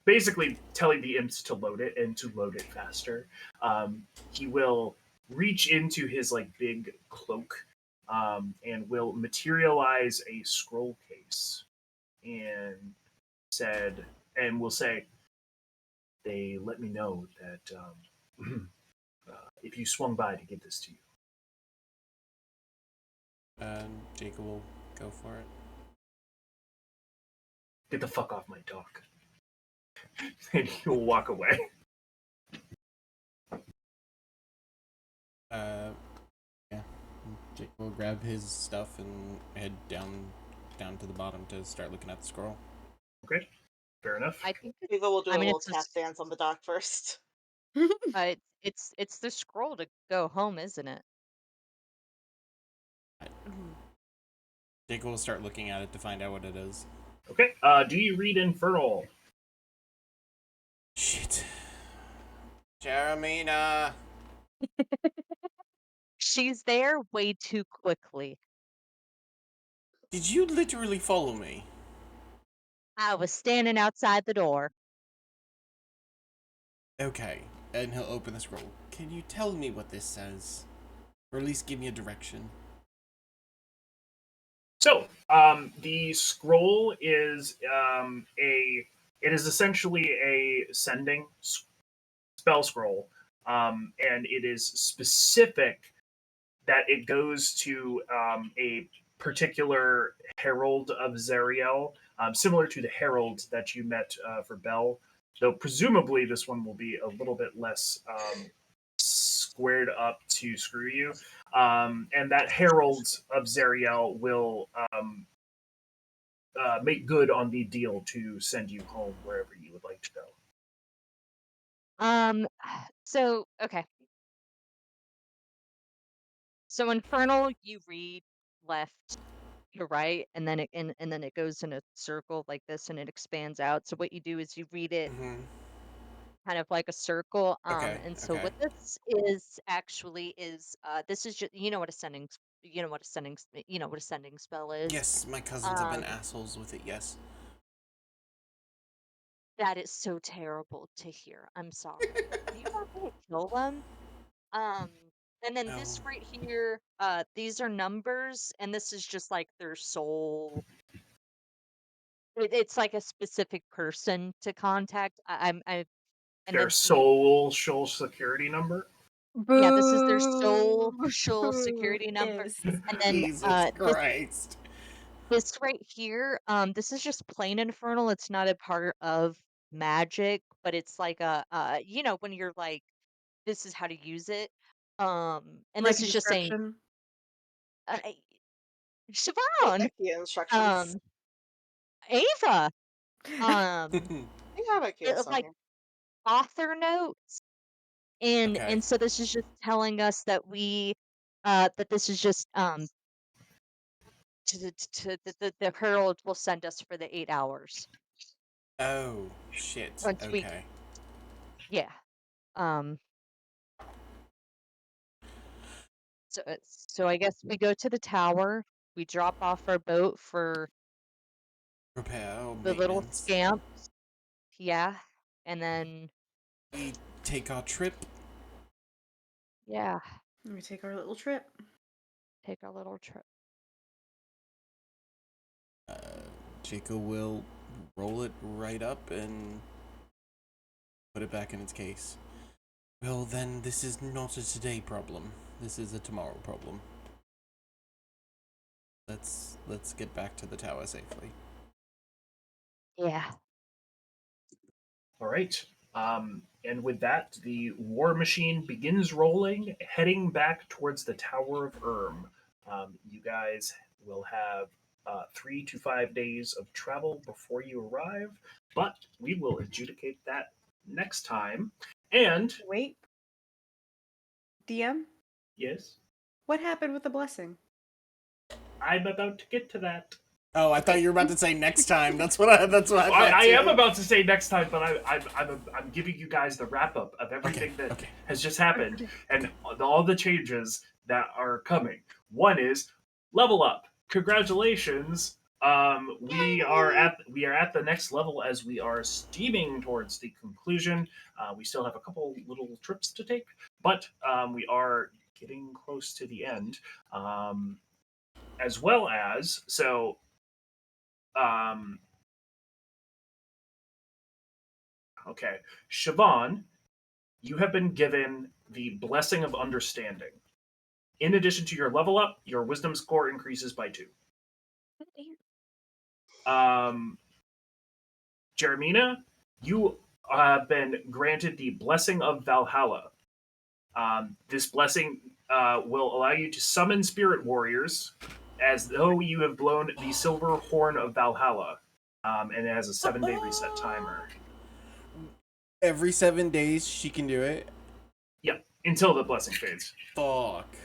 C: basically telling the imps to load it and to load it faster, he will reach into his like big cloak and will materialize a scroll case and said, and will say, they let me know that if you swung by to give this to you.
A: Jacob will go for it.
C: Get the fuck off my dock. And he'll walk away.
A: Yeah. Jacob will grab his stuff and head down to the bottom to start looking at the scroll.
C: Okay, fair enough.
B: I think
D: Eva will do
B: I
D: a
B: mean,
D: little
B: it's
D: tap dance on the dock first.
B: it's the scroll to go home, isn't it?
A: Jacob will start looking at it to find out what it is.
C: Okay, do you read Infernal?
A: Shit. Jeremina!
B: She's there way too quickly.
A: Did you literally follow me?
B: I was standing outside the door.
A: Okay, and he'll open the scroll. Can you tell me what this says? Or at least give me a direction.
C: So, the scroll is it is essentially a sending spell scroll, and it is specific that it goes to a particular herald of Zariel, similar to the herald that you met for Bell. Though presumably this one will be a little bit less squared up to screw you. And that herald of Zariel will make good on the deal to send you home wherever you would like to go.
B: So okay. So Infernal, you read left to right, and then and then it goes in a circle like this, and it expands out. So what you do is you read it
A: Mm-hmm.
B: kind of like a circle.
A: Okay,
B: And so
A: okay.
B: what this is actually is this is just you know what a you know what a you know what a sending spell is.
A: Yes, my cousins have been
B: Um,
A: assholes with it, yes.
B: that is so terrible to hear. I'm sorry. Do you want me to kill them? Um, and then
A: Oh.
B: this right here, these are numbers, and this is just like their soul. It's like a specific person to contact. And
C: Their
B: then the
C: social security number.
B: yeah, this is their
E: Boo.
B: social security number.
E: Pissed.
B: And then
A: Jesus Christ.
B: this right here, this is just plain infernal. It's not a part of magic, but it's like a you know, when you're like, this is how to use it. And
E: Like
B: this
E: a
B: is just saying,
E: description.
B: uh,
D: I
B: Siobhan,
D: like the instructions.
B: um, Ava, um,
D: I have ideas on
B: like
D: here.
B: author notes,
A: Okay.
B: and so this is just telling us that that this is just the herald will send us for the 8 hours
A: Oh, shit.
B: once we
A: Okay.
B: yeah um so I guess we go to the tower, we drop off our boat for
A: Repair or
B: the little
A: maintenance.
B: scamp, yeah, and then
A: We take our trip.
B: yeah,
E: We take our little trip.
B: take our little trip.
A: Jacob will roll it right up and put it back in its case. Well, then, this is not a today problem. This is a tomorrow problem. Let's get back to the tower safely.
B: Yeah.
C: All right. And with that, the war machine begins rolling, heading back towards the Tower of You guys will have 3 to 5 days of travel before you arrive, but we will adjudicate that next time. And
E: Wait, DM,
C: yes,
E: what happened with the blessing?
C: I'm about to get to that.
A: Oh, I thought you were about to say next time. That's what I thought.
C: I am
A: too.
C: about to say next time, but I'm giving you guys the wrap up of everything that
A: okay.
C: has just happened and all the changes that are coming. One is level up. Congratulations. We are at the next level as we are steaming towards the conclusion. We still have a couple little trips to take, but we are getting close to the end. As well as um, okay, Siobhan, you have been given the blessing of understanding. In addition to your level up, your wisdom score increases by 2. Jeremina, you have been granted the Blessing of Valhalla. This blessing will allow you to summon spirit warriors as though you have blown the silver horn of Valhalla. And it has a 7-day reset timer.
A: Every 7 days she can do it?
C: Yep, until the blessing fades.
A: Fuck.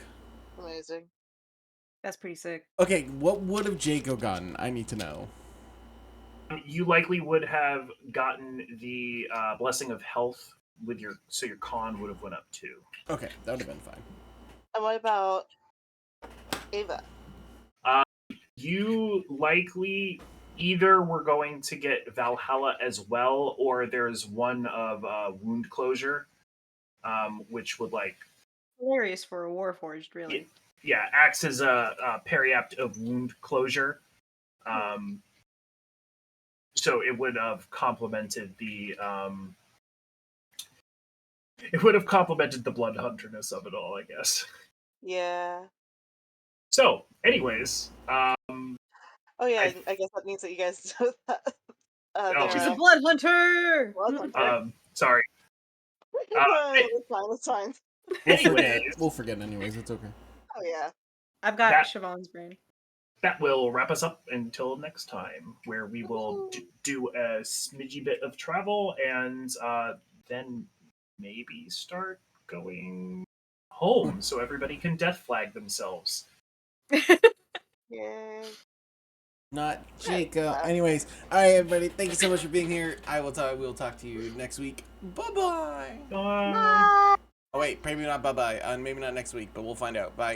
D: Amazing.
E: That's pretty sick.
A: Okay, what would have Jaco gotten? I need to know.
C: You likely would have gotten the Blessing of Health with your con would have went up too.
A: Okay, that would have been fine.
D: And what about Ava?
C: You likely either were going to get Valhalla as well, or there's one of wound closure, which would
E: Hilarious for a Warforged, really.
C: yeah, acts as a periapt of wound closure. So it would have complemented the blood hunterness of it all, I guess.
D: Yeah.
C: So, anyways,
D: Oh yeah, I guess that means that you guys know that.
E: She's a blood hunter!
D: Blood hunter.
C: Sorry.
D: That's fine.
A: We'll forget anyways, it's okay.
D: Oh yeah.
E: I've got Siobhan's brain.
C: That will wrap us up until next time, where we will do a smidgy bit of travel and then maybe start going home so everybody can death flag themselves.
D: Yay.
A: Not Jacob. Anyways, alright everybody, thank you so much for being here. We'll talk to you next week. Bye-bye.
C: Bye.
A: Oh wait, maybe not bye-bye. Maybe not next week, but we'll find out. Bye.